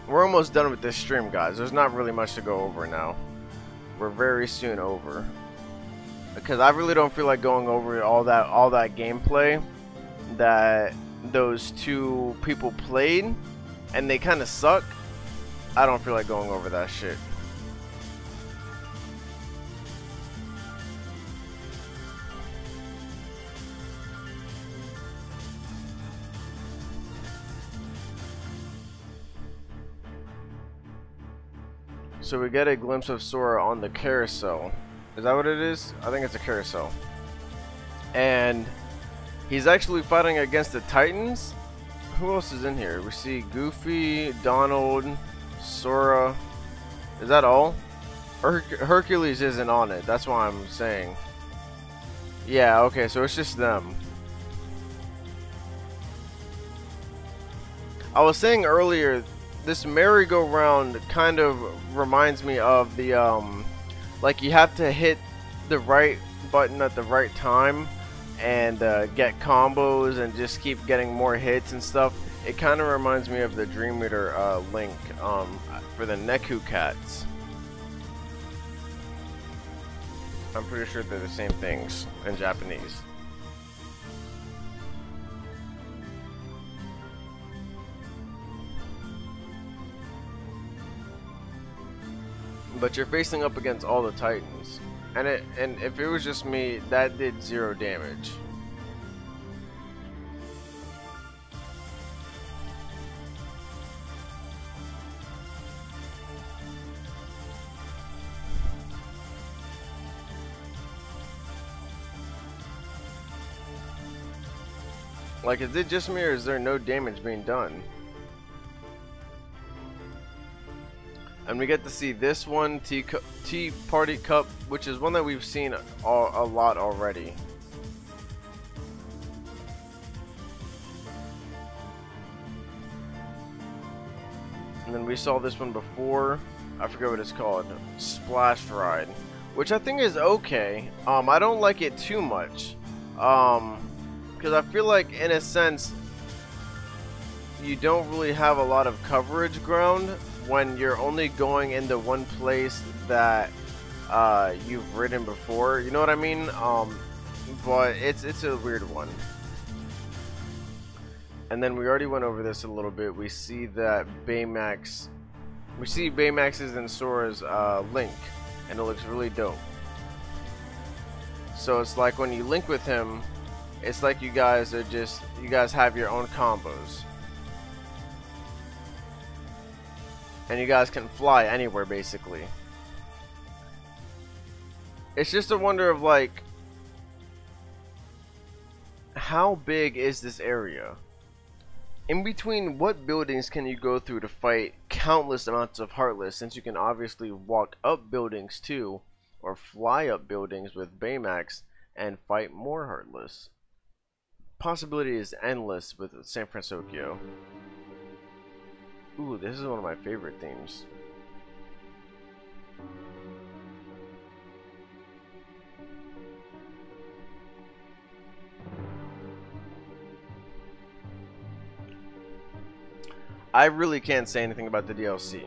We're almost done with this stream, guys. There's not really much to go over now. We're very soon over, because I really don't feel like going over all that gameplay that those two people played, and they kind of suck. I don't feel like going over that shit. So we get a glimpse of Sora on the carousel. Is that what it is? I think it's a carousel. And he's actually fighting against the Titans. Who else is in here? We see Goofy, Donald, Sora. Is that all? Hercules isn't on it. That's why I'm saying. Yeah, okay, so it's just them. I was saying earlier, this merry-go-round kind of reminds me of the like you have to hit the right button at the right time and get combos and just keep getting more hits and stuff. It kind of reminds me of the Dream Eater Link for the Neku cats. I'm pretty sure they're the same things in Japanese. But you're facing up against all the Titans, and if it was just me, that did 0 damage. Like, is it just me, or is there no damage being done? And we get to see this one, Tea Party Cup, which is one that we've seen a lot already. And then we saw this one before. I forget what it's called. Splash Ride, which I think is okay. I don't like it too much. Because I feel like, in a sense, you don't really have a lot of coverage ground when you're only going into one place that you've ridden before, you know what I mean? But it's a weird one. And then we already went over this a little bit. We see that Baymax's and Sora's link, and it looks really dope. So it's like when you link with him, it's like you guys have your own combos. And you guys can fly anywhere, basically. It's just a wonder of, like, how big is this area? In between what buildings can you go through to fight countless amounts of Heartless, since you can obviously walk up buildings too, or fly up buildings with Baymax and fight more Heartless? Possibility is endless with San Francisco. Ooh, this is one of my favorite themes. I really can't say anything about the DLC.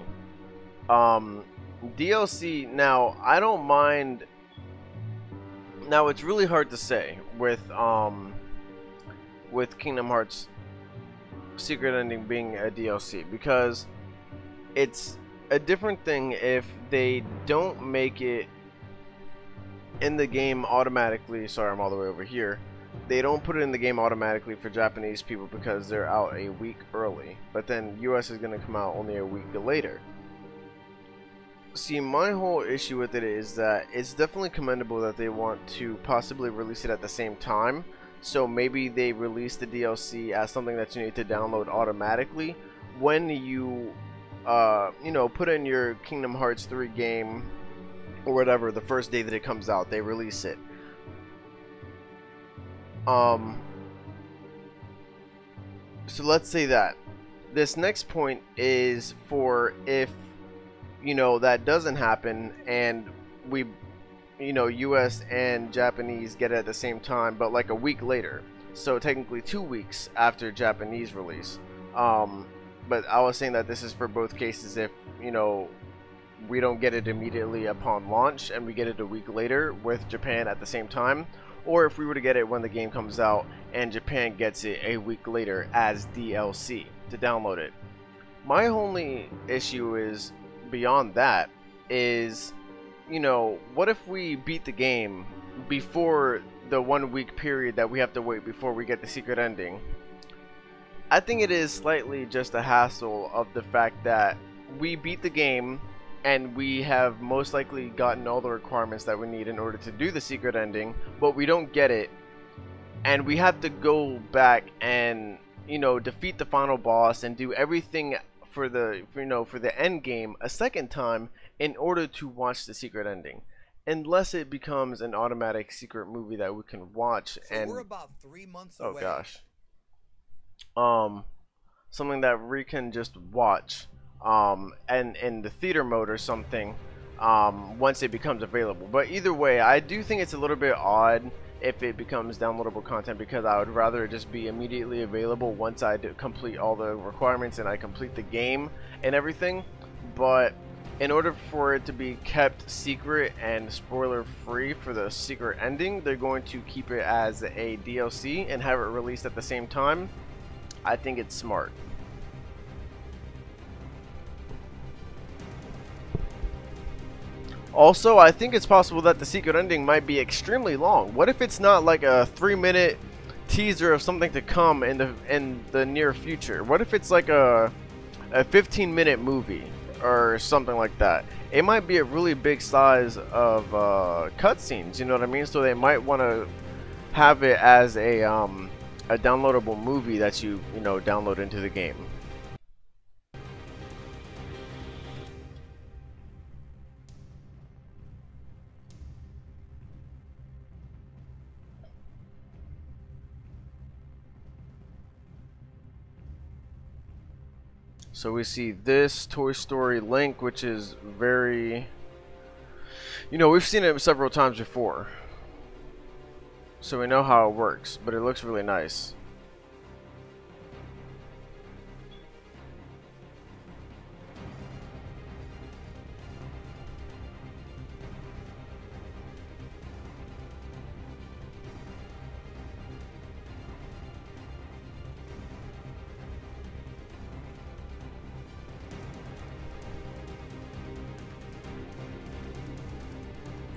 DLC, now, I don't mind. Now, it's really hard to say with Kingdom Hearts Secret Ending being a DLC, because it's a different thing if they don't make it in the game automatically. Sorry, I'm all the way over here. They don't put it in the game automatically for Japanese people because they're out a week early, but then US is going to come out only a week later. See, my whole issue with it is that it's definitely commendable that they want to possibly release it at the same time. So maybe they release the DLC as something that you need to download automatically when you you know, put in your Kingdom Hearts 3 game or whatever. The first day that it comes out, they release it. So let's say that this next point is for if, you know, that doesn't happen and we, you know, US and Japanese get it at the same time, but like a week later, so technically 2 weeks after Japanese release. But I was saying that this is for both cases if, you know, we don't get it immediately upon launch and we get it a week later with Japan at the same time, or if we were to get it when the game comes out and Japan gets it a week later as DLC to download it. My only issue is, beyond that, is, you know, what if we beat the game before the 1 week period that we have to wait before we get the secret ending? I think it is slightly just a hassle of the fact that we beat the game and we have most likely gotten all the requirements that we need in order to do the secret ending, but we don't get it, and we have to go back and, you know, defeat the final boss and do everything for the, you know, for the end game a second time in order to watch the secret ending, unless it becomes an automatic secret movie that we can watch. So and we're about 3 months away. Oh gosh. Something that we can just watch and in the theater mode or something once it becomes available. But either way, I do think it's a little bit odd if it becomes downloadable content, because I would rather it just be immediately available once I complete all the requirements and I complete the game and everything. But in order for it to be kept secret and spoiler free for the secret ending, they're going to keep it as a DLC and have it released at the same time. I think it's smart. Also, I think it's possible that the secret ending might be extremely long. What if it's not like a 3-minute teaser of something to come in the near future? What if it's like a 15-minute movie or something like that? It might be a really big size of cutscenes, you know what I mean? So they might want to have it as a downloadable movie that you know, download into the game. So we see this Toy Story Link, which is very, you know, we've seen it several times before, so we know how it works, but it looks really nice.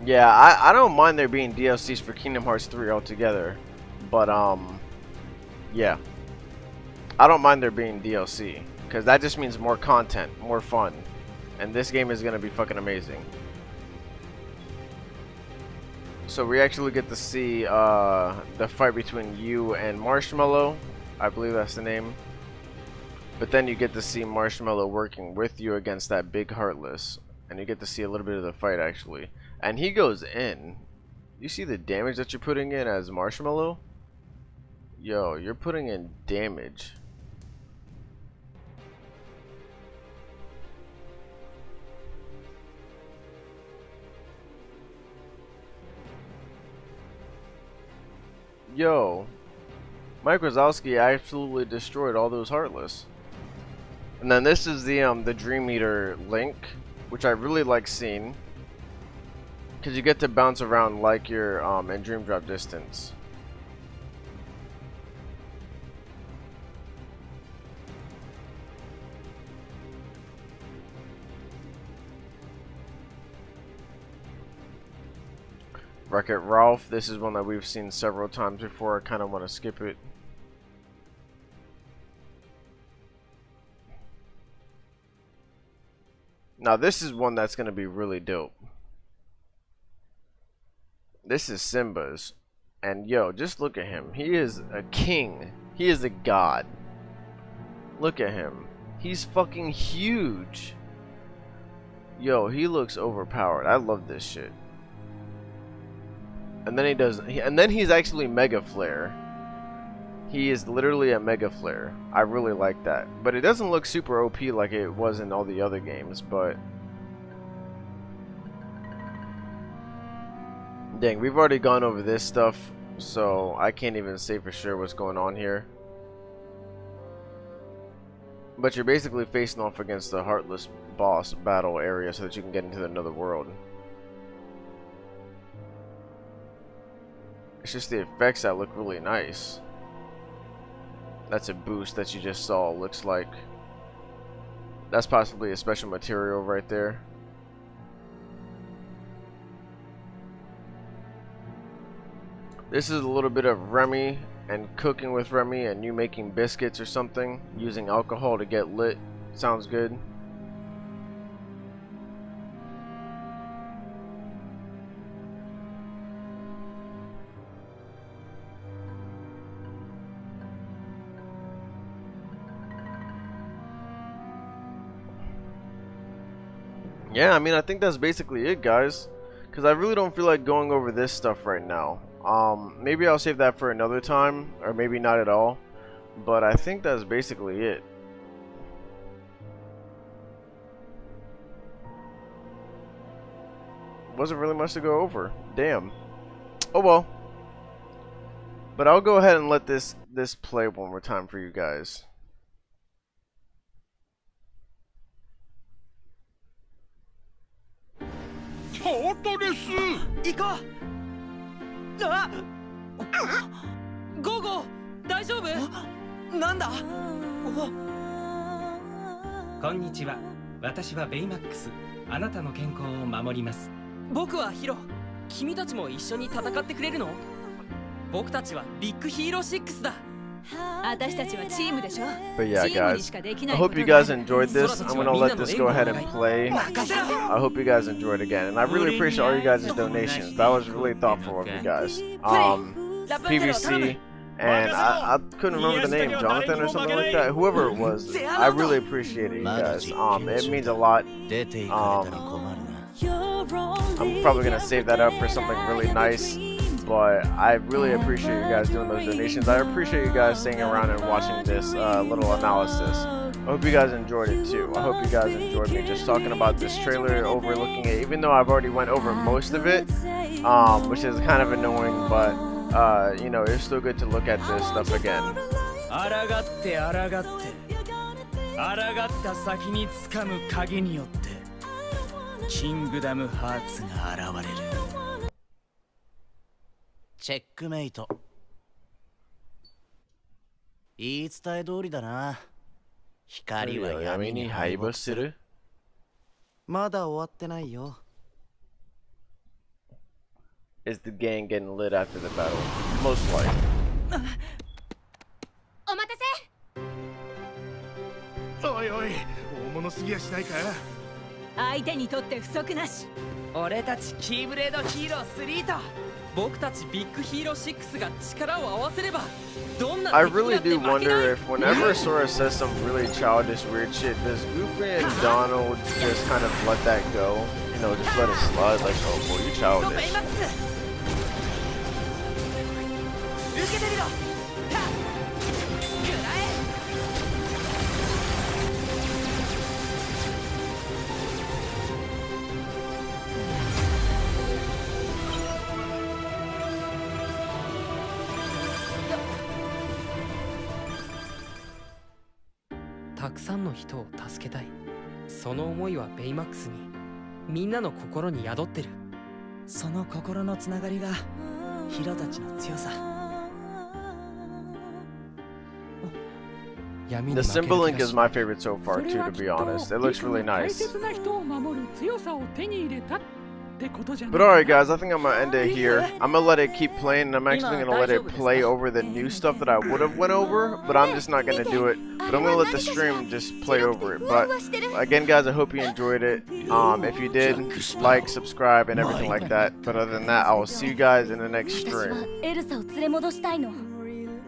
Yeah, I don't mind there being DLCs for Kingdom Hearts 3 altogether, but yeah, I don't mind there being DLC, because that just means more content, more fun, and this game is gonna be fucking amazing. So we actually get to see the fight between you and Marshmallow, I believe that's the name, but then you get to see Marshmallow working with you against that big Heartless, and you get to see a little bit of the fight actually. And he goes in. You see the damage that you're putting in as Marshmallow? Yo, you're putting in damage. Yo, Mike Wazowski absolutely destroyed all those Heartless. And then this is the Dream Eater Link, which I really like seeing, because you get to bounce around like you're in Dream Drop Distance. Wreck-It Ralph. This is one that we've seen several times before. I kind of want to skip it. Now this is one that's going to be really dope. This is Simba's. And yo, just look at him. He is a king. He is a god. Look at him. He's fucking huge. Yo, he looks overpowered. I love this shit. And then he's actually Mega Flare. He is literally a Mega Flare. I really like that. But it doesn't look super OP like it was in all the other games, but dang, we've already gone over this stuff, so I can't even say for sure what's going on here. But you're basically facing off against the Heartless boss battle area so that you can get into another world. It's just the effects that look really nice. That's a boost that you just saw, looks like. That's possibly a special material right there. This is a little bit of Remy and cooking with Remy and you making biscuits or something using alcohol to get lit. Sounds good. Yeah, I mean, I think that's basically it, guys, because I really don't feel like going over this stuff right now. Maybe I'll save that for another time, or maybe not at all, but I think that's basically it. Wasn't really much to go over. Damn. Oh well. But I'll go ahead and let this play one more time for you guys.こんにちは。私はベイマックス。あなたの健康を守ります。僕はヒロ。君たちも一緒に戦ってくれるの？僕たちはビッグヒーロー6だ。But yeah, guys, I hope you guys enjoyed this. I'm gonna let this go ahead and play. I hope you guys enjoyed again, and I really appreciate all you guys' donations. That was really thoughtful of you guys. PVC, and I couldn't remember the name, Jonathan or something like that. Whoever it was, I really appreciate it, you guys. It means a lot. I'm probably gonna save that up for something really nice. But I really appreciate you guys doing those donations. I appreciate you guys staying around and watching this little analysis. I hope you guys enjoyed it too. I hope you guys enjoyed me just talking about this trailer, overlooking it, even though I've already went over most of it, which is kind of annoying, but you know, it's still good to look at this stuff again. Checkmate. 言い伝え通りだな。光は闇に敗北する。まだ終わってないよ。Is the gang getting lit after the battle? Most likely. お待たせ。おいおい、大物すぎやしないか。相手にとって不足なし。俺たちキーブレードヒーロー3と。僕たちビッグヒーロー6が力を合わせればどんな I really do wonder if whenever Sora says some really childish weird shit, does Goofy and Donald just kind of let that go? You know, just let it slide like, oh boy, you childish. "たくさんの人を助けたい。その思いはベイマックスに、みんなの心に宿ってる。その心のつながりがヒロたちの強さ。The symbol link is my favorite so far too, to be honest. It looks really nice. ってことじゃない。But alright guys, I think I'm gonna end it here. I'm gonna let it keep playing and I'm actually gonna let it play over the new stuff that I would have went over, but I'm just not gonna do it. But I'm gonna let the stream just play over it. But again guys, I hope you enjoyed it. If you did, like, subscribe and everything like that. But other than that, I will see you guys in the next stream. エルサを連れ戻したいの。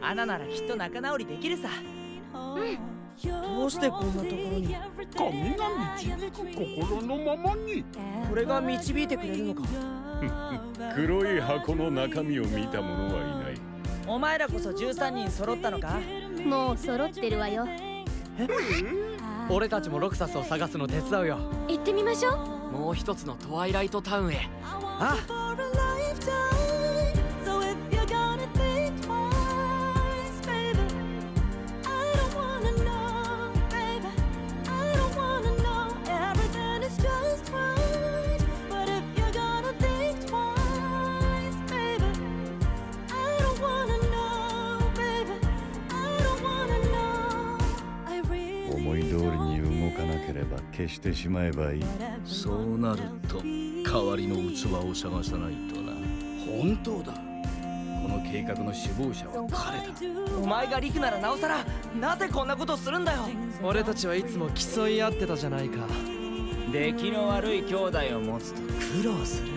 アナならきっと仲直りできるさ。どうしてこんなところに。神が導く心のままに。これが導いてくれるのか。黒い箱の中身を見た者はいない。お前らこそ13人揃ったのか。もう揃ってるわよ。俺たちもロクサスを探すの手伝うよ。行ってみましょう。もう一つのトワイライトタウンへ。ああ。消してしまえばいい。そうなると代わりの器を探さないとな。本当だ。この計画の首謀者は彼だ。お前がリクならなおさら、なぜこんなことするんだよ。俺たちはいつも競い合ってたじゃないか。出来の悪い兄弟を持つと苦労する。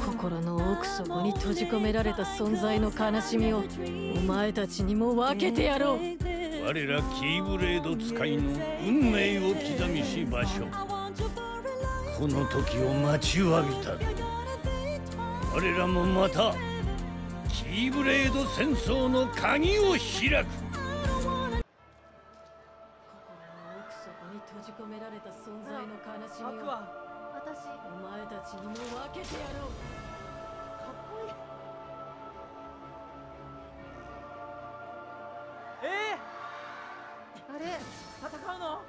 心の奥底に閉じ込められた存在の悲しみをお前たちにも分けてやろう。我らキーブレード使いの運命を刻みし場所、この時を待ちわびた。我らもまたキーブレード戦争の鍵を開く。心の奥底に閉じ込められた存在の悲しみを私お前たちにも分けてやろう。かっこいい。あれ、戦うの？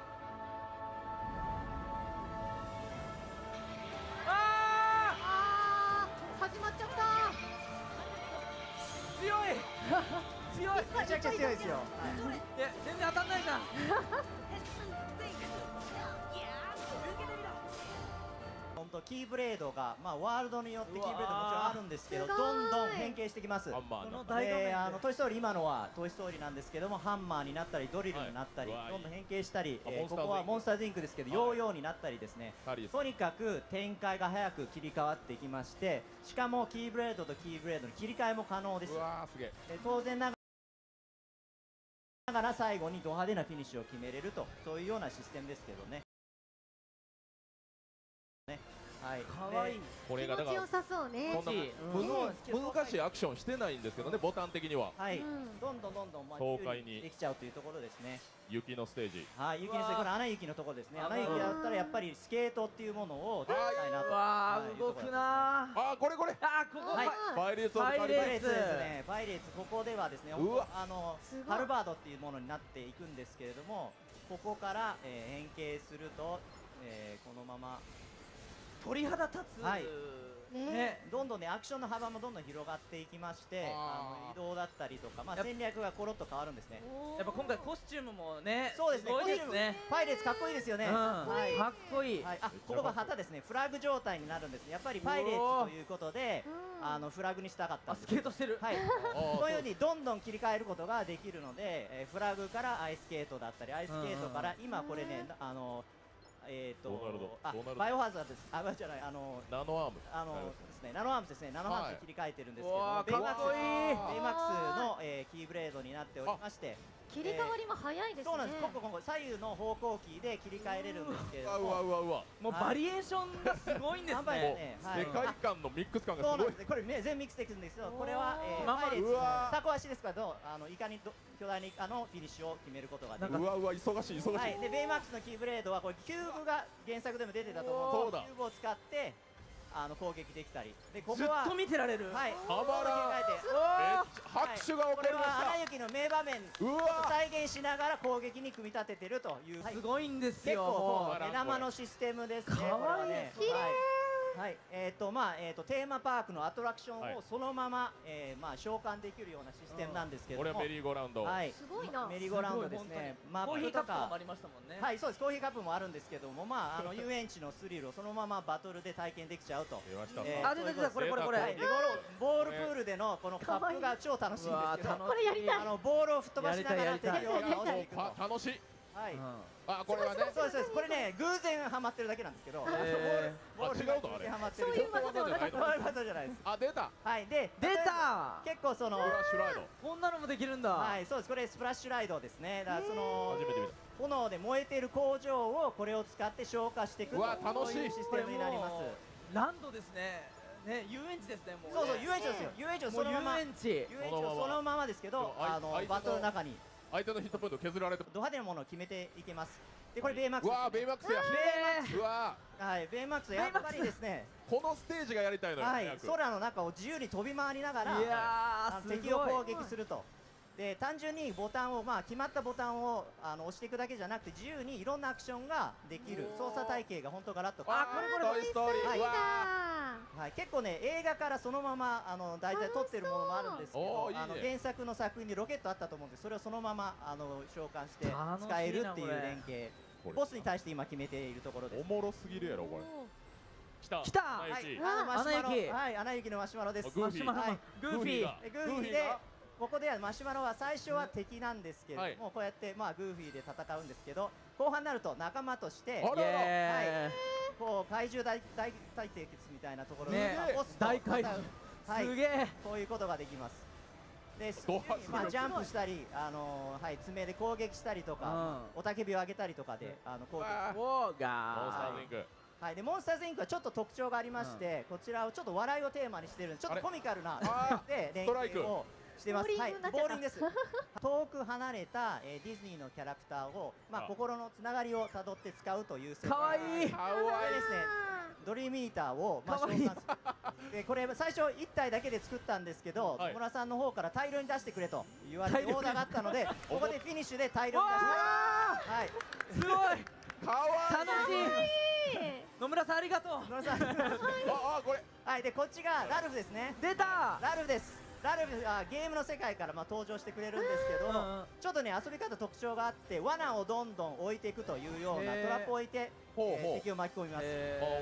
始まっちゃった。強い強い。めちゃくちゃ強いですよ。いや、全然当たんないじゃん。本当キーブレードが、ワールドによってキーブレードもちろんあるんですけど、どんどん変形してきます。トイストーリー、今のはトイストーリーなんですけども、ハンマーになったりドリルになったり、どんどん変形したり、ここはモンスターズインクですけど、ヨーヨーになったりですね、とにかく展開が早く切り替わっていきまして、しかもキーブレードとキーブレードの切り替えも可能です。当然ながら最後にド派手なフィニッシュを決めれると、そういうようなシステムですけどね。はい、かわいい。これがだから良さそうね。そんな難しいアクションしてないんですけどね、ボタン的には。はい、どんどん爽快にできちゃうというところですね。雪のステージ。はい、雪のステージ、これ穴雪のところですね。穴雪だったらやっぱりスケートっていうものを使いたいなと。わあ、動くな。あ、これ。あ、ここ。はい、パイレーツですね。パイレーツ、ここではですね、ハルバードっていうものになっていくんですけれども、ここから変形するとこのまま。鳥肌立つ。はい。どんどんねアクションの幅もどんどん広がっていきまして、移動だったりとか、戦略がコロッと変わるんですね。やっぱ今回コスチュームもね、そうですね。コスチュームね。パイレーツかっこいいですよね。かっこいい。あ、ここが旗ですね。フラグ状態になるんですね。やっぱりパイレーツということで、フラグにしたかったんです。スケートしてる。はい。このようにどんどん切り替えることができるので、フラグからアイススケートだったり、アイススケートから今これねバイオハザードです。じゃない、ナノアームですね。ナノアームですね。ナノアームで切り替えてるんですけど、ベイマックスのキーブレードになっておりまして、切り替わりも早いですね。そうなんです。ここ左右の方向キーで切り替えれるんですけれども、もうバリエーションがすごいんですね。世界観のミックス感がすごい。そうなんです。これね全ミックスできるんですけど、これはパイレーツタコ足ですからいかに巨大なイカのフィニッシュを決めることができる。忙しい。はい。でベイマックスのキーブレードはこれキューブが原作でも出てたと思う。キューブを使って攻撃できたり、でここはずっと見てられる。はい。たまらん。拍手が起こりました。これは穴雪の名場面を再現しながら攻撃に組み立ててるという。すごいんですよ。結構目玉のシステムですね。かわいい。綺麗。はい、テーマパークのアトラクションをそのまま、召喚できるようなシステムなんですけども、これはメリーゴーラウンド、はい、すごいな。メリーゴーラウンドですね。マップとかありましたもんね。はい、そうです。コーヒーカップもあるんですけども、遊園地のスリルをそのままバトルで体験できちゃうと。あ、出たこれ。ボールプールでのこのカップが超楽しいんですけど、これやりたい。ボールを吹っ飛ばしながら敵を倒していくと。楽しい。はい。あ、これはね。そうです。これね、偶然ハマってるだけなんですけど。ボール違うとあれ。そういう技じゃない。そういう技じゃないです。あ、出た。はい。で、出た。結構その。スプラッシュライド。こんなのもできるんだ。はい、そうです。これスプラッシュライドですね。だからその炎で燃えている工場をこれを使って消火していくというシステムになります。ランドですね。ね、遊園地ですね。もう。そうそう、遊園地ですよ。遊園地をそのまま。遊園地をそのままですけど、バトルの中に。相手のヒットポイント削られてド派手なものを決めていけます。でこれベイマックス。うわー、ベイマックスや。うわー、はい、ベイマックスやっぱりですね。このステージがやりたいのよ。はい、空の中を自由に飛び回りながら敵を攻撃すると。で単純にボタンを決まったボタンを押していくだけじゃなくて自由にいろんなアクションができる操作体系が本当ガラッと。あ、これトイストーリー。はい、結構ね映画からそのまま題材取ってるものもあるんですけど、原作の作品にロケットあったと思うんで、それをそのまま召喚して使えるっていう連携。ボスに対して今決めているところです。おもろすぎるやろこれ。来た。はい、アナ雪のマシュマロです。グーフィーで。ここではマシュマロは最初は敵なんですけれども、こうやってグーフィーで戦うんですけど、後半になると仲間としてこう怪獣大対決みたいなところでボスと大怪獣、すげえ、こういうことができます。でジャンプしたり爪で攻撃したりとか、雄たけびを上げたりとかで攻撃。はい、でモンスターズインクはちょっと特徴がありまして、こちらをちょっと笑いをテーマにしているので、ちょっとコミカルなで連携をしてます。はい、ボーリングです。遠く離れたディズニーのキャラクターを心のつながりをたどって使うという設定。かわいい。かわいいですね。ドリームイーターを召喚する。でこれ最初1体だけで作ったんですけど、野村さんの方から大量に出してくれと言われてオーダーがあったので、ここでフィニッシュで大量に出しました。はい。すごい。かわいい。楽しい。野村さんありがとう。野村さん。これ。はい、でこっちがラルフですね。出た。ラルフです。ラルフはゲームの世界から登場してくれるんですけど、ちょっとね遊び方特徴があって、罠をどんどん置いていくというようなトラップを置いて敵を巻き込みます。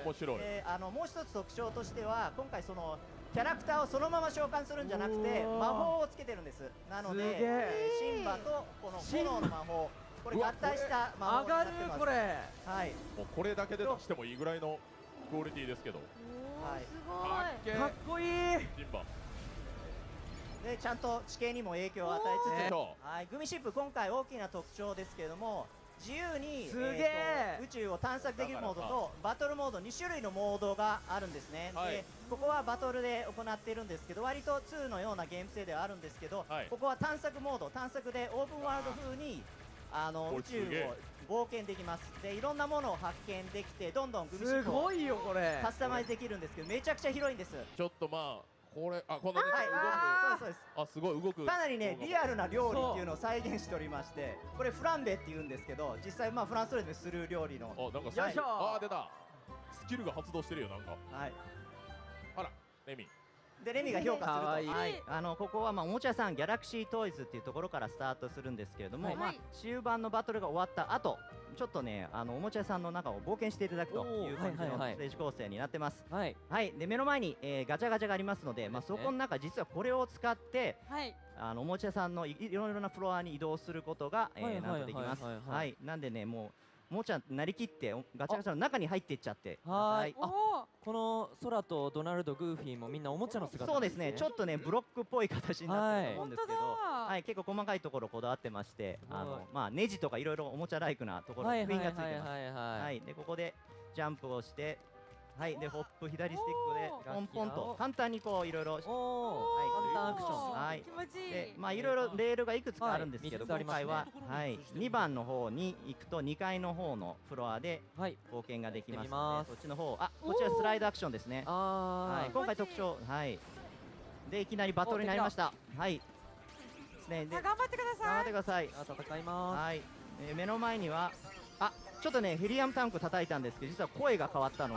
面白い。もう一つ特徴としては、今回そのキャラクターをそのまま召喚するんじゃなくて魔法をつけてるんです。なのでシンバとこの炎の魔法、これ合体した魔法になってます。上がるこれ。はい。もうこれだけで出してもいいぐらいのクオリティですけど。はい。すごい。かっこいい。シンバ。でちゃんと地形にも影響を与えつつ、はい、グミシップ今回大きな特徴ですけれども、自由に宇宙を探索できるモードとバトルモード2種類のモードがあるんですね。でここはバトルで行っているんですけど、割と2のようなゲーム性ではあるんですけど、ここは探索モード、探索でオープンワールド風に宇宙を冒険できます。でいろんなものを発見できて、どんどんグミシップをカスタマイズできるんですけど、めちゃくちゃ広いんです。ちょっとこれこんなにそうです。あ、すごい動く。かなりねリアルな料理っていうのを再現しておりまして、これフランベっていうんですけど、実際フランス料理でする料理の。なんか出た。スキルが発動してるよなんか。はい。あら、レミ。でレミが評価すると、はい、ここはおもちゃ屋さんギャラクシートイズっていうところからスタートするんですけれども、終盤のバトルが終わった後、ちょっとねおもちゃ屋さんの中を冒険していただくという感じのステージ構成になってます。はい、で目の前にガチャガチャがありますので、そこの中実はこれを使っておもちゃ屋さんのいろいろなフロアに移動することがなんとできます。はい、なんでねもうおもちゃなりきってガチャガチャの中に入っていっちゃって。はい。この空とドナルド、グーフィーもみんなおもちゃの姿。そうですね。ちょっとねブロックっぽい形になってると思うんですけど、はい、結構細かいところこだわってまして、ネジとかいろいろおもちゃライクなところにピンがついてます。はい。でここでジャンプをして。はい、でホップ左スティックでポンポンと簡単にこういろいろ簡単アクション、はい、気持ちいい。でいろいろレールがいくつかあるんですけど、今回は2番の方に行くと2階の方のフロアで冒険ができますので、そっちの方、こちらスライドアクションですね。はい、今回特徴、はい、でいきなりバトルになりました。はいですね。頑張ってください。頑張ってください。戦います。はい、目の前にはちょっとねヘリアムタンク叩いたんですけど、実は声が変わったの。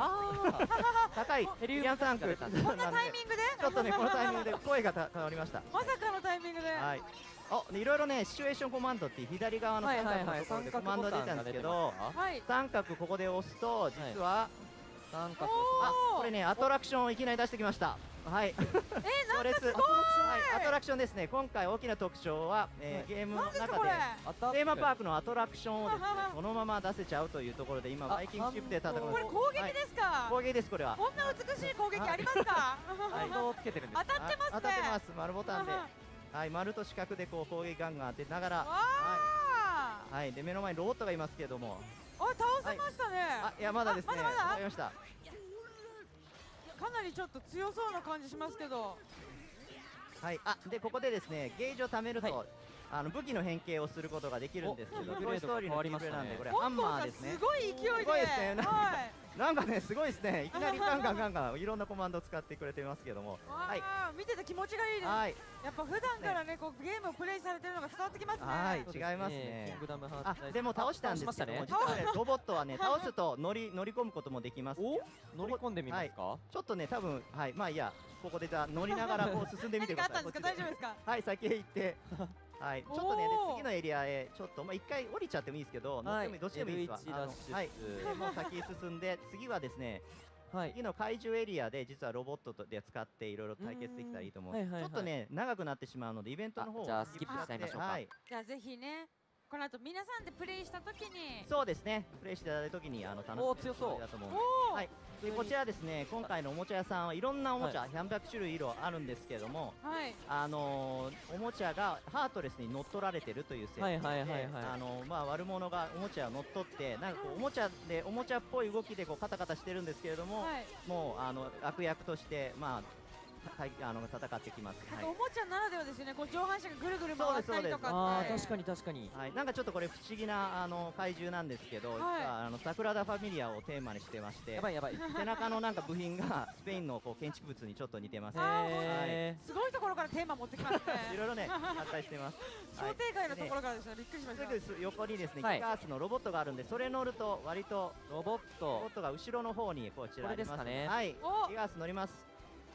高いヘリアムタンク。こんなタイミングで？ちょっとねこのタイミングで声が変わりました。まさかのタイミングで。はい。いろいろねシチュエーションコマンドっていう左側の三角のところでコマンド出たんですけど、三角ここで押すと実は三角。これねアトラクションをいきなり出してきました。はい。なんかすごい。アトラクションですね。今回大きな特徴はゲームの中でテーマパークのアトラクションをですねそのまま出せちゃうというところで今バイキングシップで戦う。これ攻撃ですか？攻撃ですこれは。こんな美しい攻撃ありますか？をつけてるんです。当たってますね。当たってます。丸ボタンで。はい、丸と四角でこう攻撃ガンガン当てながら、はい、で目の前にロボットがいますけれども、倒せましたね。いやまだですね。わかりました。かなりちょっと強そうな感じしますけど。はい、でここでですねゲージを貯めると、武器の変形をすることができるんですけど、トイストーリーのキープレなんでこれハンマーですね。すごい勢いで。すごいですね。なんかねすごいですね。いきなりガンガンいろんなコマンドを使ってくれてますけども、見てて気持ちがいいです。やっぱ普段からねこうゲームをプレイされてるのが伝わってきますね。はい、違いますね。キングダムハーツ。でも倒したんですけども、実はロボットはね倒すと乗り込むこともできます。乗り込んでみますか？ちょっとね多分まあいいや、ここで乗りながらこう進んでみてください。何かあったんですか？大丈夫ですか？はい、先へ行って。はい、ちょっとね次のエリアへちょっと一回降りちゃってもいいですけど、乗ってもどっちでもいいですわ。はい、もう先へ進んで次はですね、次の怪獣エリアで実はロボットで使っていろいろ対決できたらいいと思う。ちょっとね長くなってしまうのでイベントの方をじゃあスキップしちゃいましょうか。じゃあぜひねこの後皆さんでプレイしたときに、そうですね、プレイしていただいたときに楽しめる強そうだと思うので、はい、でこちらですね、今回のおもちゃ屋さんはいろんなおもちゃ、300種類以上あるんですけれども、おもちゃがハートレスに乗っ取られてるという設定で、悪者がおもちゃを乗っ取ってなんかこうおもちゃっぽい動きでこうカタカタしてるんですけれども、もう悪役として戦ってきます。おもちゃならではですよね。こう上半身がぐるぐる回ったりとかって。確かに。なんかちょっとこれ不思議な怪獣なんですけど、実は桜田ファミリアをテーマにしてまして、やばい背中のなんか部品がスペインのこう建築物にちょっと似てます。すごいところからテーマ持ってきますね。いろいろねあったりしてます。想定外のところからですね。びっくりしました。すぐ横にですねギガースのロボットがあるんで、それ乗ると割とロボットが後ろの方にこちらありますね。はい、ギガース乗ります。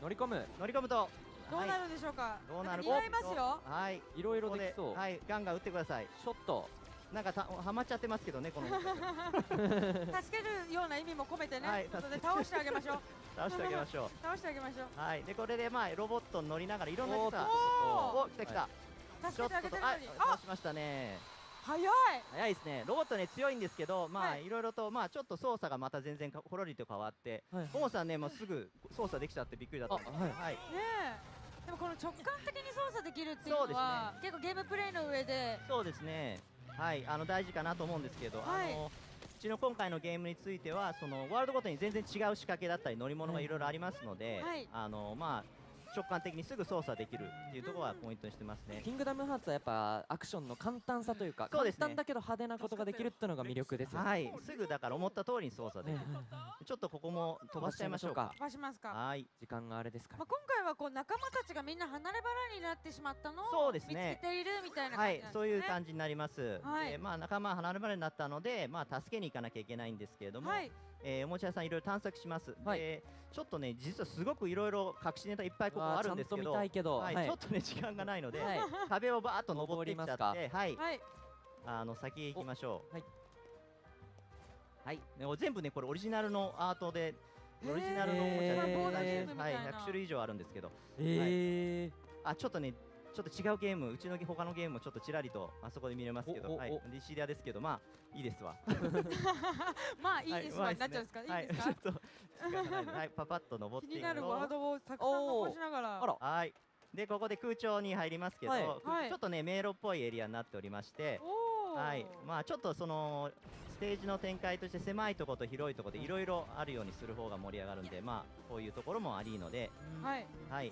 乗り込むとどうなるんでしょうか。どうなるか。似合いますよ。はい。いろいろできそう。はい、ガンガン打ってください。ショット。なんかはまっちゃってますけどね、この。助けるような意味も込めてね。倒してあげましょう。倒してあげましょう。倒してあげましょう。はい。でこれでロボットに乗りながらいろんな来た。助けてあげてるのに。倒しましたね。早いですね。ロボットね強いんですけど、いろいろとちょっと操作がまた全然コロリと変わって、ゴモさんねもうすぐ操作できちゃってびっくりだったんです。はい。でもこの直感的に操作できるっていうのは結構ゲームプレイの上で、そうですね。はい、大事かなと思うんですけど、うちの今回のゲームについてはそのワールドごとに全然違う仕掛けだったり乗り物がいろいろありますので、直感的にすぐ操作できるっていうところはポイントにしてますね。キングダムハーツはやっぱアクションの簡単さというか、簡単だけど派手なことができるっていうのが魅力ですよね。はい、すぐだから思った通りに操作できる。ちょっとここも飛ばしちゃいましょうか。飛ばしますか。はい。時間があれですから。今回はこう仲間たちがみんな離れ離れになってしまったのを見つけているみたいな感じなんですね。そういう感じになります。仲間離れ離れになったので、助けに行かなきゃいけないんですけれども。おもちゃ屋さんいろいろ探索します。ちょっとね実はすごくいろいろ隠しネタいっぱいここあるんですけど、ちょっとね時間がないので壁をバーッと登ってきちゃって、先へ行きましょう。はい。全部ねこれオリジナルのアートでオリジナルのおもちゃで100種類以上あるんですけど、ちょっとねちょっと違うゲーム、うちの他のゲームもちょっとちらりとあそこで見れますけど、ディシリアですけど、いいですわ。いいですわになっちゃうんですか。いいですか。ちょっと時間がないので、はい、パパッと登っていくと。気になるワードをたくさん残しながら。はい。でここで空調に入りますけど、ちょっとね迷路っぽいエリアになっておりまして、はい。ちょっとそのステージの展開として狭いところと広いところでいろいろあるようにする方が盛り上がるんで、こういうところもありので、はい。い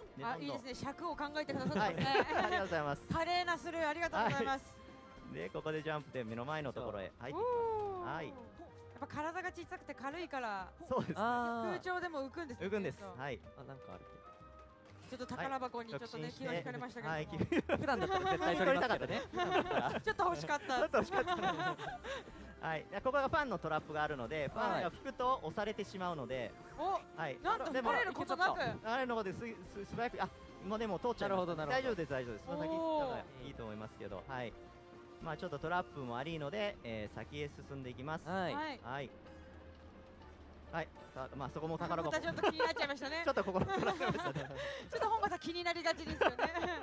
いですね。尺を考えてくださってますね。ありがとうございます。華麗なスルーありがとうございます。でここでジャンプで目の前のところへ入ってきます。はい。やっぱ体が小さくて軽いから、そうですね。空調でも浮くんですね。浮くんです。はい。なんかある。ちょっと宝箱にちょっとね気を引かれましたけど、普段だったら絶対取りたかったね。ちょっと欲しかった。ちょっと欲しかった。はい、ここがファンのトラップがあるので、ファンが吹くと押されてしまうので、はい、なんとバレることなく、あれのことで素早く、もうでも通っちゃいます。大丈夫です、大丈夫です。先行ったらいいと思いますけど、はい。まあちょっとトラップもありので、先へ進んでいきます。はい。はい。はい、まあそこも宝箱。ちょっと気になっちゃいましたね。ちょっと心取られましたね。ちょっと本間さん気になりがちですよね。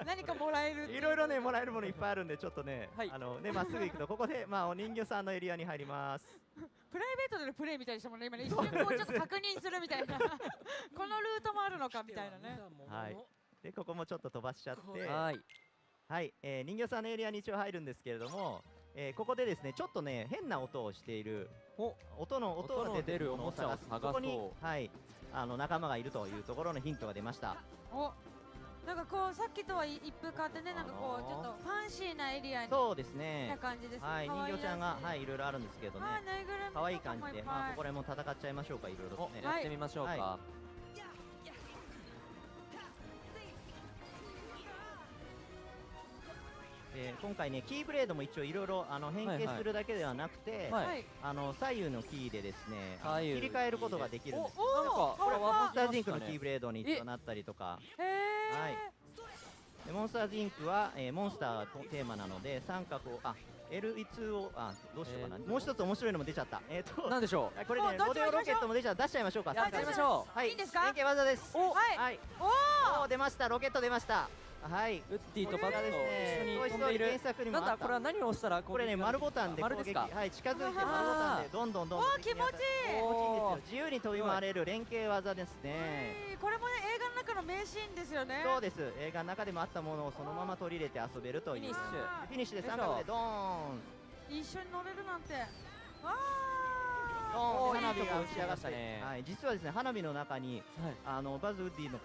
何かもらえる。いろいろねもらえるものいっぱいあるんでちょっとね、ねまっすぐ行くとここでまあお人形さんのエリアに入ります。プライベートでのプレイみたいでしたもんね今ね。一瞬こうちょっと確認するみたいな。このルートもあるのかみたいなね。はい。でここもちょっと飛ばしちゃって、はい。はい、人形さんのエリアに一応入るんですけれども。ここでですねちょっとね変な音をしている音が出るおもちゃを探す、そこにはい仲間がいるというところのヒントが出ました。なんかこうさっきとは一風変わってね、なんかこうちょっとファンシーなエリアにそうですねな感じですね。はい、人形ちゃんがはいいろいろあるんですけどね、可愛い感じで、まあここら辺も戦っちゃいましょうか。いろいろねやってみましょうか。今回ねキーブレードも一応いろいろ変形するだけではなくて、左右のキーでですね切り替えることができるんです。これはモンスターズインクのキーブレードになったりとか、モンスターズインクはモンスターテーマなので三角をL2 をどうしようかな。もう一つ面白いのも出ちゃった。なんでしょう。これねロデオロケットも出しちゃいましょうか。やってみましょう。はい、いいですか。連携技です。はい。お出ました。ロケット出ました。はい、ウッディとバットですね。トイストーリー原作にもあった。なんだこれは何を押したらこれね丸ボタンで攻撃、はい近づいて丸ボタンでどんどん気持ちいい。気持ちいいんですよ。自由に飛び回れる連携技ですね。これもね映画の中の名シーンですよね。そうです。映画の中でもあったものをそのまま取り入れて遊べるという。フィニッシュで三角でドーン。一緒に乗れるなんて。花火が打ち上がったね。はい、実はですね花火の中にバズ・ウッディの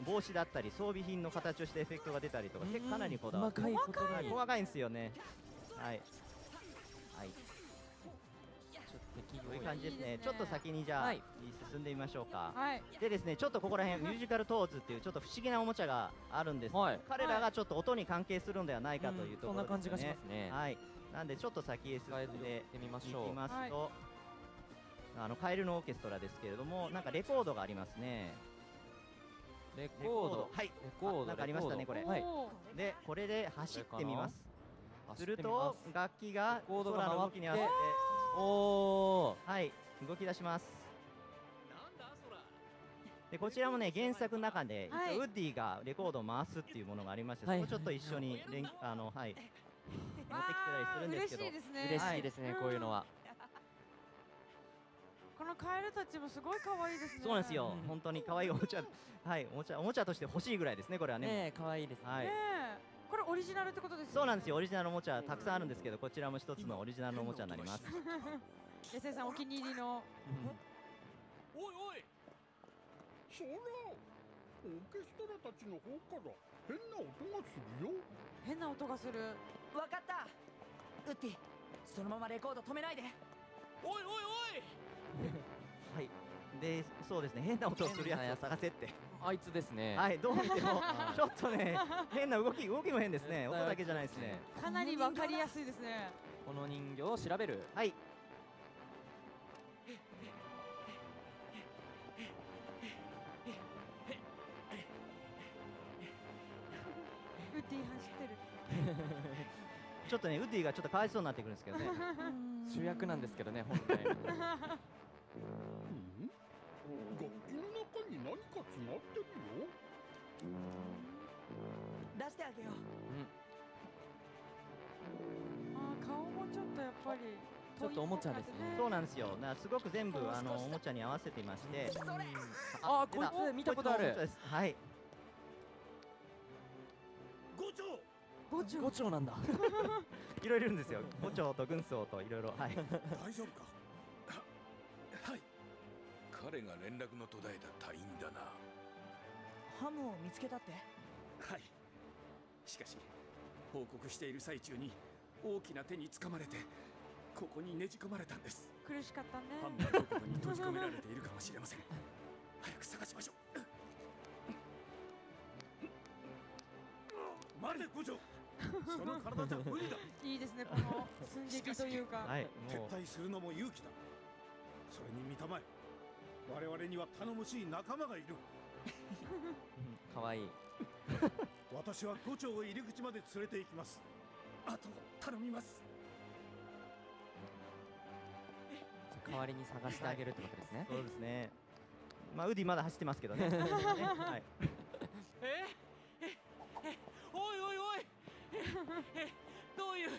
帽子だったり装備品の形をしてエフェクトが出たりとか結構かなりこだわって細かいんですよね。はいはい、こういう感じですね。ちょっと先にじゃあ進んでみましょうか。でですねちょっとここら辺ミュージカルトーズっていうちょっと不思議なおもちゃがあるんです。彼らがちょっと音に関係するのではないかというところですね。そんな感じがしますね。はい、なんでちょっと先へ進んでみますと。カエルのオーケストラですけれどもなんかレコードがありますね。レコード、はい、レコードなんかありましたねこれ。でこれで走ってみます。すると楽器が空の動きに合わせてはい動き出します。でこちらもね原作の中でウッディがレコードを回すっていうものがありまして、そこをちょっと一緒に持ってきてたりするんですけど、嬉しいですね。嬉しいですねこういうのは。このカエルたちもすごい可愛いですね。そうなんですよ。本当に可愛いおもちゃ、はい、おもちゃとして欲しいぐらいですね。これはね。可愛いですね。はい。これオリジナルってことですね。そうなんですよ。オリジナルおもちゃたくさんあるんですけど、こちらも一つのオリジナルのおもちゃになります。エセさんお気に入りの。おいおい。そら、オーケストラたちの方から変な音がするよ。変な音がする。わかった。ウッディ、そのままレコード止めないで。おいおいおい。はい。で、そうですね。変な音をするやつを探せって。あいつですね。はい。どう見てもちょっとね変な動きも変ですね。音だけじゃないですね。かなりわかりやすいですね。この人形を調べる。はい。ウッディ走ってる。ちょっとねウッディがちょっとかわいそうになってくるんですけどね。主役なんですけどね本来。楽器の中に何か詰まってるよ。出してあげよう。顔もちょっとやっぱりちょっとおもちゃですね。そうなんですよ。すごく全部おもちゃに合わせていまして。あ、こいつ見たことある。はい。五丁なんだ。いろいろいるんですよ。五丁と軍曹といろいろ。はい。大丈夫か。はい。彼が連絡の途絶えた隊員だな。ハムを見つけたって。はい。しかし報告している最中に大きな手に掴まれてここにねじ込まれたんです。苦しかったね。ハムはどこかに閉じ込められているかもしれません。早く探しましょう。待て五条。その体じゃ無理だ。いいですね、この寸劇というか。はい、撤退するのも勇気だ。それに見たまえ、我々には頼もしい仲間がいる。可愛い。私は5丁を入り口まで連れて行きます。あと頼みます。代わりに探してあげるってことですね。そうですね。まあウディまだ走ってますけどね。はい。おいおいおい。どういう。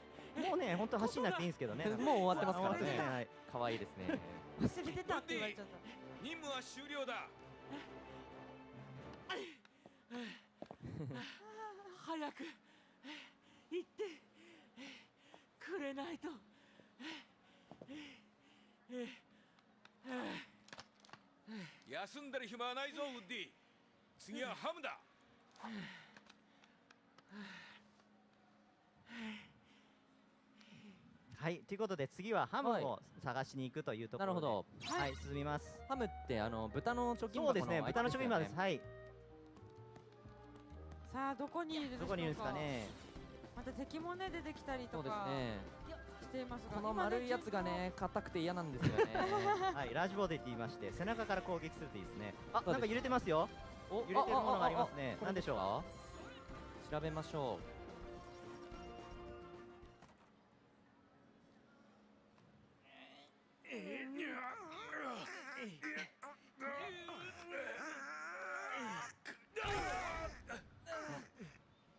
もうね、本当走んなくていいんですけどね。もう終わってますからね。はい。可愛いですね。忘れてたって言われちゃった。任務は終了だ。早く行ってくれないと。休んでる暇はないぞ、ウッディ。次はハムだ。はい、ということで次はハムを探しに行くというところで、なるほど、はい、進みます。ハムって豚の貯金箱の、そうですね、豚の貯金箱です。はい。さあどこにいるでしょうか。どこにいるんですかね。また敵もね出てきたりとか。そうですね。していますが、この丸いやつがね硬くて嫌なんですよね。はい、ラジボデって言いまして背中から攻撃するといいですね。あ、なんか揺れてますよ。揺れてるものがありますね。なんでしょう。調べましょう。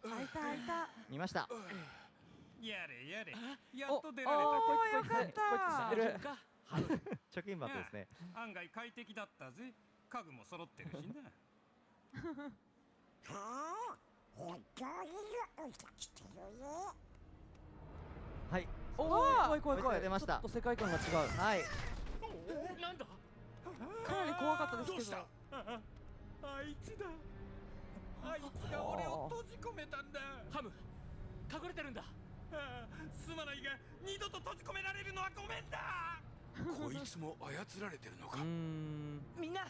開いた開いた。見ました。やれやれ、やっと出られた。おお、よかった。こいつ知ってる。貯金箱ですね。案外快適だったぜ。家具も揃ってるしな。はい。おお、怖い怖い怖い。出ました。ちょっと世界観が違う。はい。なんだ。かなり怖かったですけど。あいつだ。あいつが俺を閉じ込めたんだ。ハム、隠れてるんだ。すまないが二度と閉じ込められるのはごめんだ。こいつも操られてるのか。みんな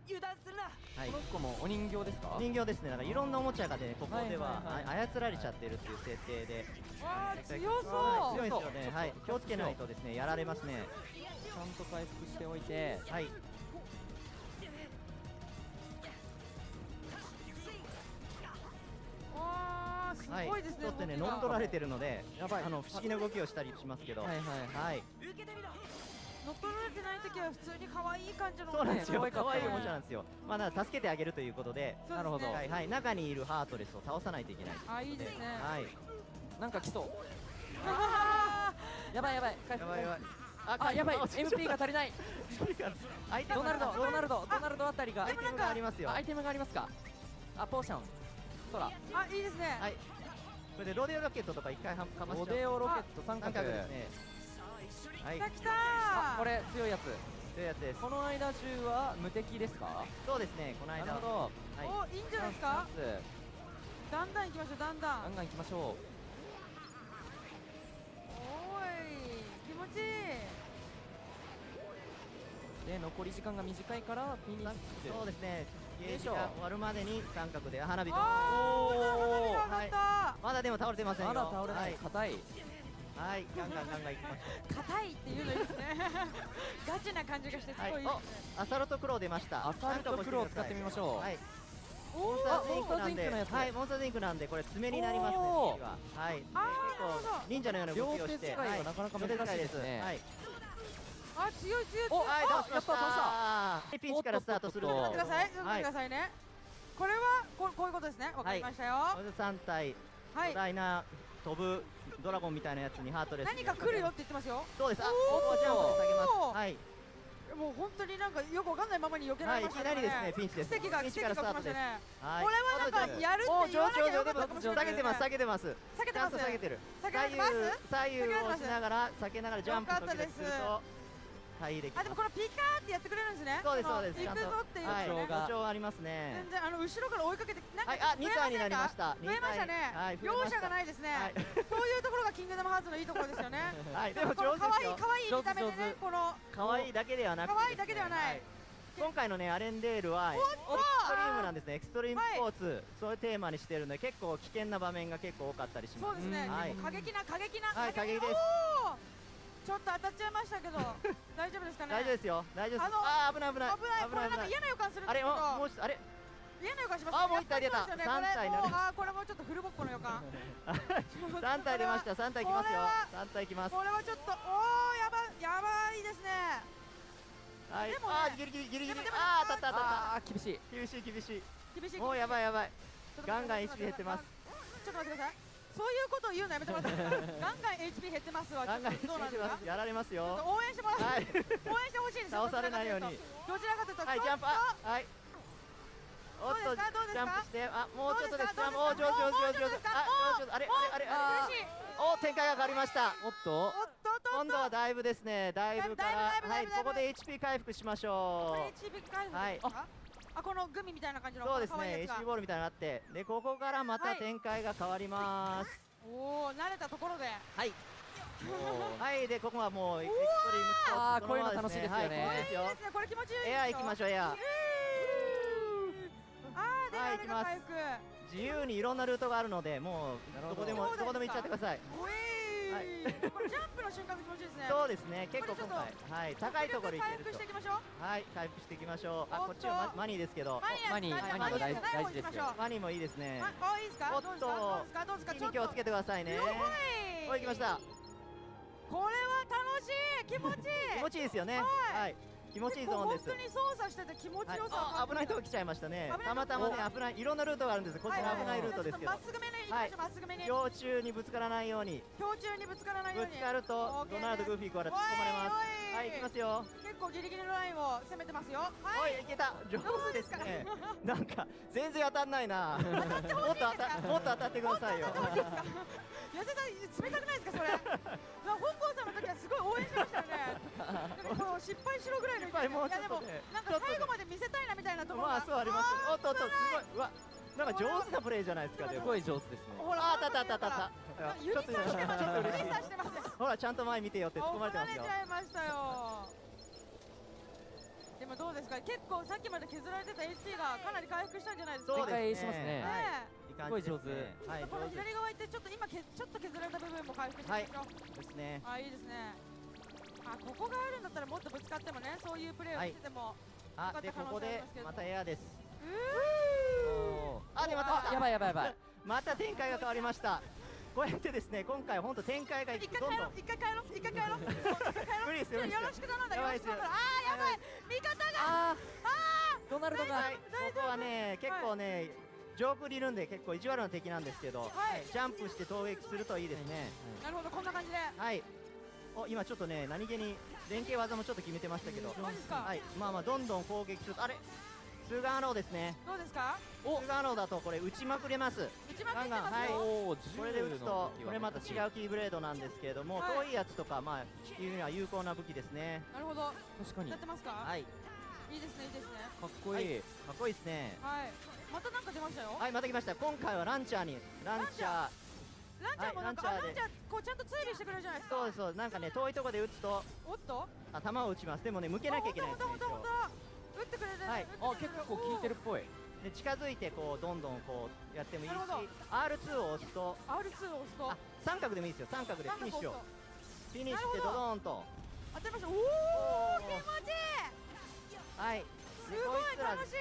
油断するな。この子もお人形ですか。人形ですね。なんかいろんなおもちゃがね、ここでは操られちゃってるっていう設定で。わあ、強そう。強いですよね。はい、気をつけないとですね、やられますね。ちゃんと回復しておいて。はい。すごいですね。ちょっとね乗っ取られてるので、不思議な動きをしたりしますけど。はいはいはい。乗っ取られてない時は普通に可愛い感じの。そうなんですよ。可愛いおもちゃなんですよ。まあだから助けてあげるということで。なるほど。はいはい。中にいるハートレスを倒さないといけない。あ、いいですね。はい。なんか来そう。やばいやばい。やばいやばい。あ、やばい。MP が足りない。ドナルドあたりが。アイテムがありますよ。アイテムがありますか。あ、ポーション。空。あ、いいですね。はい。これでロデオロケットとか一回かましちゃう。ロデオロケット三角ですね。はい。来たこれ強いやつ。強いやつです。この間中は無敵ですか。そうですね。この間。なるほど。お、いいんじゃないですか。だんだん行きましょう。だんだん。ガンガン行きましょう。おーい、気持ちいい。で残り時間が短いからフィニッシュ。そうですね。ゲージが終わるまでに三角で花火と。まだでも倒れてませんよ。まだ倒れない。硬い。はい、ガンガンいきましょう。硬いっていうのいいですね。ガチな感じがしてすごいいいですね。アサルトクロウ出ました。アサルトクロウを使ってみましょう。はい。モンスターズインクなんで、はい、モンスターズインクなんでこれ爪になりますね。はい。結構忍者のような動きをして、両手使いはなかなか難しいですね。はい。あ、強い。はい、倒しました。ピンチからスタートする。待ってください。待ってくださいね。これはこういうことですね。わかりましたよ。これで3体巨大な飛ぶドラゴンみたいなやつにハートレス。何か来るよって言ってますよ。そうです。あ、ここジャンプで下げます。はい。もう本当になんかよくわかんないままに避けられましたね。いきなりですね、ピンチです。奇跡が来ましたね。これはなんかやるって言わなきゃよかったかもしれない。下げてます。下げてます。下げてます。下げてる。左右を押しながら避けながらジャンプ時々すると対できます。あ、でもこのピカーってやってくれるんですね。そうですそうです。行くぞっていう波長ありますね。全然後ろから追いかけてなんか2体になりました。増えましたね。容赦がないですね。そういうところがキングダムハーツのいいところですよね。はい、でも上手ですよ。可愛い見た目でね、この可愛いだけではなくて。可愛いだけではない。今回のねアレンデールはエクストリームなんですね。エクストリームスポーツ、そういうテーマにしてるので結構危険な場面が結構多かったりします。そうですね。過激なはい、過激です。ちょっと当たっちゃいましたけど大丈夫ですかね。大丈夫ですよ、大丈夫です。あ危ない。これなんか嫌な予感するんですけど。もうあれ嫌な予感しました。もう1体出た。3体になりました。これもちょっとフルボッコの予感。3体出ました。3体いきますよ。3体いきます。これはちょっとやばいですね。はい。でもギリギリ。当たった。厳しい。もうやばい。ガンガン HP 減ってます。ちょっと待ってください。そういうことを言うのやめてもらっていいですか。ガンガン HP 減ってますわ。ガンガン HP 減ってます。やられますよ。応援してもらって。応援してほしいです。倒されないように。どちらかというと。はい、ジャンプ。はい。おっと、ジャンプして、もうちょっとです。上手。あれ。展開が変わりました。おっと。今度はだいぶですね。だいぶから、はい、ここで HP 回復しましょう。 HP 回復ですか。このグミみたいな感じの。そうですね。HP ボールみたいになって、でここからまた展開が変わります。おお、慣れたところで。はい。はい、でここはもうエクストリームスポーツ。こういうの楽しいですよね。いいですね。これ気持ちいいですよ。エア行きましょう。エア。はい、行きます。自由にいろんなルートがあるので、もうどこでも行っちゃってください。これジャンプの瞬間が気持ちいいですね。そうですね。結構今回、はい、高いところ行ってると。回復していきましょう。はい、回復していきましょう。こっちはマニーですけど。マニー大事ですよ。マニーもいいですね。いいですか。おっと、気に気をつけてくださいね。おい、行きました。これは楽しい。気持ちいい。気持ちいいですよね。はい。気持ちいいゾーンです。本当に操作してて気持ちよさ。危ないとこ来ちゃいましたね。たまたまね、危ない、いろんなルートがあるんです。こっちも危ないルートですけど。まっすぐめに行きましょう。まっすぐめに。氷柱にぶつからないように。氷柱にぶつからないように。ぶつかるとドナルド・グーフィーから突っ込まれます。はい、行きますよ。結構ギリギリのラインを攻めてますよ。はい、いけた。上手ですね。なんか全然当たんないな。もっと当たってくださいよ。安田さん冷たくないですかそれ。本郷さんの時はすごい応援しましたよね。でも失敗しろぐらいの。いやでもなんか最後まで見せたいなみたいなところが。そうあります。おっとすごい。うわ、なんか上手なプレーじゃないですか。すごい上手ですね。ほら、当たった。指さしてます。指さしてます。ほら、ちゃんと前見てよって突っ込まれてますよ。怒られちゃいましたよ。でもどうですか。結構さっきまで削られてた HP がかなり回復したんじゃないですか。そうですしますね。すごい上手。この左側行ってちょっと今ちょっと削られた部分も回復してますよ。ですね。いいですね。ここがあるんだったらもっとぶつかってもね、そういうプレーを見せても。でここでまたエアです。でまたやばい。また展開が変わりました。こうやってですね、今回本当展開がどんどん。一回帰ろう。無理ですよ。よろしく頼んだ。やばい。やばい。味方が。ドナルドが。ここはね、結構ね、上空にいるんで結構意地悪な敵なんですけど、ジャンプして投撃するといいですね。なるほど、こんな感じで。はい。今ちょっとね、何気に連携技もちょっと決めてましたけど、はい、どんどん攻撃すると、あれスーガーローですね。どうですか。スーガーローだとこれ打ちまくれます。ガンガン、はい、これで打つとこれまた違うキーブレードなんですけれども、遠いやつとかいうには有効な武器ですね。なるほど。確かに。やってますか。はい。いいですね。かっこいい。かっこいいですね。はい。またなんか出ましたよ。はい、また来ました。今回はランチャーもなんかランチャーこうちゃんと追尾してくれるじゃないですか。そうです。なんかね、遠いところで打つと弾を打ちます。でもね、向けなきゃいけないですね。打ってくれる。はい。結構効いてるっぽい。で近づいてこうどんどんこうやってもいいし、R2 を押すと三角でもいいですよ。三角でフィニッシュを。フィニッシュってドドーンと当てました。おお、気持ちいい。はい。すごい楽しい。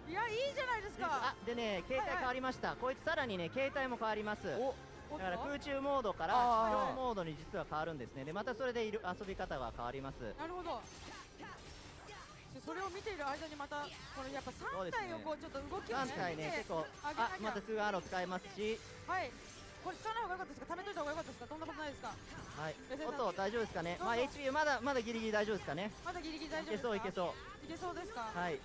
いや、いいじゃないですか。でね、携帯変わりました。こいつさらにね、携帯も変わります。だから空中モードから地上モードに実は変わるんですね。でまたそれで遊び方が変わります。なるほど。それを見ている間にまたこのやっぱ3体をこうちょっと動きを3体ね、結構またスーアロー使えますし、はい、これ使わない方が良かったですか。貯めといた方が良かったですか。どんなことないですか。はい。おっと大丈夫ですかね。HP まだギリギリ大丈夫ですかね。まだギリギリ大丈夫ですか。いけそうですか。はい。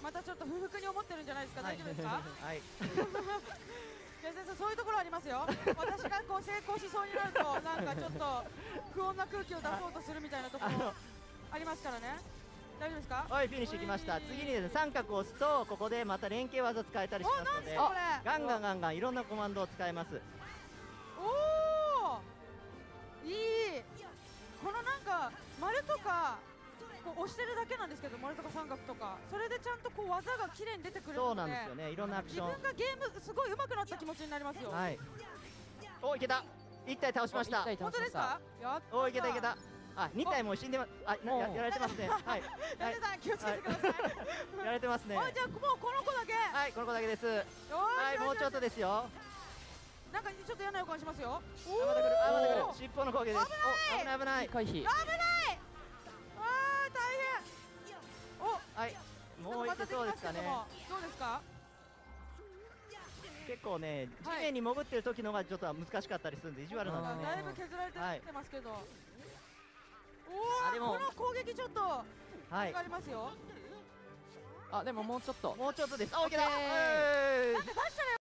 またちょっと不服に思ってるんじゃないですか。大丈夫ですか。はい。先生、そういうところありますよ。私がこう成功しそうになるとなんかちょっと不穏な空気を出そうとするみたいなところありますからね。大丈夫ですか。はい、フィニッシュきました。次にですね、三角を押すとここでまた連携技使えたりしますので、ガンガンいろんなコマンドを使えます。おお、いい。このなんか丸とかこう押してるだけなんですけど、丸とか三角とかそれでちゃんとこう技が綺麗に出てくるので、そうなんですよね、いろんなアクション、自分がゲームすごい上手くなった気持ちになりますよ。はい、お、いけた、1体倒しました。本当ですか？お、いけたいけた。あ、2体もう死んでます。あ、やられてますね。はい。皆さん気をつけてください。やられてますね。じゃあもうこの子だけ。はい、この子だけです。はい、もうちょっとですよ。なんかちょっと嫌な予感しますよ。また来る、また来る。尻尾の攻撃です。危ない危ない。回避。危ない。大変。お、はい、もういけそうですかね。どうですか？結構ね、地面に潜ってる時のがちょっと難しかったりするんで、意地悪なんですね。だいぶ削られてますけど。あ、でもこの攻撃ちょっとかかりますよ。あ、でももうちょっと。もうちょっとです。あ、オッケーだ。だって出したらや